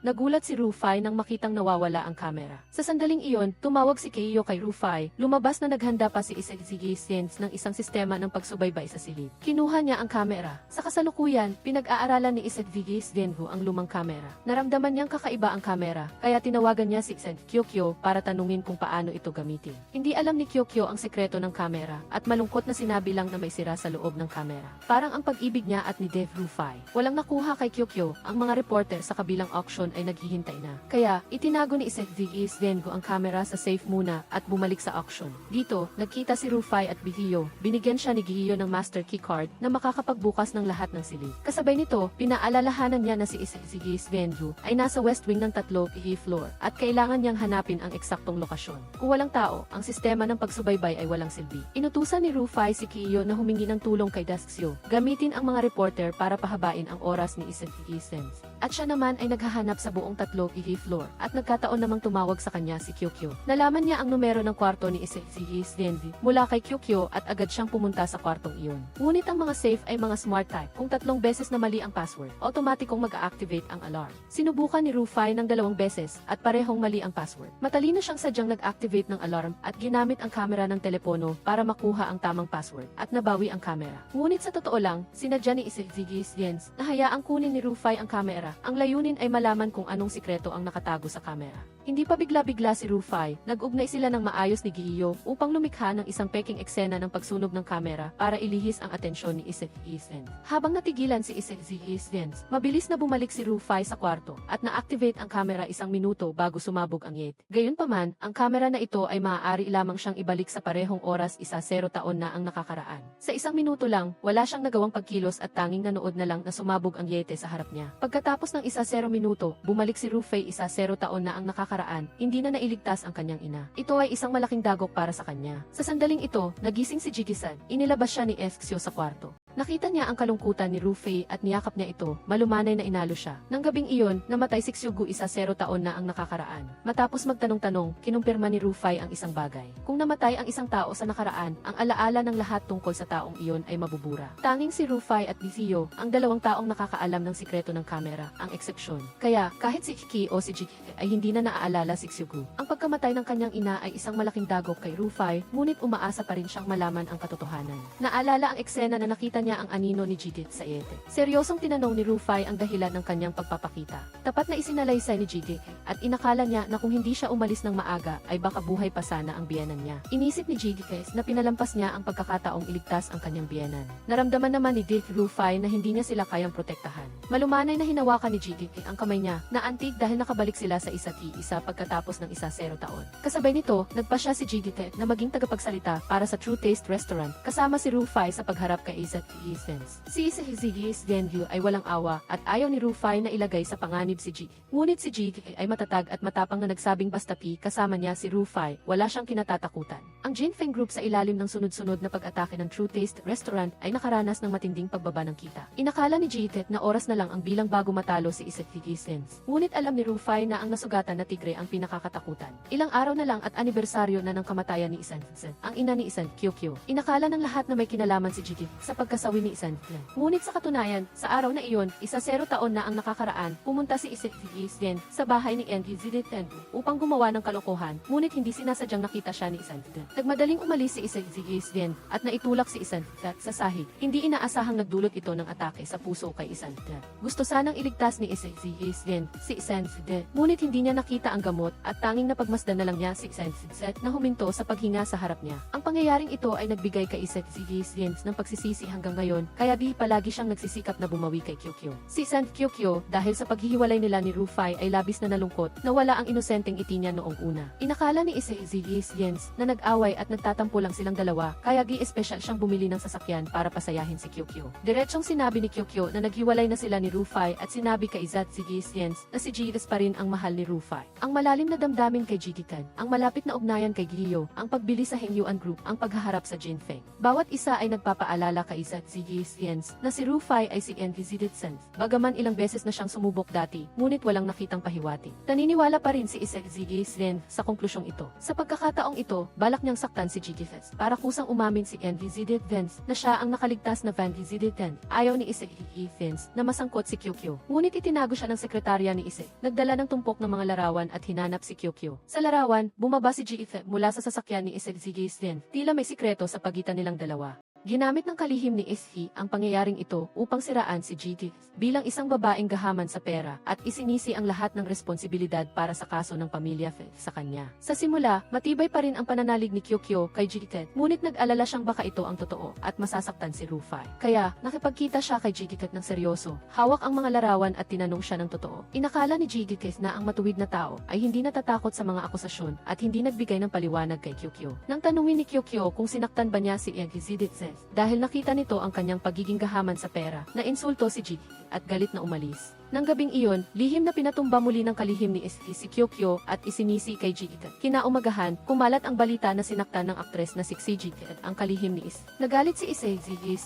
nagulat si Rufai nang makitang nawawala ang kamera. Sa sandaling iyon, tumawag si Kiyo kay Rufai, lumabas na naghanda pa si Yens ng isang sistema ng pagsubaybay sa silid. Kinuha niya ang kamera. Sa kasalukuyan, pinag-aaralan ni Yens ang lumang kamera. Naramdaman niyang kakaiba ang kamera, kaya tinawagan niya si Kyokyo para tanungin kung paano ito gamitin. Hindi alam ni Kyokyo ang sekreto ng kamera at malungkot na sinabi lang na may sira sa loob ng kamera. Parang ang pag-ibig niya at ni Rufai. Walang nakuha kay Kyokyo, ang mga reporter sa kabilang auction ay naghihintay na. Kaya, itinago ni Yens ang kamera sa safe muna at bumalik sa auction. Dito, nagkita si Rufai at Biyo. Binigyan siya ni Giyo ng master key card na makakapagbukas ng lahat ng silid. Kasabay nito, pinaalalahanan niya na si Yens ay nasa west wing ng 3 floor at kailangan niyang hanapin ang eksaktong lokasyon. Kung walang tao, ang sistema sistema ng pagsubaybay ay walang silbi. Inutusan ni Rufai si Kiyo na humingi ng tulong kay Daxio, gamitin ang mga reporter para pahabain ang oras ni Iseki Sense. At siya naman ay naghahanap sa buong tatlo floor, at nagkataon namang tumawag sa kanya si Kyokyo. Nalaman niya ang numero ng kwarto ni Iseki Sense mula kay Kyokyo at agad siyang pumunta sa kwartong iyon. Ngunit ang mga safe ay mga smart type. Kung 3 beses na mali ang password, automatikong mag-activate ang alarm. Sinubukan ni Rufai ng 2 beses at parehong mali ang password. Matalino siyang sadyang nag-activate ng alarm at ginamit ang kamera ng telepono para makuha ang tamang password at nabawi ang kamera. Ngunit sa totoo lang, sinadya ni Iseki Sense na hayaang kunin ni Rufai ang kamera. Ang layunin ay malaman kung anong sikreto ang nakatago sa kamera. Hindi pa bigla-bigla si Rufai, nag-ugnay sila ng maayos ni Giyo upang lumikha ng isang peking eksena ng pagsunog ng kamera para ilihis ang atensyon ni Iseki Sense. Habang natigilan si Iseki Sense, mabilis na bumalik si Rufai sa kwarto at na-activate ang kamera 1 minuto bago sumabog ang yet. Gayunpaman, ang kamera na ito ay maaari lamang siyang ibalik sa parehong oras 10 taon na ang nakakaraan. Sa 1 minuto lang, wala siyang nagawang pagkilos at tanging nanood na lang na sumabog ang yete sa harap niya. Pagkatapos ng 10 minuto, bumalik si Rufai 10 taon na ang nakakaraan, hindi na nailigtas ang kanyang ina. Ito ay isang malaking dagok para sa kanya. Sa sandaling ito, nagising si Jiki-san. Inilabas siya ni Ezio sa kwarto. Nakita niya ang kalungkutan ni Rufai at niyakap niya ito, malumanay na inalo siya. Nang gabing iyon, namatay si Kyugu 10 taon na ang nakakaraan. Matapos magtanong-tanong, kinumpirma ni Rufai ang isang bagay. Kung namatay ang isang tao sa nakaraan, ang alaala ng lahat tungkol sa taong iyon ay mabubura. Tanging si Rufai at Gizio, ang 2 taong nakakaalam ng sikreto ng kamera, ang eksepsyon. Kaya, kahit si Kiki o si Jiki ay hindi na naaalala si Kyugu. Ang pagkamatay ng kanyang ina ay isang malaking dagok kay Rufai, ngunit umaasa pa rin siyang malaman ang katotohanan. Naalala ang eksena na nakita niya ang anino ni Jigit sa yete. Seryosong tinanong ni Rufai ang dahilan ng kanyang pagpapakita. Tapat na isinalaysay ni Jigit at inakala niya na kung hindi siya umalis ng maaga ay baka buhay pa sana ang biyenan niya. Inisip ni Jigit na pinalampas niya ang pagkakataong iligtas ang kanyang biyenan. Naramdaman naman ni Dick Rufai na hindi niya sila kayang protektahan. Malumanay na hinawakan ni Jigit ang kamay niya na antig dahil nakabalik sila sa isa't isa pagkatapos ng 10 taon. Kasabay nito, nagpa siya si Jigit na maging tagapagsalita para sa True Taste Restaurant kasama si Rufai sa pagharap kay Iseki Sense. Si Iseki Sense ay walang awa at ayaw ni Rufai na ilagay sa panganib si Jiki. Ngunit si Jiki ay matatag at matapang na nagsabing bastapi kasama niya si Rufai, wala siyang kinatatakutan. Ang Jinfeng Group sa ilalim ng sunod-sunod na pag-atake ng True Taste Restaurant ay nakaranas ng matinding pagbaba ng kita. Inakala ni Jiki na oras na lang ang bilang bago matalo si Iseki Sense. Ngunit alam ni Rufai na ang nasugatan na tigre ang pinakakatakutan. Ilang araw na lang at anibersaryo na ng kamatayan ni Isan, ang ina ni Isan, Kyokyo. Inakala ng lahat na may kinalaman si Jiki sa pagkasawi ni Isan. Ngunit sa katunayan, sa araw na iyon, 10 taon na ang nakakaraan, pumunta si Iseki Sense sa bahay ni Enki Ziditen upang gumawa ng kalokohan, ngunit hindi sinasadyang nakita siya ni Isan. Nagmadaling umalis si Iseki Sense at naitulak si Isan sa sahig. Hindi inaasahang nagdulot ito ng atake sa puso kay Isan. Gusto sanang iligtas ni Iseki Sense si Isan, ngunit hindi niya nakita ang gamot at tanging napagmasdan na lang niya si Isan na huminto sa paghinga sa harap niya. Ang pangyayaring ito ay nagbigay kay Iseki Sense ng pagsisisi hanggang ngayon, kaya di palagi siyang nagsisikap na bumawi kay Kyokyo. Si San Kyokyo, dahil sa paghihiwalay nila ni Rufai ay labis na nalungkot na wala ang inosenteng iti niya noong una. Inakala ni Iseki Sense na nag-away at nagtatampo lang silang dalawa, kaya gi-espesyal siyang bumili ng sasakyan para pasayahin si Kyokyo. Diretsong sinabi ni Kyokyo na naghiwalay na sila ni Rufai at sinabi kay Iseki Sense na si Jigas pa rin ang mahal ni Rufai. Ang malalim na damdamin kay Jigikan, ang malapit na ugnayan kay Giyo, ang pagbili sa Hengyuan Group, ang paghaharap sa Jinfeng. Bawat isa ay nagpapaalala kay Iseki Sense na si Rufai ay si Enki Ziditen. Bagaman ilang beses na siyang sumubok dati, ngunit walang nakitang pahiwatig. Naniniwala pa rin si Iseki Sense sa konklusyong ito. Sa pagkakataong ito, balak niyang saktan si Jigifes para kusang umamin si Enki Ziditen na siya ang nakaligtas na Vanki Ziditen. Ayaw ni Iseki Sense na masangkot si Kyokyo. Ngunit itinago siya ng sekretarya ni Ise. Nagdala ng tumpok ng mga larawan at hinanap si Kyokyo. Sa larawan, bumaba si Jigifes mula sa sasakyan ni Iseki Sense. Tila may sikreto sa pagitan nilang dalawa. Ginamit ng kalihim ni Ishi ang pangyayaring ito upang siraan si Jiki bilang isang babaeng gahaman sa pera at isinisi ang lahat ng responsibilidad para sa kaso ng pamilya sa kanya. Sa simula, matibay pa rin ang pananalig ni Kyokyo kay Jiki, ngunit nag-alala siyang baka ito ang totoo at masasaktan si Rufai. Kaya, nakipagkita siya kay Jiki ng seryoso, hawak ang mga larawan at tinanong siya ng totoo. Inakala ni Jiki na ang matuwid na tao ay hindi natatakot sa mga akusasyon at hindi nagbigay ng paliwanag kay Kyokyo. Nang tanungin ni Kyokyo kung sinaktan ba niya si Enki Ziditsen, dahil nakita nito ang kanyang pagiging gahaman sa pera, na insulto si Jiki at galit na umalis. Nang gabing iyon, lihim na pinatumba muli ng kalihim ni Iski si Kyokyo at isinisi kay Jita. Kinaumagahan, kumalat ang balita na sinaktan ng aktres na si Jita ang kalihim ni Is. Nagalit si Issei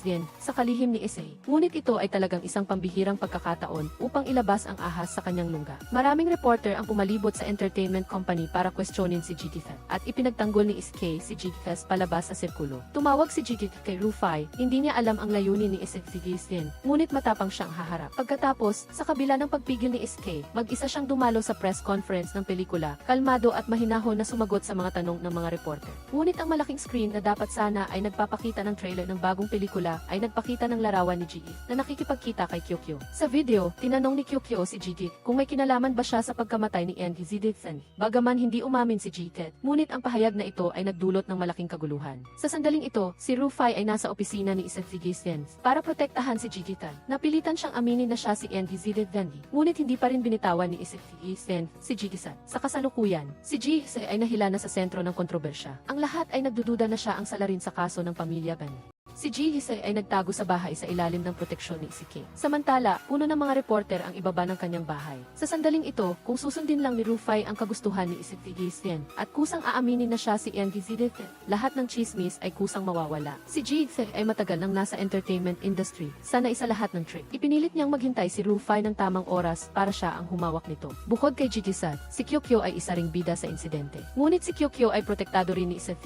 din sa kalihim ni Issei. Ngunit ito ay talagang isang pambihirang pagkakataon upang ilabas ang ahas sa kanyang lungga. Maraming reporter ang pumalibot sa entertainment company para kwestiyonin si Jita at ipinagtanggol ni Iskay si Jita palabas sa sirkulo. Tumawag si Jita kay Rufai, hindi niya alam ang layunin ni Issei din, ngunit matapang siyang haharap. Pagkatapos, sa kabila ng pagpigil ni Iskay, mag-isa siyang dumalo sa press conference ng pelikula, kalmado at mahinahon na sumagot sa mga tanong ng mga reporter. Ngunit ang malaking screen na dapat sana ay nagpapakita ng trailer ng bagong pelikula ay nagpakita ng larawan ni Ji na nakikipagkita kay Kyokyo. Sa video, tinanong ni Kyokyo si Ji kung may kinalaman ba siya sa pagkamatay ni Enki Ziditsen. Bagaman hindi umamin si Ji, ngunit ang pahayag na ito ay nagdulot ng malaking kaguluhan. Sa sandaling ito, si Rufai ay nasa opisina ni Issei para protektahan si Ji. Napilitan siyang aminin na siya si Enki Ziditsen, ngunit hindi pa rin binitawan ni Issei si Ji. Sa kasalukuyan, si Ji ay nahila na sa sentro ng kontrobersya. Ang lahat ay nagdududa na siya ang salarin sa kaso ng pamilya Ben. Si Ji ay nagtago sa bahay sa ilalim ng proteksyon ni Iski. Samantala, puno ng mga reporter ang ibaba ng kanyang bahay. Sa sandaling ito, kung susundin lang ni Rufai ang kagustuhan ni Issei at kusang aaminin na siya si Enki Ziditsen, lahat ng chismis ay kusang mawawala. Si Ji ay matagal nang nasa entertainment industry, sana isa lahat ng trick. Ipinilit niyang maghintay si Rufai ng tamang oras para siya ang humawak nito. Bukod kay Jiji-san, si Kyokyo ay isa ring bida sa insidente. Ngunit si Kyokyo ay protektado rin ni Issei.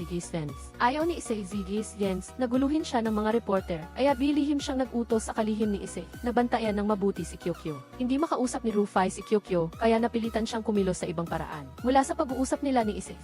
Ayaw ni Issei naguluhin siya ng mga reporter, ay abilihim siyang nag-utos sa kalihim ni Issei na bantayan ng mabuti si Kyokyo. Hindi makausap ni Rufai si Kyokyo, kaya napilitan siyang kumilos sa ibang paraan. Mula sa pag-uusap nila ni Issei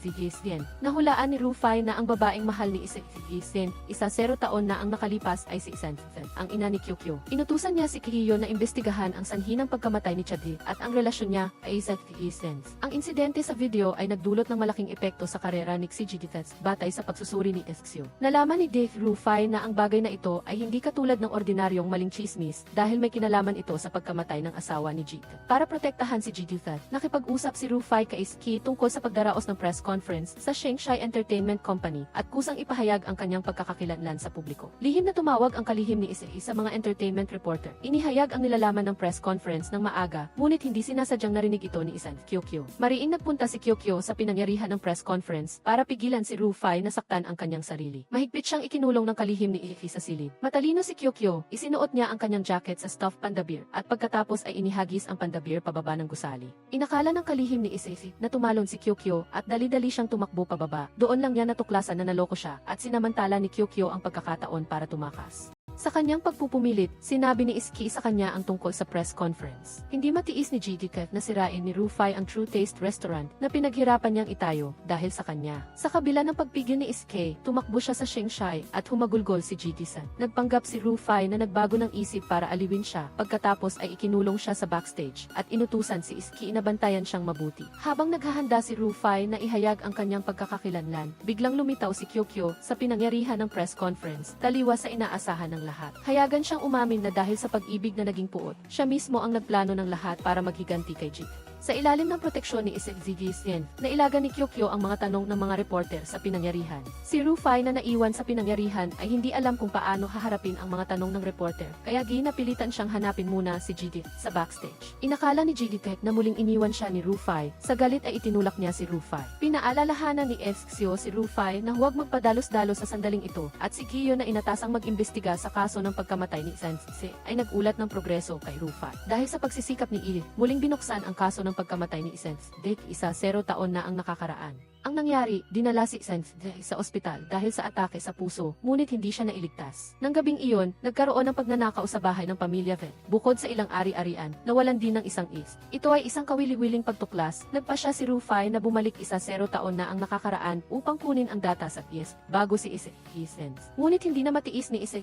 nahulaan ni Rufai na ang babaeng mahal ni Issei, 0 taon na ang nakalipas ay si Isan, ang ina ni Kyokyo. Inutusan niya si Kiyo na imbestigahan ang sanhi ng pagkamatay ni Chadi at ang relasyon niya ay Issei. Ang insidente sa video ay nagdulot ng malaking epekto sa karera ni Jiji batay sa pagsusuri ni Iskyo. Nalaman ni Dave Rufai na ang bagay na ito ay hindi katulad ng ordinaryong maling chismis dahil may kinalaman ito sa pagkamatay ng asawa ni Jita. Para protektahan si Jita, nakipag-usap si Rufai kay Iski tungkol sa pagdaraos ng press conference sa Shengsai Entertainment Company at kusang ipahayag ang kanyang pagkakakilanlan sa publiko. Lihim na tumawag ang kalihim ni Issei sa mga entertainment reporter. Inihayag ang nilalaman ng press conference ng maaga, ngunit hindi sinasadyang narinig ito ni Isan Kyokyo. Mariing nagpunta si Kyokyo sa pinangyarihan ng press conference para pigilan si Rufai na saktan ang kanyang sarili. Mahigpit siyang ikinulong ng kalihim ni Issei sa silid. Matalino si Kyokyo, isinuot niya ang kanyang jacket sa stuffed panda bear at pagkatapos ay inihagis ang panda bear pababa ng gusali. Inakala ng kalihim ni Issei na tumalon si Kyokyo at dali-dali siyang tumakbo pababa. Doon lang niya natuklasan na naloko siya at sinamantala ni Kyokyo ang pagkakataon para tumakas. Sa kanyang pagpupumilit, sinabi ni Iski sa kanya ang tungkol sa press conference. Hindi matiis ni Jidika na sirain ni Rufai ang True Taste Restaurant na pinaghirapan niyang itayo dahil sa kanya. Sa kabila ng pagpigil ni Iski, tumakbo siya sa Shengsai at humagulgol si Jiji-san. Nagpanggap si Rufai na nagbago ng isip para aliwin siya, pagkatapos ay ikinulong siya sa backstage at inutusan si Iski na bantayan siyang mabuti. Habang naghahanda si Rufai na ihayag ang kanyang pagkakakilanlan, biglang lumitaw si Kyokyo sa pinangyarihan ng press conference, taliwa sa inaasahan ng lahat. Hayagan siyang umamin na dahil sa pag-ibig na naging puot, siya mismo ang nagplano ng lahat para maghiganti kay Jit. Sa ilalim ng proteksyon ni Issei, nailaga ni Kyokyo ang mga tanong ng mga reporter sa pinangyarihan. Si Rufai na naiwan sa pinangyarihan ay hindi alam kung paano haharapin ang mga tanong ng reporter, kaya ginapilitan siyang hanapin muna si Jidit sa backstage. Inakala ni Jidit na muling iniwan siya ni Rufai, sa galit ay itinulak niya si Rufai. Pinaalalahanan ni Iskyo si Rufai na huwag magpadalos-dalos sa sandaling ito at si Kiyo na inatasang mag-imbestiga sa kaso ng pagkamatay ni Isansei ay nagulat ng progreso kay Rufai. Dahil sa pagsisikap ni Il, muling binuksan ang kaso ng pagkamatay ni Isansei, 0 taon na ang nakakaraan. Ang nangyari, dinala si Isansei sa ospital dahil sa atake sa puso, ngunit hindi siya nailigtas. Nang gabing iyon, nagkaroon ng pagnanakaw sa bahay ng pamilya Ven. Bukod sa ilang ari-arian, nawalan din ng isang is. Ito ay isang kawili-wiling pagtuklas, nagpasya si Rufai na bumalik 0 taon na ang nakakaraan upang kunin ang data sa is, bago si Issei. Ngunit hindi na matiis ni Issei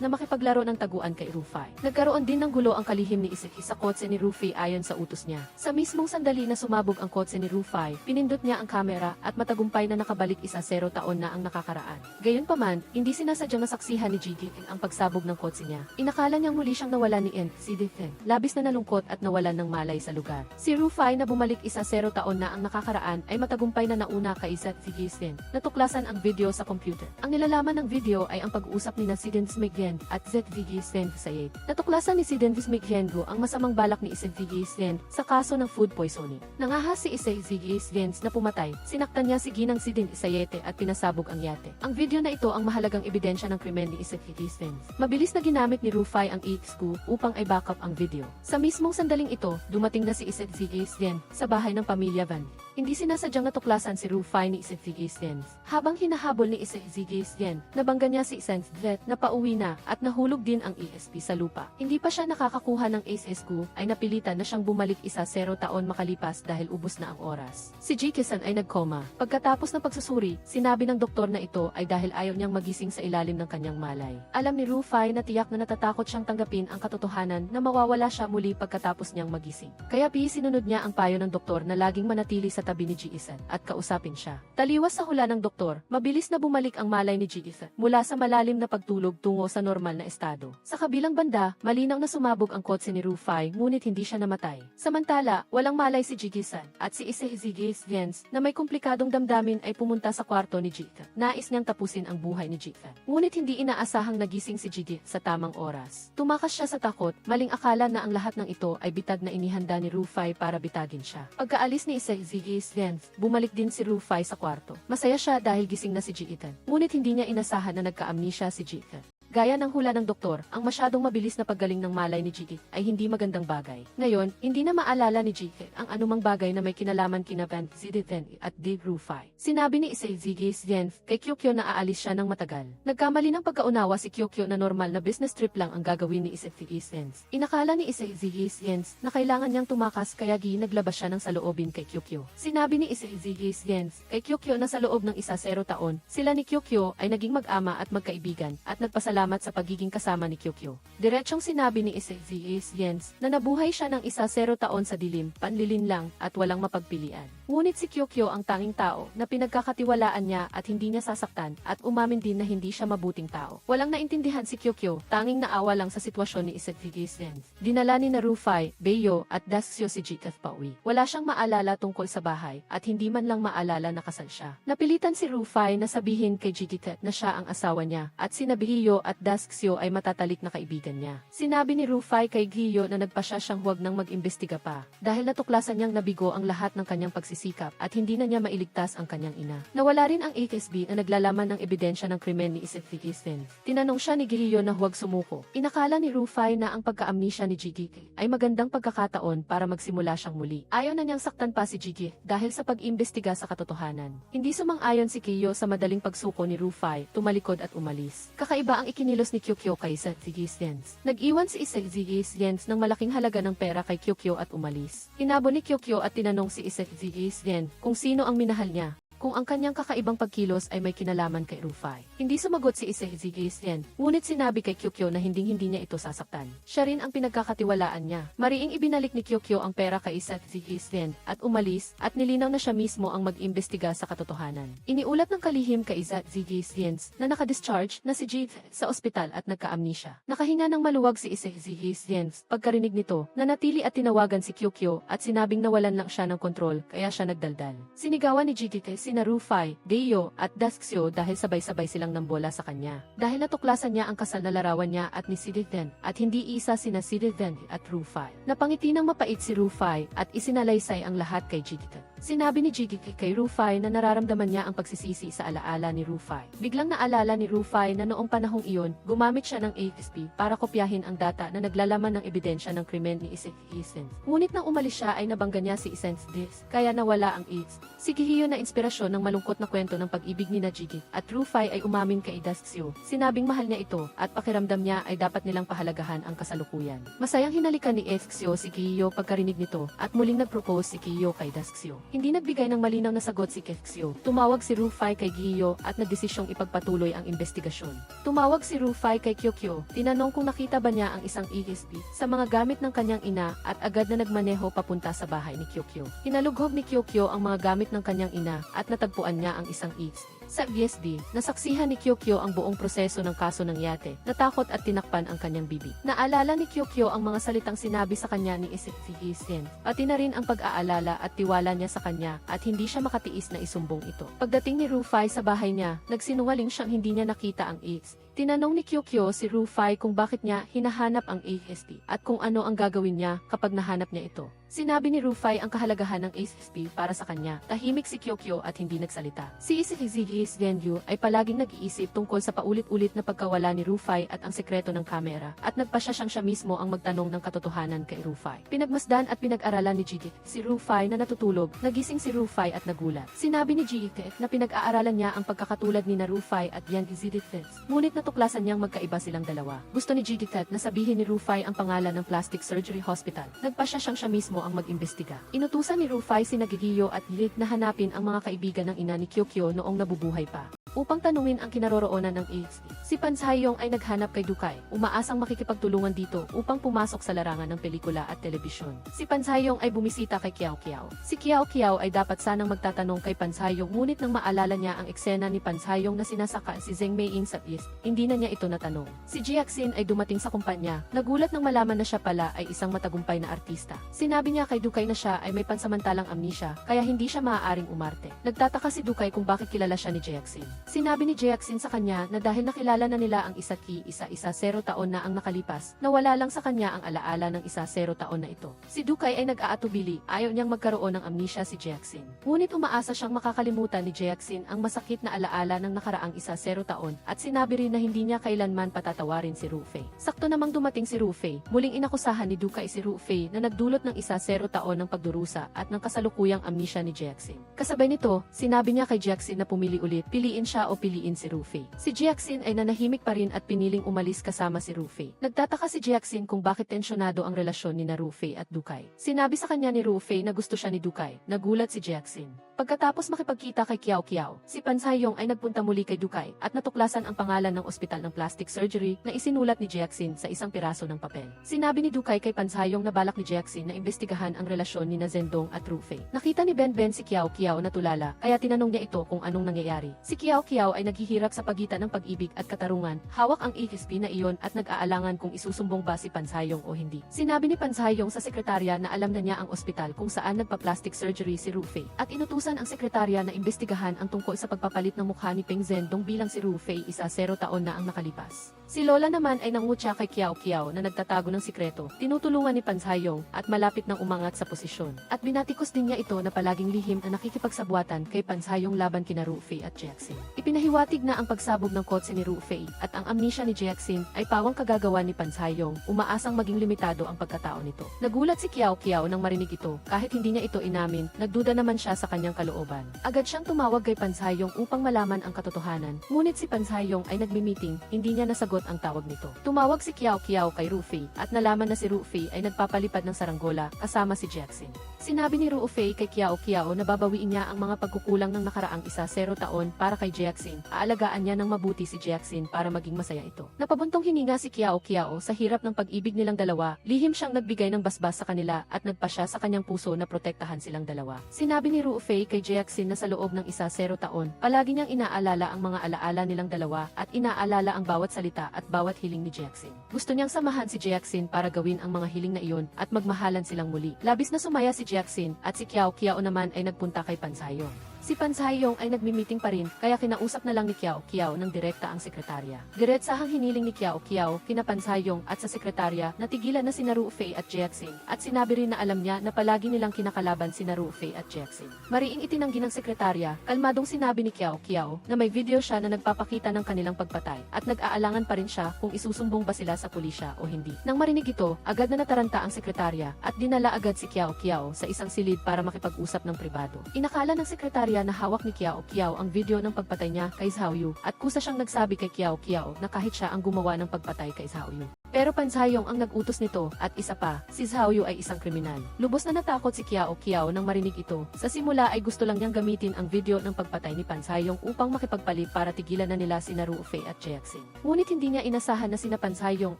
na makipaglaro ng taguan kay Rufai. Nagkaroon din ng gulo ang kalihim ni Issei sa kotse ni Rufai ayon sa utos niya. Sa mismong sandali na sumabog ang kotse ni Rufai, pinindot niya ang camera pera at matagumpay na nakabalik 1-0 taon na ang nakakaraan. Gayunpaman, hindi sinasadyang nasaksihan ni Gigi ang pagsabog ng kotse niya. Inakala niyang muli siyang nawalan ni Sidithen. Labis na nalungkot at nawalan ng malay sa lugar. Si Rufai na bumalik 1-0 taon na ang nakakaraan ay matagumpay na nauna kay Zigisten. Natuklasan ang video sa computer. Ang nilalaman ng video ay ang pag-uusap ni Sidin Smighen at Zigisten Sayed. Natuklasan ni Sidin Smighen ang masamang balak ni Zigisten sa kaso ng food poisoning. Nangahas si Zigisten na pumatay. Sinaktan niya si Ginang Sidin Sayete at pinasabog ang yate. Ang video na ito ang mahalagang ebidensya ng krimen ni Zigisten. Mabilis na ginamit ni Rufai ang EXQ upang i-backup ang video. Sa mismong sandaling ito, dumating na si Zigisten sa bahay ng pamilya Van. Hindi sinasadyang natuklasan si Rufai ni Zigisten. Habang hinahabol ni Zigisten, nabangga niya si Zed na pauwi na at nahulog din ang ESP sa lupa. Hindi pa siya nakakakuha ng SSQ ay napilitan na siyang bumalik 1-0 taon makalipas dahil ubos na ang oras. Si Jikisan ay nagkoma. Pagkatapos ng pagsusuri, sinabi ng doktor na ito ay dahil ayaw niyang magising sa ilalim ng kanyang malay. Alam ni Rufai na tiyak na natatakot siyang tanggapin ang katotohanan na mawawala siya muli pagkatapos niyang magising. Kaya sinunod niya ang payo ng doktor na laging manatili sa tabi ni Jikisan at kausapin siya. Taliwas sa hula ng doktor, mabilis na bumalik ang malay ni Jikisan mula sa malalim na pagtulog tungo sa normal na estado. Sa kabilang banda, malinaw na sumabog ang kotse ni Rufai ngunit hindi siya namatay. Samantala, walang malay si Jikisan at si Zigisten na may komplikadong damdamin ay pumunta sa kwarto ni Jika. Nais niyang tapusin ang buhay ni Jika. Ngunit hindi inaasahang nagising si Jigi sa tamang oras. Tumakas siya sa takot, maling akala na ang lahat ng ito ay bitag na inihanda ni Rufai para bitagin siya. Pagkaalis ni Zigisten, bumalik din si Rufai sa kwarto. Masaya siya dahil gising na si Jikitan. Ngunit hindi niya inasahan na nagka-amnesia si Jika. Gaya ng hula ng doktor, ang masyadong mabilis na paggaling ng malay ni Jiki ay hindi magandang bagay. Ngayon, hindi na maalala ni Jiki ang anumang bagay na may kinalaman kina Van Zidithen at Dave Rufai. Sinabi ni Zigisten kay Kyokyo na aalis siya ng matagal. Nagkamali ng pagkaunawa si Kyokyo na normal na business trip lang ang gagawin ni Zigisten. Inakala ni Zigisten na kailangan niyang tumakas kaya naglabas siya ng saloobin kay Kyokyo. Sinabi ni Zigisten kay Kyokyo na sa loob ng 1-0 taon, sila ni Kyokyo ay naging mag-ama at magkaibigan at nagpasalamat sa pagiging kasama ni Kyokyo. Diretsyong sinabi ni Zigisten na nabuhay siya ng 1-0 taon sa dilim, panlilinlang at walang mapagpilian. Ngunit si Kyokyo ang tanging tao na pinagkakatiwalaan niya at hindi niya sasaktan at umamin din na hindi siya mabuting tao. Walang naintindihan si Kyokyo, tanging naawa lang sa sitwasyon ni Zigisten. Dinala ni Rufai, Beyo at Dasyo si Jikath pauwi. Wala siyang maalala tungkol sa bahay at hindi man lang maalala na kasal siya. Napilitan si Rufai na sabihin kay Jikath na siya ang asawa niya at sina Beyo at Dasyo ay matatalik na kaibigan niya. Sinabi ni Rufai kay Giyo na nagpasya siyang huwag nang mag-imbestiga pa dahil natuklasan niyang nabigo ang lahat ng kanyang pagsisikap at hindi na niya mailigtas ang kanyang ina. Nawala rin ang HSB na naglalaman ng ebidensya ng krimen ni Zigisten. Tinanong siya ni Giyo na huwag sumuko. Inakala ni Rufai na ang pagka-amnesia ni Jigi ay magandang pagkakataon para magsimula siyang muli. Ayaw na niyang saktan pa si Jigi dahil sa pag-imbestiga sa katotohanan. Hindi sumang-ayon si Giyo sa madaling pagsuko ni Rufai, tumalikod at umalis. Kakaiba ang ikinilos ni Kyokyo kay Zigisten. Nag-iwan si Zigisten ng malaking halaga ng pera kay Kyokyo at umalis. Hinabol ni Kyokyo at tinanong si Zigisten kung sino ang minahal niya. Kung ang kanyang kakaibang pagkilos ay may kinalaman kay Rufai. Hindi sumagot si Zigisten, ngunit sinabi kay Kyokyo na hindi niya ito sasaktan. Siya rin ang pinagkakatiwalaan niya. Mariing ibinalik ni Kyokyo ang pera kay Zigisten at umalis at nilinaw na siya mismo ang mag-imbestiga sa katotohanan. Iniulat ng kalihim kay Zigisten na nakadischarge na si Jig sa ospital at nagka-amnesia. Nakahinga ng maluwag si Zigisten pagkarinig nito, nanatili at tinawagan si Kyokyo at sinabing nawalan lang siya ng kontrol kaya siya nagdaldal. Sinigawan ni Jig sina Rufai, Beyo at Dasyo dahil sabay-sabay silang nambola sa kanya. Dahil natuklasan niya ang kasal na larawan niya at ni Sidithen at hindi isa sina Sidithen at Rufai. Napangiti ng mapait si Rufai at isinalaysay ang lahat kay Jigika. Sinabi ni Jigika kay Rufai na nararamdaman niya ang pagsisisi sa alaala ni Rufai. Biglang naalala ni Rufai na noong panahong iyon, gumamit siya ng ASP para kopyahin ang data na naglalaman ng ebidensya ng krimen ni Zigisten. Ngunit nang umalis siya ay nabangga niya si Zigisten, kaya nawala ang AIDS. Si Giyo na inspirasyon ng malungkot na kwento ng pag-ibig ni Jigi at Rufai ay umamin kay Dasyo. Sinabing mahal niya ito at pakiramdam niya ay dapat nilang pahalagahan ang kasalukuyan. Masayang hinalikan ni Dasyo si Giyo pagkarinig nito at muling nag-propose si Giyo kay Dasyo. Hindi nagbigay ng malinaw na sagot si Dasyo. Tumawag si Rufai kay Giyo at nagdesisyong ipagpatuloy ang investigasyon. Tumawag si Rufai kay Kyokyo, tinanong kung nakita ba niya ang isang ESP sa mga gamit ng kanyang ina at agad na nagmaneho papunta sa bahay ni Kyokyo. Hinalughob ni Kyokyo ang mga gamit ng kanyang ina at at natagpuan niya ang isang EXP. Sa BSD, nasaksihan ni Kyokyo ang buong proseso ng kaso ng yate, natakot at tinakpan ang kanyang bibig. Naalala ni Kyokyo ang mga salitang sinabi sa kanya ni Ishin, pati na rin ang pag-aalala at tiwala niya sa kanya at hindi siya makatiis na isumbong ito. Pagdating ni Rufai sa bahay niya, nagsinungaling siyang hindi niya nakita ang EXP. Tinanong ni Kyokyo si Rufai kung bakit niya hinahanap ang ASP at kung ano ang gagawin niya kapag nahanap niya ito. Sinabi ni Rufai ang kahalagahan ng ASP para sa kanya. Tahimik si Kyokyo at hindi nagsalita. Si Ishihis Genryu ay palaging nag-iisip tungkol sa paulit-ulit na pagkawala ni Rufai at ang sekreto ng kamera at nagpasya siyang siya mismo ang magtanong ng katotohanan kay Rufai. Pinagmasdan at pinag-aralan ni Jigit si Rufai na natutulog, nagising si Rufai at nagulat. Sinabi ni Jigit na pinag-aaralan niya ang pagkakatulad ni na Rufai at Yang Izidit, ngunit natuklasan niyang magkaiba silang dalawa. Gusto ni Jigit na sabihin ni Rufai ang pangalan ng Plastic Surgery Hospital. Nagpasya siyang siya mismo ang mag-imbestiga. Inutusan ni Rufai si Nagigiyo at Lit na hanapin ang mga kaibigan ng ina ni Kyokyo noong nabubuhay pa, upang tanungin ang kinaroroonan ng AXP. Si Pansayong ay naghanap kay Dukay, umaasang makikipagtulungan dito upang pumasok sa larangan ng pelikula at telebisyon. Si Pansayong ay bumisita kay Kiao Kiao. Si Kiao Kiao ay dapat sanang magtatanong kay Pansayong, ngunit nang maalala niya ang eksena ni Pansayong na sinasaka si Zheng Mei sa East, hindi na niya ito natanong. Si Jiaxin ay dumating sa kumpanya, nagulat nang malaman na siya pala ay isang matagumpay na artista. Sinabi niya kay Dukay na siya ay may pansamantalang amnesia, kaya hindi siya maaaring umarte. Nagtataka si Dukay kung bakit kilala siya ni Jiaxin. Sinabi ni Jiaxin sa kanya na dahil nakilala na nila ang isa 0 taon na ang nakalipas, nawala lang sa kanya ang alaala ng 0 taon na ito. Si Dukay ay nag-aatubili, ayaw niyang magkaroon ng amnesia si Jiaxin. Ngunit umaasa siyang makakalimutan ni Jiaxin ang masakit na alaala ng nakaraang 0 taon at sinabi rin na hindi niya kailanman patatawarin si Rufei. Sakto namang dumating si Rufei, muling inakusahan ni Dukay si Rufei na nagdulot ng 0 taon ng pagdurusa at ng kasalukuyang amnesia ni Jiaxin. Kasabay nito, sinabi niya kay Jiaxin na pumili ulit, piliin siya o piliin si Rufei. Si Jiaxin ay nanahimik pa rin at piniling umalis kasama si Rufei. Nagtataka si Jiaxin kung bakit tensyonado ang relasyon ni na Rufei at Dukay. Sinabi sa kanya ni Rufei na gusto siya ni Dukay. Nagulat si Jiaxin. Pagkatapos makipagkita kay Kiao Kiao, si Pansayong ay nagpunta muli kay Dukay at natuklasan ang pangalan ng ospital ng plastic surgery na isinulat ni Jiaxin sa isang piraso ng papel. Sinabi ni Dukay kay Pansayong na balak ni Jiaxin na imbestigahan ang relasyon ni na Zhendong at Rufei. Nakita ni Ben si Kiao Kiao na tulala, kaya tinanong niya ito kung anong nangyayari. Si Kiao Kiao ay naghihirap sa pagitan ng pag-ibig at katarungan, hawak ang EXP na iyon at nag-aalangan kung isusumbong ba si Pansayong o hindi. Sinabi ni Pansayong sa sekretarya na alam na niya ang ospital kung saan nagpa-plastic surgery si Rufei at inutusan ang sekretarya na imbestigahan ang tungkol sa pagpapalit ng mukha ni Peng Zhendong bilang si Rufei 0 taon na ang nakalipas. Si Lola naman ay nangutya kay Kiao Kiao na nagtatago ng sikreto, tinutulungan ni Pansayong at malapit nang umangat sa posisyon. At binatikos din niya ito na palaging lihim na nakikipagsabwatan kay Pansayong laban kina Rufei at Jiaxin. Ipinahiwatig na ang pagsabog ng kotse ni Rufei at ang amnesia ni Jiaxin ay pawang kagagawa ni Pansayong, umaasang maging limitado ang pagkatao nito. Nagulat si Kiao Kiao nang marinig ito, kahit hindi niya ito inamin, nagduda naman siya sa kanyang kalooban. Agad siyang tumawag kay Pansayong upang malaman ang katotohanan, ngunit si Pansayong ay nagmi-meeting, hindi niya nasagot ang tawag nito. Tumawag si Kiao Kiao kay Rufei at nalaman na si Rufei ay nagpapalipad ng saranggola kasama si Jiaxin. Sinabi ni Rufei kay Kiao Kiao na babawiin niya ang mga pagkukulang ng nakaraang 0 taon para kay Jiaxin. Aalagaan niya ng mabuti si Jiaxin para maging masaya ito. Napabuntong hininga si Kiao Kiao sa hirap ng pag-ibig nilang dalawa, lihim siyang nagbigay ng basbas sa kanila at nagpasya sa kanyang puso na protektahan silang dalawa. Sinabi ni Rufei kay Jiaxin na sa loob ng 0 taon, palagi niyang inaalala ang mga alaala nilang dalawa at inaalala ang bawat salita at bawat hiling ni Jiaxin. Gusto niyang samahan si Jiaxin para gawin ang mga hiling na iyon at magmahalan silang muli. Labis na sumaya si Jiaxin at si Kiao Kiao naman ay nagpunta kay Pansayong. Si Pansayong ay nagmi-meeting pa rin, kaya kinausap na lang ni Kiao Kiao ng direkta ang sekretarya. Diretsahang hiniling ni Kiao Kiao kina Pansayong at sa sekretarya na tigilan na sina Rufei at Jiaxin at sinabi rin na alam niya na palagi nilang kinakalaban sina Rufei at Jiaxin. Mariing itinanggi ng sekretarya, kalmadong sinabi ni Kiao Kiao na may video siya na nagpapakita ng kanilang pagpatay at nag-aalangan pa rin siya kung isusumbong ba sila sa pulisya o hindi. Nang marinig ito, agad na nataranta ang sekretarya at dinala agad si Kiao Kiao sa isang silid para makipag-usap ng pribado. Inakala ng sekretarya na hawak ni Kiao Kiao ang video ng pagpatay niya kay Xiaoyu at kusa siyang nagsabi kay Kiao Kiao na kahit siya ang gumawa ng pagpatay kay Xiaoyu. Pero Pansayong ang nag-utos nito, at isa pa, si Xiaoyu ay isang kriminal. Lubos na natakot si Kiao Kiao nang marinig ito. Sa simula ay gusto lang niyang gamitin ang video ng pagpatay ni Pansayong upang makipagpalit para tigilan na nila sina Ruofei at Jiaxin. Ngunit hindi niya inasahan na sina Pansayong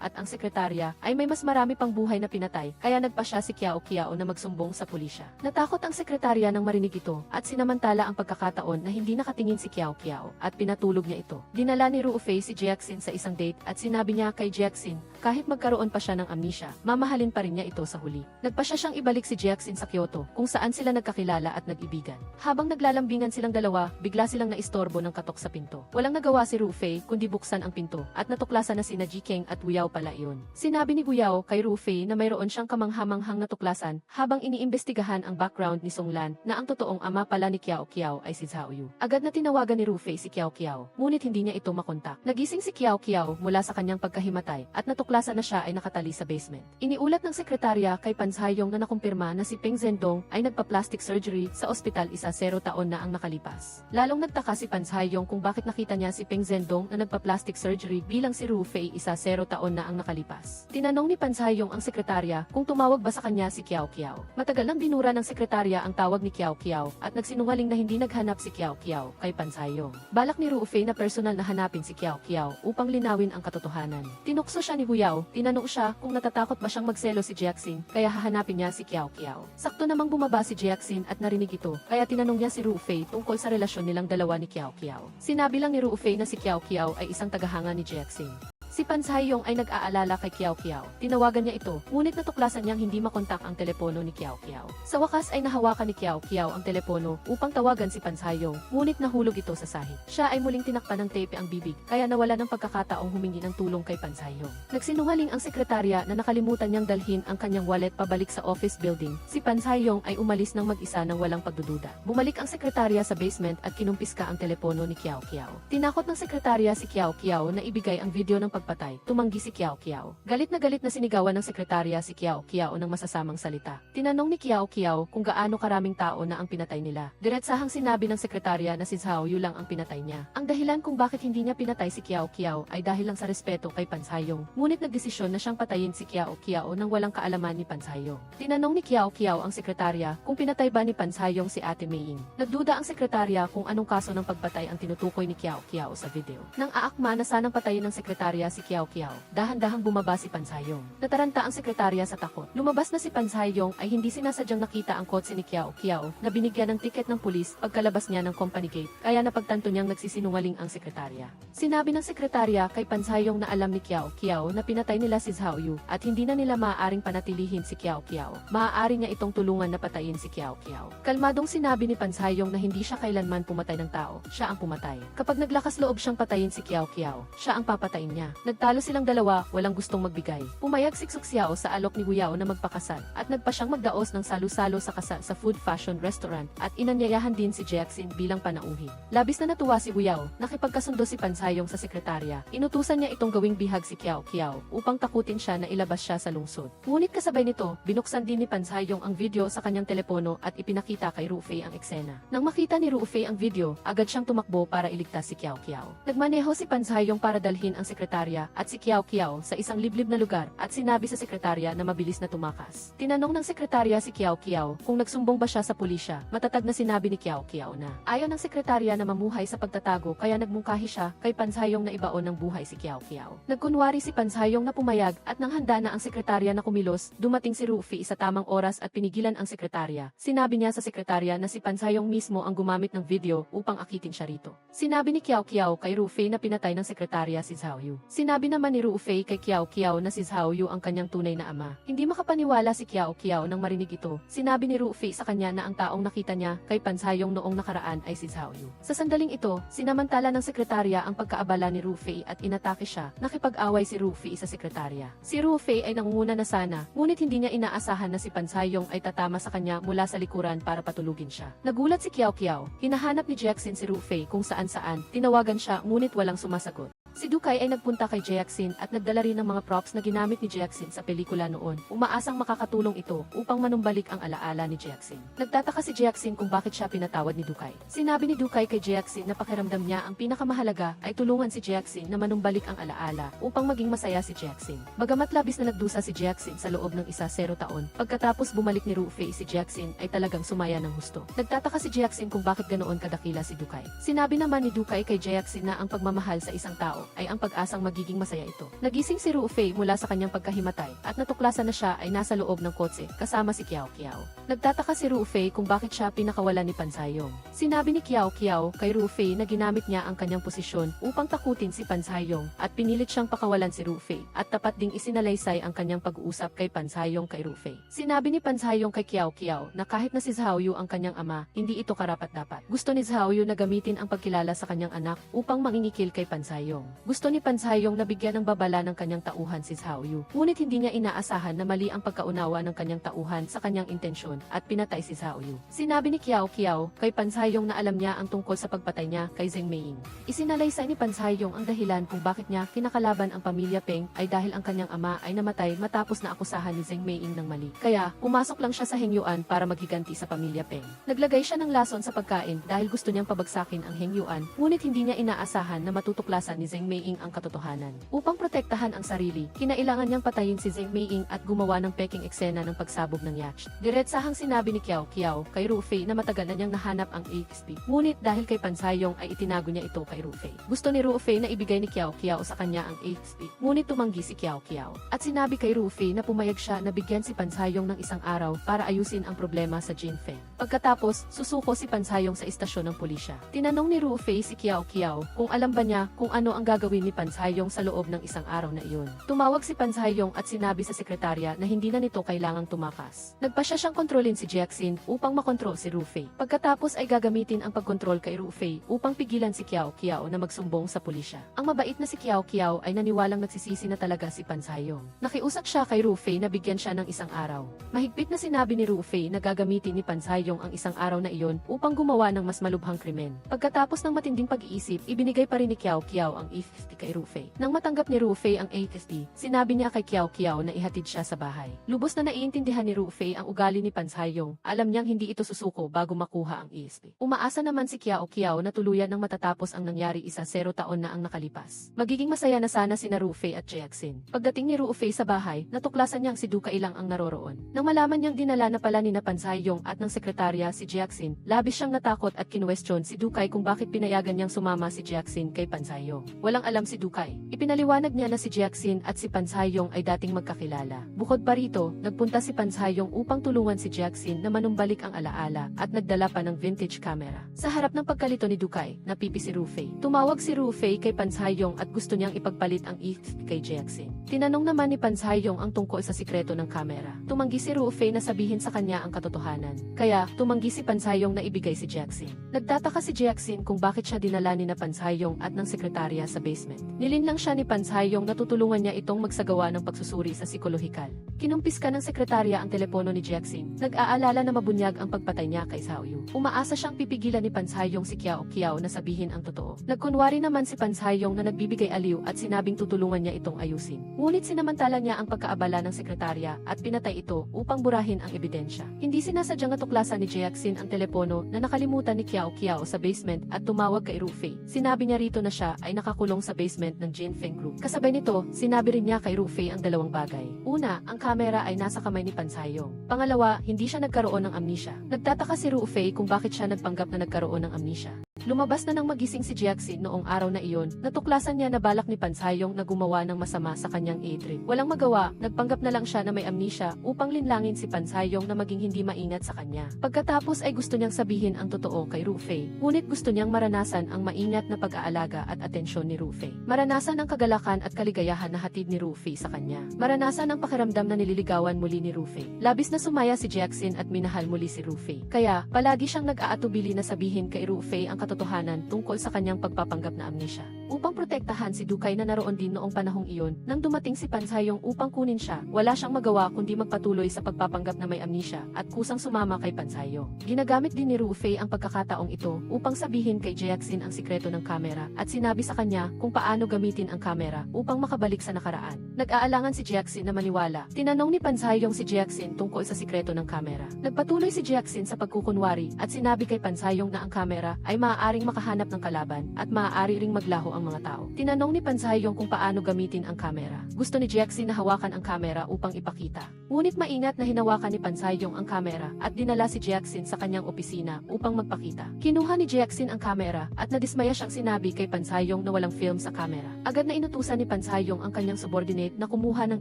at ang sekretarya ay may mas marami pang buhay na pinatay, kaya nagpasya si Kiao Kiao na magsumbong sa pulisya. Natakot ang sekretarya nang marinig ito, at sinamantala ang pagkakataon na hindi nakatingin si Kiao Kiao, at pinatulog niya ito. Dinala ni Ruofei si Jiaxin sa isang date at sinabi niya kay Jiaxin, kahit magkaroon pa siya ng amnesia, mamahalin pa rin niya ito sa huli. Nagpasya siyang ibalik si Jiaxin sa Kyoto, kung saan sila nagkakilala at nag-ibigan. Habang naglalambingan silang dalawa, bigla silang naistorbo ng katok sa pinto. Walang nagawa si Ruofei kundi buksan ang pinto, at natuklasan na sina Jikeng at Guyao pala iyon. Sinabi ni Guyao kay Ruofei na mayroon siyang kamanghamanghang natuklasan habang iniimbestigahan ang background ni Songlan na ang totoong ama pala ni Kiao Kiao ay si Xiaoyu. Agad na tinawagan ni Ruofei si Kiao Kiao, ngunit hindi niya ito makontak. Nagising si Kiao Kiao mula sa kanyang pagkahimatay at natuklasan na siya ay nakatali sa basement. Iniulat ng sekretarya kay Pansayong na nakumpirma na si Peng Zhendong ay nagpa-plastic surgery sa ospital 10 taon na ang nakalipas. Lalong nagtaka si Pansayong kung bakit nakita niya si Peng Zhendong na nagpa-plastic surgery bilang si Ruofei 10 taon na ang nakalipas. Tinanong ni Pansayong ang sekretarya kung tumawag ba sa kanya si Kiao Kiao. Matagal nang binura ng sekretarya ang tawag ni Kiao Kiao at nagsinungaling na hindi naghanap si Kiao Kiao kay Pansayong. Balak ni Ruofei na personal na hanapin si Kiao Kiao upang linawin ang katotohanan. Tinukso siya ni Guyao, tinanong siya kung natatakot ba siyang magselo si Jiaxin, kaya hahanapin niya si Kiao Kiao. Sakto namang bumaba si Jiaxin at narinig ito, kaya tinanong niya si Ruofei tungkol sa relasyon nilang dalawa ni Kiao Kiao. Sinabi lang ni Ruofei na si Kiao Kiao ay isang tagahanga ni Jiaxin. Si Pansayong ay nag-aalala kay Kiao Kiao. Tinawagan niya ito, ngunit natuklasan niyang hindi makontak ang telepono ni Kiao Kiao. Sa wakas ay nahawakan ni Kiao Kiao ang telepono upang tawagan si Pansayong, ngunit nahulog ito sa sahig. Siya ay muling tinakpan ng tape ang bibig, kaya nawala ng pagkakataong humingi ng tulong kay Pansayong. Nagsinungaling ang sekretarya na nakalimutan niyang dalhin ang kanyang wallet pabalik sa office building. Si Pansayong ay umalis ng mag-isa ng walang pagdududa. Bumalik ang sekretarya sa basement at kinumpiska ang telepono ni Kiao Kiao. Tinakot ng sekretarya si Kiao Kiao na ibigay ang video ng pagpatay. Tumanggi si Kiao Kiao. Galit na sinigawan ng sekretarya si Kiao Kiao ng masasamang salita. Tinanong ni Kiao Kiao kung gaano karaming tao na ang pinatay nila. Diretsahang sinabi ng sekretarya na si Xiaoyu lang ang pinatay niya. Ang dahilan kung bakit hindi niya pinatay si Kiao Kiao ay dahil lang sa respeto kay Pansayong. Ngunit nagdesisyon na siyang patayin si Kiao Kiao nang walang kaalaman ni Pansayong. Tinanong ni Kiao Kiao ang sekretarya kung pinatay ba ni Pansayong si Ate Maying. Nagduda ang sekretarya kung anong kaso ng pagpatay ang tinutukoy ni Kiao Kiao sa video. Nang aakma na sanang patayin ng sekretarya si Kiao Kiao, dahan-dahang bumaba si Pansayong. Nataranta ang sekretarya sa takot. Lumabas na si Pansayong ay hindi sinasadyang nakita ang kotse ni Kiao Kiao na binigyan ng tiket ng pulis pagkalabas niya ng company gate, kaya napagtanto niyang nagsisinungaling ang sekretarya. Sinabi ng sekretarya kay Pansayong na alam ni Kiao Kiao na pinatay nila si Xiaoyu at hindi na nila maaaring panatilihin si Kiao Kiao. Maaari niya itong tulungan na patayin si Kiao Kiao. Kalmadong sinabi ni Pansayong na hindi siya kailanman pumatay ng tao, siya ang pumatay. Kapag naglakas loob siyang patayin si Kiao Kiao, siya ang papatayin niya. Nagtalo silang dalawa, walang gustong magbigay. Pumayag si Xiao sa alok ni Guyao na magpakasal at nagpa siyang magdaos ng salu-salo sa kasal sa food fashion restaurant at inanyayahan din si Jiaxin bilang panauhin. Labis na natuwa si Guyao, nakipagkasundo si Pansayong sa sekretarya. Inutusan niya itong gawing bihag si Kiao Kiao upang takutin siya na ilabas siya sa lungsod. Ngunit kasabay nito, binuksan din ni Pansayong ang video sa kanyang telepono at ipinakita kay Ruofei ang eksena. Nang makita ni Ruofei ang video, agad siyang tumakbo para iligtas si Kiao Kiao. Nagmaneho si Pansayong para dalhin ang sekretarya at si Kiao Kiao sa isang liblib na lugar at sinabi sa sekretarya na mabilis na tumakas. Tinanong ng sekretarya si Kiao Kiao kung nagsumbong ba siya sa pulisya. Matatag na sinabi ni Kiao Kiao na ayaw ng sekretarya na mamuhay sa pagtatago, kaya nagmungkahi siya kay Pansayong na ibaon ng buhay si Kiao Kiao. Nagkunwari si Pansayong na pumayag at nang handa na ang sekretarya na kumilos, dumating si Ruofei sa tamang oras at pinigilan ang sekretarya. Sinabi niya sa sekretarya na si Pansayong mismo ang gumamit ng video upang akitin siya rito. Sinabi ni Kiao Kiao kay Ruofei na pinatay ng sekretarya si Xiaoyu. Sinabi naman ni Ruofei kay Kiao Kiao na si Xiaoyu ang kanyang tunay na ama. Hindi makapaniwala si Kiao Kiao nang marinig ito. Sinabi ni Ruofei sa kanya na ang taong nakita niya kay Pansayong noong nakaraan ay si Xiaoyu. Sa sandaling ito, sinamantala ng sekretarya ang pagkaabala ni Ruofei at inatake siya. Nakipag-away si Ruofei sa sekretarya. Si Ruofei ay nangunguna na sana, ngunit hindi niya inaasahan na si Pansayong ay tatama sa kanya mula sa likuran para patulugin siya. Nagulat si Kiao Kiao. Hinahanap ni Jiaxin si Ruofei kung saan-saan. Tinawagan siya ngunit walang sumasagot. Si Dukay ay nagpunta kay Jackson at nagdala rin ng mga props na ginamit ni Jackson sa pelikula noon. Umaasang makakatulong ito upang manumbalik ang alaala ni Jackson. Nagtataka si Jackson kung bakit siya pinatawad ni Dukay. Sinabi ni Dukay kay Jackson na pakiramdam niya ang pinakamahalaga ay tulungan si Jackson na manumbalik ang alaala upang maging masaya si Jackson. Bagamat labis na nagdusa si Jackson sa loob ng 0 taon, pagkatapos bumalik ni Rufy si Jackson ay talagang sumaya ng husto. Nagtataka si Jackson kung bakit ganoon kadakila si Dukay. Sinabi naman ni Dukay kay Jackson na ang pagmamahal sa isang tao ay ang pag-asang magiging masaya ito. Nagising si Rufy mula sa kanyang pagkahimatay at natuklasan na siya ay nasa loob ng kotse kasama si Kiao Kiao. Nagtataka si Rufy kung bakit siya pinakawalan ni Pansayong. Sinabi ni Kiao Kiao kay Rufy na ginamit niya ang kanyang posisyon upang takutin si Pansayong at pinilit siyang pakawalan si Rufy at tapat ding isinalaysay ang kanyang pag-uusap kay Pansayong kay Rufy. Sinabi ni Pansayong kay Kiao Kiao na kahit na si Zhaoyu ang kanyang ama, hindi ito karapat-dapat. Gusto ni Zhaoyu na gamitin ang pagkilala sa kanyang anak upang mangingikil kay Pansayong. Gusto ni Pansayong na bigyan ng babala ng kanyang tauhan si Zhaoyu. Ngunit hindi niya inaasahan na mali ang pagkaunawa ng kanyang tauhan sa kanyang intensyon at pinatay si Zhaoyu. Sinabi ni Kiao Kiao kay Pansayong na alam niya ang tungkol sa pagpatay niya kay Zheng Meiying. Isinalaysay ni Pansayong ang dahilan kung bakit niya kinakalaban ang pamilya Peng ay dahil ang kanyang ama ay namatay matapos na akusahan ni Zheng Meiying ng mali. Kaya, pumasok lang siya sa Hengyuan para maghiganti sa pamilya Peng. Naglagay siya ng lason sa pagkain dahil gusto niyang pabagsakin ang Hengyuan, ngunit hindi niya inaasahan na matutuklasan ni Zheng Meiying ang katotohanan. Upang protektahan ang sarili, kinailangan niyang patayin si Zheng Meiying at gumawa ng peking eksena ng pagsabog ng yacht. Diretsahang sinabi ni Kiao Kiao kay Rufy na matagal na niyang nahanap ang AXP. Ngunit dahil kay Pansayong ay itinago niya ito kay Rufy. Gusto ni Rufy na ibigay ni Kiao Kiao sa kanya ang AXP, ngunit tumanggi si Kiao Kiao. At sinabi kay Rufy na pumayag siya na bigyan si Pansayong ng isang araw para ayusin ang problema sa Jinfeng. Pagkatapos, susuko si Pansayong sa istasyon ng pulisya. Tinanong ni Rufy si Kiao Kiao kung alam ba niya kung ano ang gagawin ni Pansayong sa loob ng isang araw na iyon. Tumawag si Pansayong at sinabi sa sekretarya na hindi na nito kailangang tumakas. Nagpasya siyang kontrolin si Jackson upang makontrol si Rufy. Pagkatapos ay gagamitin ang pagkontrol kay Rufy upang pigilan si Kiao Kiao na magsumbong sa pulisya. Ang mabait na si Kiao Kiao ay naniwalang nagsisisi na talaga si Pansayong. Nakiusap siya kay Rufy na bigyan siya ng isang araw. Mahigpit na sinabi ni Rufy na gagamitin ni Pansayong ang isang araw na iyon upang gumawa ng mas malubhang krimen. Pagkatapos ng matinding pag-iisip, ibinigay pa rin ni Kiao Kiao ang AXP kay Rufy. Nang matanggap ni Rufy ang AXP, sinabi niya kay Kiao Kiao na ihatid siya sa bahay. Lubos na naiintindihan ni Rufy ang ugali ni Pansayong. Alam niyang hindi ito susuko bago makuha ang AXP. Umaasa naman si Kiao Kiao na tuluyan ng matatapos ang nangyari 0 taon na ang nakalipas. Magiging masaya na sana sina Rufy at Jackson. Pagdating ni Rufy sa bahay, natuklasan niyang si Dukay lang ang naroroon. Nang malaman niyang dinala na pala ni Pansayong at ng sekretarya si Jackson, labis siyang natakot at kinwestiyon si Dukay kung bakit pinayagan niyang sumama si Jackson kay Pansayong. Walang alam si Dukay. Ipinaliwanag niya na si Jackson at si Pansayong ay dating magkakilala. Bukod pa rito, nagpunta si Pansayong upang tulungan si Jackson na manumbalik ang alaala at nagdala pa ng vintage camera. Sa harap ng pagkalito ni Dukay, napipi si Rufy. Tumawag si Rufy kay Pansayong at gusto niyang ipagpalit ang AXP kay Jackson. Tinanong naman ni Pansayong ang tungkol sa sikreto ng kamera. Tumanggi si Rufy na sabihin sa kanya ang katotohanan. Kaya, tumanggi si Pansayong na ibigay si Jackson. Nagtataka si Jackson kung bakit siya dinala ni Pansayong at ng sekretarya sa basement. Nilinlang siya ni Pansayong na tutulungan niya itong magsagawa ng pagsusuri sa psikolohikal. Kinumpis ka ng sekretarya ang telepono ni Jackson. Nag-aalala na mabunyag ang pagpatay niya kay Zhaoyu. Umaasa siyang pipigilan ni Pansayong si Kiao Kiao na sabihin ang totoo. Nagkunwari naman si Pansayong na nagbibigay aliw at sinabing tutulungan niya itong ayusin. Ngunit sinamantala niya ang pagkaabala ng sekretarya at pinatay ito upang burahin ang ebidensya. Hindi sinasadyang natuklasan ni Jackson ang telepono na nakalimutan ni Kiao Kiao sa basement at tumawag kay Rufy. Sinabi niya rito na siya ay nakakulong sa basement ng Jinfeng Group. Kasabay nito, sinabi rin niya kay Rufy ang dalawang bagay. Una, ang kamera ay nasa kamay ni Pansayong. Pangalawa, hindi siya nagkaroon ng amnesia. Nagtataka si Rufy kung bakit siya nagpanggap na nagkaroon ng amnesia. Lumabas na nang magising si Jackson noong araw na iyon, natuklasan niya na balak ni Pansayong na gumawa ng masama sa kanyang A-trip. Walang magawa, nagpanggap na lang siya na may amnesia upang linlangin si Pansayong na maging hindi maingat sa kanya. Pagkatapos ay gusto niyang sabihin ang totoo kay Rufy, ngunit gusto niyang maranasan ang maingat na pag-aalaga at atensyon ni Rufy. Maranasan ang kagalakan at kaligayahan na hatid ni Rufy sa kanya. Maranasan ang pakiramdam na nililigawan muli ni Rufy. Labis na sumaya si Jackson at minahal muli si Rufy. Kaya, palagi siyang nag-aatubili na sabihin kay Rufy ang katotohanan tungkol sa kanyang pagpapanggap na amnesia. upang protektahan si Dukay na naroon din noong panahong iyon. Nang dumating si Pansayong upang kunin siya, wala siyang magawa kundi magpatuloy sa pagpapanggap na may amnesia at kusang sumama kay Pansayong. Ginagamit din ni Rufei ang pagkakataong ito upang sabihin kay Jackson ang sikreto ng kamera at sinabi sa kanya kung paano gamitin ang kamera upang makabalik sa nakaraan. Nag-aalangan si Jackson na maniwala. Tinanong ni Pansayong si Jackson tungkol sa sikreto ng kamera. Nagpatuloy si Jackson sa pagkukunwari at sinabi kay Pansayong na ang kamera ay maaaring makahanap ng kalaban at maaari ring maglaho ang mga tao. Tinanong ni Pansayong kung paano gamitin ang kamera. Gusto ni Jackson na hawakan ang kamera upang ipakita. Ngunit maingat na hinawakan ni Pansayong ang kamera at dinala si Jackson sa kanyang opisina upang magpakita. Kinuha ni Jackson ang kamera at nadismaya siyang sinabi kay Pansayong na walang film sa kamera. Agad na inutusan ni Pansayong ang kanyang subordinate na kumuha ng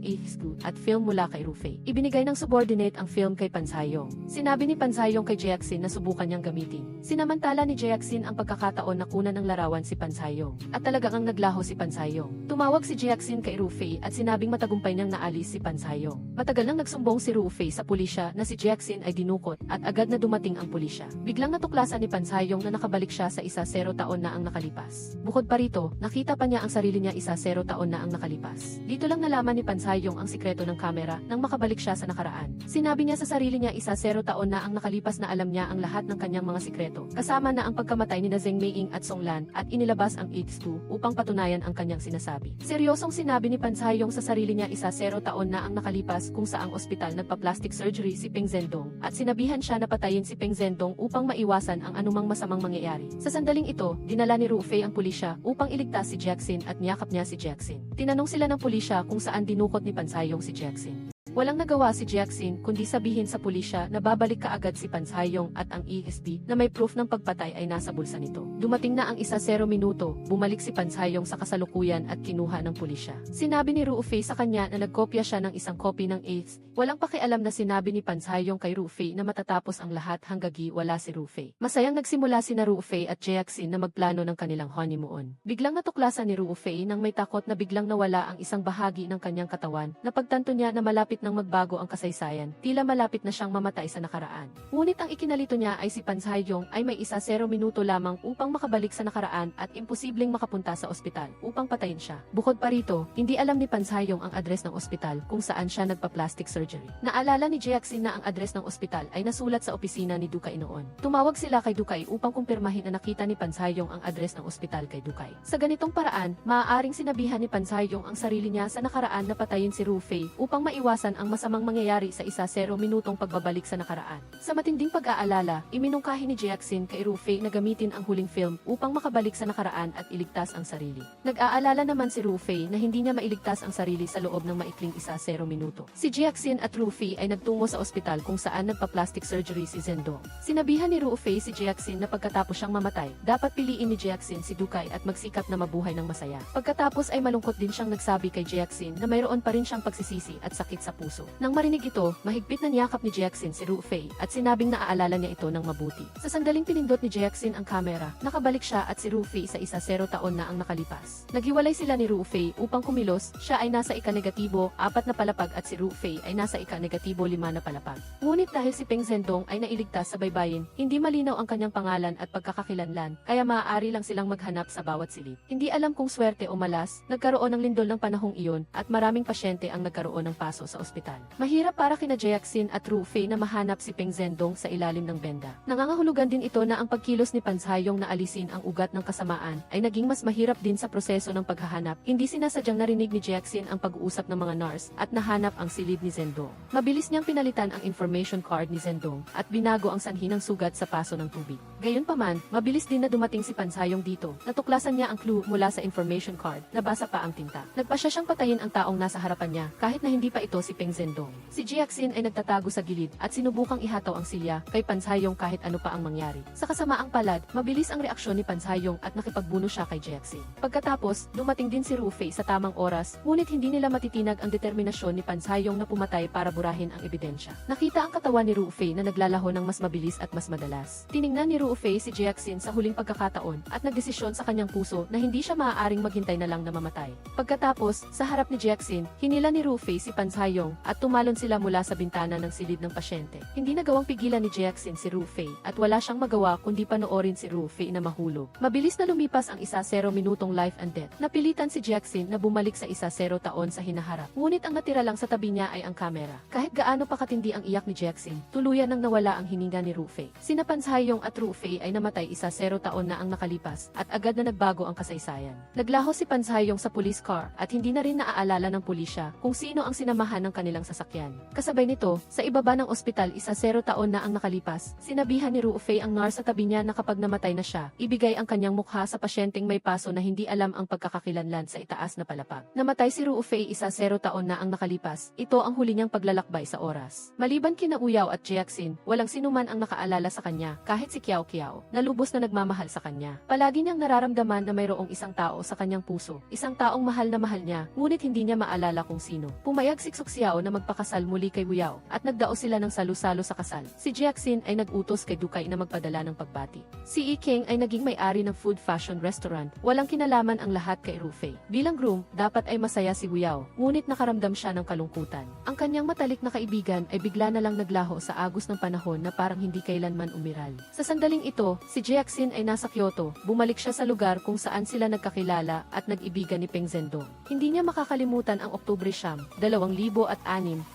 AX2 at film mula kay Rufei. Ibinigay ng subordinate ang film kay Pansayong. Sinabi ni Pansayong kay Jackson na subukan niyang gamitin. Sinamantala ni Jackson ang pagkakataon na kunan ng larawan si Pansayong. At talagang naglaho si Pansayong. Tumawag si Jackson kay Rufei at sinabing matagumpay niyang naalis si Pansayong. Matagal nang nagsumbong si Rufei sa pulisya na si Jackson ay dinukot at agad na dumating ang pulisya. Biglang natuklasan ni Pansayong na nakabalik siya sa 10 taon na ang nakalipas. Bukod pa rito, nakita pa niya ang sarili niya 10 taon na ang nakalipas. Dito lang nalaman ni Pansayong ang sikreto ng kamera nang makabalik siya sa nakaraan. Sinabi niya sa sarili niya 10 taon na ang nakalipas na alam niya ang lahat ng kanyang mga sikreto, kasama na ang pagkamatay ni Zheng Meiying at Song Lan at inilabas ang AX2 upang patunayan ang kanyang sinasabi. Seryosong sinabi ni Pansayong sa sarili niya 10 taon na ang nakalipas kung saang ospital nagpa-plastic surgery si Peng Zhendong at sinabihan siya na patayin si Peng Zhendong upang maiwasan ang anumang masamang mangyayari. Sa sandaling ito, dinala ni Rufei ang pulisya upang iligtas si Jackson at niyakap niya si Jackson. Tinanong sila ng pulisya kung saan dinukot ni Pansayong si Jackson. Walang nagawa si Jackson kundi sabihin sa pulisya na babalik kaagad si Pansayong at ang ESP na may proof ng pagpatay ay nasa bulsa nito. Dumating na ang 10 minuto, bumalik si Pansayong sa kasalukuyan at kinuha ng pulisya. Sinabi ni Rufei sa kanya na nagkopya siya ng isang copy ng AIDS. Walang pakialam na sinabi ni Pansayong kay Rufei na matatapos ang lahat hanggang wala si Rufei. Masayang nagsimula sina Rufei at Jackson na magplano ng kanilang honeymoon. Biglang natuklasan ni Rufei nang may takot na biglang nawala ang isang bahagi ng kanyang katawan na pagtanto niya na malapit nang magbago ang kasaysayan, tila malapit na siyang mamatay sa nakaraan. Ngunit ang ikinalito niya ay si Pansayong ay may 10 minuto lamang upang makabalik sa nakaraan at imposibleng makapunta sa ospital upang patayin siya. Bukod pa rito, hindi alam ni Pansayong ang address ng ospital kung saan siya nagpa-plastic surgery. Naalala ni Jackson na ang address ng ospital ay nasulat sa opisina ni Dukay noon. Tumawag sila kay Dukay upang kumpirmahin na nakita ni Pansayong ang address ng ospital kay Dukay. Sa ganitong paraan, maaaring sinabihan ni Pansayong ang sarili niya sa nakaraan na patayin si Rufei upang maiwasan ang masamang mangyayari sa 10 minutong pagbabalik sa nakaraan. Sa matinding pag-aalala, iminungkahi ni Jackson kay Rufei na gamitin ang huling film upang makabalik sa nakaraan at iligtas ang sarili. Nag-aalala naman si Rufei na hindi niya mailigtas ang sarili sa loob ng maikling 10 minuto. Si Jackson at Rufei ay nagtungo sa ospital kung saan nagpa-plastic surgery si Zhendong. Sinabihan ni Rufei si Jackson na pagkatapos siyang mamatay, dapat piliin ni Jackson si Dukay at magsikap na mabuhay ng masaya. Pagkatapos ay malungkot din siyang nagsabi kay Jackson na mayroon pa rin siyang pagsisisi at sakit sa puso. Nang marinig ito, mahigpit na niyakap ni Jackson si Rufei at sinabing naaalala niya ito ng mabuti. Sa sandaling pinindot ni Jackson ang kamera, nakabalik siya at si Rufei sa 10 taon na ang nakalipas. Naghiwalay sila ni Rufei upang kumilos, siya ay nasa ika-negatibo 4 na palapag at si Rufei ay nasa ika-negatibo 5 na palapag. Ngunit dahil si Peng Zhendong ay nailigtas sa baybayin, hindi malinaw ang kanyang pangalan at pagkakakilanlan, kaya maaari lang silang maghanap sa bawat silid. Hindi alam kung swerte o malas, nagkaroon ng lindol ng panahong iyon at maraming pasyente ang nagkaroon ng paso sa ospital. Mahirap para kina Jackson at Rufei na mahanap si Peng Zhendong sa ilalim ng benda. Nangangahulugan din ito na ang pagkilos ni Pansayong na alisin ang ugat ng kasamaan ay naging mas mahirap din sa proseso ng paghahanap. Hindi sinasadyang narinig ni Jackson ang pag-uusap ng mga nurse at nahanap ang silid ni Zhendong. Mabilis niyang pinalitan ang information card ni Zhendong at binago ang sanhi ng sugat sa paso ng tubig. Gayunpaman, mabilis din na dumating si Pansayong dito. Natuklasan niya ang clue mula sa information card, nabasa pa ang tinta. Nagpasya siyang patayin ang taong nasa harapan niya kahit na hindi pa ito si Peng Zhendong. Si Jackson ay nagtatago sa gilid at sinubukang ihataw ang silya kay Pansayong kahit ano pa ang mangyari. Sa kasamaang palad, mabilis ang reaksyon ni Pansayong at nakipagbuno siya kay Jackson. Pagkatapos, dumating din si Rufei sa tamang oras, ngunit hindi nila matitinag ang determinasyon ni Pansayong na pumatay para burahin ang ebidensya. Nakita ang katawan ni Rufei na naglalaho ng mas mabilis at mas madalas. Tiningnan ni Rufei si Jackson sa huling pagkakataon at nagdesisyon sa kanyang puso na hindi siya maaaring maghintay na lang na mamatay. Pagkatapos, sa harap ni Jackson, hinila ni Rufei si Pansayong Zendong at tumalon sila mula sa bintana ng silid ng pasyente. Hindi nagawang pigilan ni Jackson si Rufei at wala siyang magawa kundi panoorin si Rufei na mahulog. Mabilis na lumipas ang 1-0 minutong life and death. Napilitan si Jackson na bumalik sa 1-0 taon sa hinaharap. Ngunit ang natira lang sa tabi niya ay ang kamera. Kahit gaano pa katindi ang iyak ni Jackson, tuluyan nang nawala ang hininga ni Rufei. Sina Panshayong at Rufei ay namatay 1-0 taon na ang nakalipas at agad na nagbago ang kasaysayan. Naglaho si Panshayong sa police car at hindi na rin naaalala ng pulisya kung sino ang sinamahan ng kanilang sasakyan. Kasabay nito, sa ibaba ng ospital 1-0 taon na ang nakalipas, sinabihan ni Rufei ang nurse sa tabi niya na kapag namatay na siya, ibigay ang kanyang mukha sa pasyenteng may paso na hindi alam ang pagkakakilanlan sa itaas na palapag. Namatay si Rufei 1-0 taon na ang nakalipas, ito ang huli niyang paglalakbay sa oras. Maliban kina Uyaw at Jackson, walang sinuman ang nakaalala sa kanya, kahit si Kiao Kiao, na lubos na nagmamahal sa kanya. Palagi niyang nararamdaman na mayroong isang tao sa kanyang puso, isang taong mahal na mahal niya, ngunit hindi niya maalala kung sino. Pumayag si Xiao na magpakasal muli kay Uyaw, at nagdaos sila ng salu-salo sa kasal. Si Jackson ay nagutos kay Dukay na magpadala ng pagbati. Si King ay naging may-ari ng food fashion restaurant, walang kinalaman ang lahat kay Rufei. Bilang groom, dapat ay masaya si Uyaw, ngunit nakaramdam siya ng kalungkutan. Ang kanyang matalik na kaibigan ay bigla na lang naglaho sa agos ng panahon na parang hindi kailanman umiral. Sa sandaling ito, si Jackson ay nasa Kyoto, bumalik siya sa lugar kung saan sila nagkakilala at nag-ibigan ni Peng Zhendong. Hindi niya makakalimutan ang Oktubre 2006,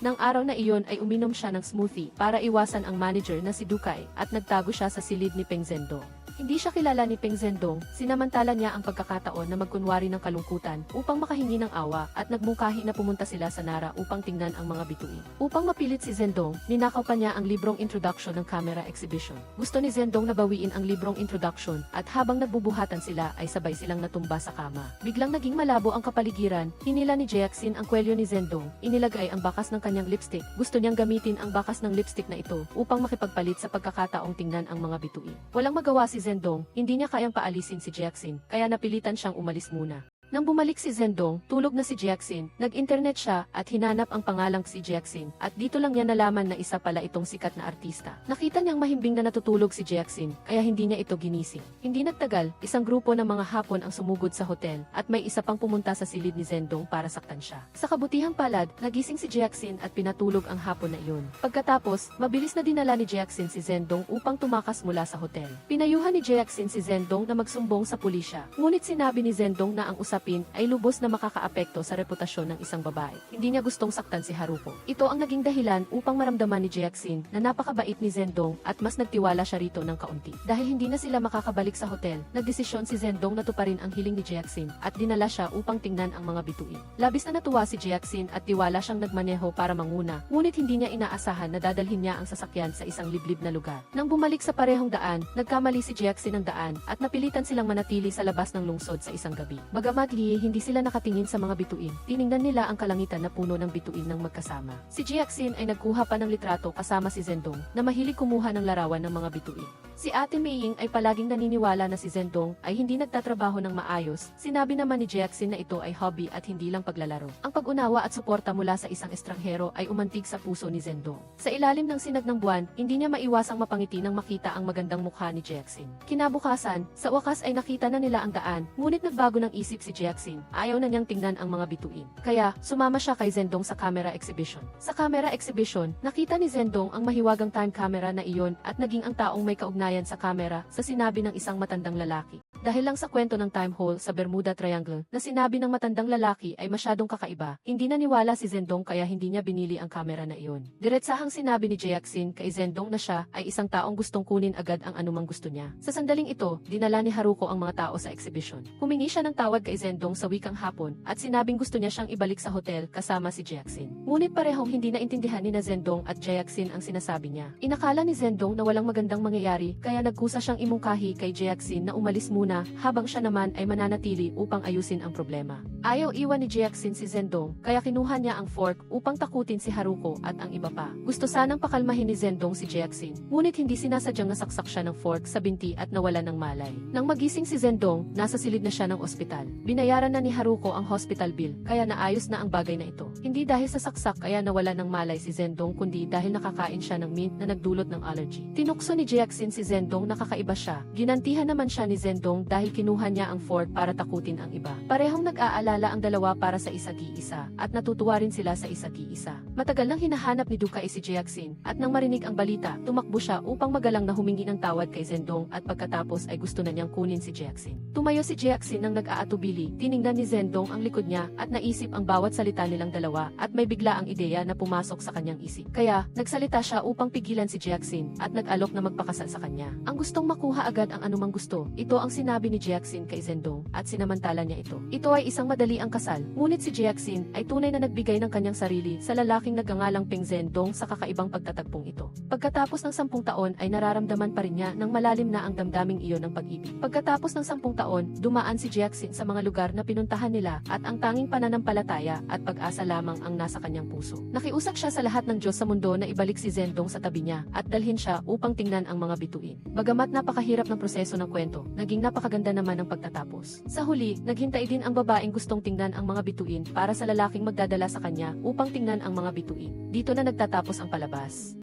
nang araw na iyon ay uminom siya ng smoothie para iwasan ang manager na si Dukay at nagtago siya sa silid ni Peng Zhendong. Hindi siya kilala ni Peng Zhendong, sinamantala niya ang pagkakataon na magkunwari ng kalungkutan upang makahingi ng awa at nagmungkahi na pumunta sila sa Nara upang tingnan ang mga bituin. Upang mapilit si Zhendong, ninakaw pa niya ang librong introduction ng camera exhibition. Gusto ni Zhendong na bawiin ang librong introduction at habang nagbubuhatan sila ay sabay silang natumba sa kama. Biglang naging malabo ang kapaligiran, hinila ni Jackson ang kwelyo ni Zhendong, inilagay ang bakas ng kanyang lipstick. Gusto niyang gamitin ang bakas ng lipstick na ito upang makipagpalit sa pagkakataong tingnan ang mga bituin. Walang magawa si Zhendong, hindi niya kayang paalisin si Jackson, kaya napilitan siyang umalis muna. Nang bumalik si Zhendong, tulog na si Jackson, nag-internet siya at hinanap ang pangalang si Jackson at dito lang niya nalaman na isa pala itong sikat na artista. Nakita niyang mahimbing na natutulog si Jackson, kaya hindi niya ito ginising. Hindi nagtagal, isang grupo ng mga Hapon ang sumugod sa hotel at may isa pang pumunta sa silid ni Zhendong para saktan siya. Sa kabutihang palad, nagising si Jackson at pinatulog ang Hapon na iyon. Pagkatapos, mabilis na dinala ni Jackson si Zhendong upang tumakas mula sa hotel. Pinayuhan ni Jackson si Zhendong na magsumbong sa pulisya, ngunit sinabi ni Zhendong na ang usapin ay lubos na makakaapekto sa reputasyon ng isang babae. Hindi niya gustong saktan si Haruko. Ito ang naging dahilan upang maramdaman ni Jackson na napakabait ni Zhendong at mas nagtiwala siya rito ng kaunti. Dahil hindi na sila makakabalik sa hotel, nagdesisyon si Zhendong na tuparin ang hiling ni Jackson at dinala siya upang tingnan ang mga bituin. Labis na natuwa si Jackson at tiwala siyang nagmaneho para manguna, ngunit hindi niya inaasahan na dadalhin niya ang sasakyan sa isang liblib na lugar. Nang bumalik sa parehong daan, nagkamali si Jackson ng daan at napilitan silang manatili sa labas ng lungsod sa isang gabi. Bagamat hindi sila nakatingin sa mga bituin, tiningnan nila ang kalangitan na puno ng bituin ng magkasama. Si Jackson ay nagkuha pa ng litrato kasama si Zhendong na mahilig kumuha ng larawan ng mga bituin. Si Ate Meiying ay palaging naniniwala na si Zhendong ay hindi nagtatrabaho ng maayos. Sinabi naman ni Jackson na ito ay hobby at hindi lang paglalaro. Ang pag-unawa at suporta mula sa isang estranghero ay umantig sa puso ni Zhendong. Sa ilalim ng sinag ng buwan, hindi niya maiwasang mapangiti nang makita ang magandang mukha ni Jackson. Kinabukasan, sa wakas ay nakita na nila ang daan, ngunit nagbago ng isip si Jackson. Ayaw na niyang tingnan ang mga bituin. Kaya, sumama siya kay Zhendong sa camera exhibition. Sa camera exhibition, nakita ni Zhendong ang mahiwagang time camera na iyon at naging ang taong may kaugnayan sa camera sa sinabi ng isang matandang lalaki. Dahil lang sa kwento ng time hole sa Bermuda Triangle na sinabi ng matandang lalaki ay masyadong kakaiba, hindi naniwala si Zhendong kaya hindi niya binili ang camera na iyon. Diretsahang sinabi ni Jackson kay Zhendong na siya ay isang taong gustong kunin agad ang anumang gusto niya. Sa sandaling ito, dinala ni Haruko ang mga tao sa exhibition. Humingi siya ng tawad kay Zhendong sa wikang Hapon at sinabing gusto niya siyang ibalik sa hotel kasama si Jackson. Ngunit parehong hindi naintindihan ni Zhendong at Jackson ang sinasabi niya. Inakala ni Zhendong na walang magandang mangyayari kaya nagkusa siyang imungkahi kay Jackson na umalis muna habang siya naman ay mananatili upang ayusin ang problema. Ayaw iwan ni Jackson si Zhendong kaya kinuha niya ang fork upang takutin si Haruko at ang iba pa. Gusto sanang pakalmahin ni Zhendong si Jackson, ngunit hindi sinasadyang nasaksak siya ng fork sa binti at nawala ng malay. Nang magising si Zhendong, nasa silid na siya ng ospital. Binayaran na ni Haruko ang hospital bill kaya naayos na ang bagay na ito. Hindi dahil sa saksak kaya nawala ng malay si Zhendong kundi dahil nakakain siya ng mint na nagdulot ng allergy. Tinukso ni Jackson si Zhendong na kakaiba siya. Ginantihan naman siya ni Zhendong Zendong dahil kinuha niya ang fort para takutin ang iba. Parehong nag-aalala ang dalawa para sa isa't-isa at natutuwa rin sila sa isa't-isa. Matagal nang hinahanap ni Dukai si Jiaxin at nang marinig ang balita, tumakbo siya upang magalang na humingi ng tawad kay Zendong at pagkatapos ay gusto na niyang kunin si Jiaxin. Tumayo si Jiaxin nang nag-aatubili, tiningnan ni Zendong ang likod niya at naisip ang bawat salita nilang dalawa at may bigla ang ideya na pumasok sa kanyang isip. Kaya, nagsalita siya upang pigilan si Jiaxin at nag-alok na magpakasal sa kanya. Ang gustong makuha agad ang anumang gusto, ito ang sinabi ni Jiaxin kay Zendong at sinamantala niya ito. Ito ay isang madali ang kasal, ngunit si Jiaxin ay tunay na nagbigay ng kanyang sarili sa lalaking nagngangalang Peng Zendong sa kakaibang pagtatagpong ito. Pagkatapos ng 10 taon ay nararamdaman pa rin niya ng malalim na ang damdaming iyon ng pag-ibig. Pagkatapos ng 10 taon, dumaan si Jiaxin sa mga lugar na pinuntahan nila at ang tanging pananampalataya at pag-asa lamang ang nasa kanyang puso. Nakiusap siya sa lahat ng Diyos sa mundo na ibalik si Zendong sa tabi niya at dalhin siya upang tingnan ang mga bituin. Bagamat napakahirap ng proseso ng kwento, naging napakaganda naman ang pagtatapos. Sa huli, naghintay din ang babaeng gustong tingnan ang mga bituin para sa lalaking magdadala sa kanya upang tingnan ang mga bituin. Dito na nagtatapos ang palabas.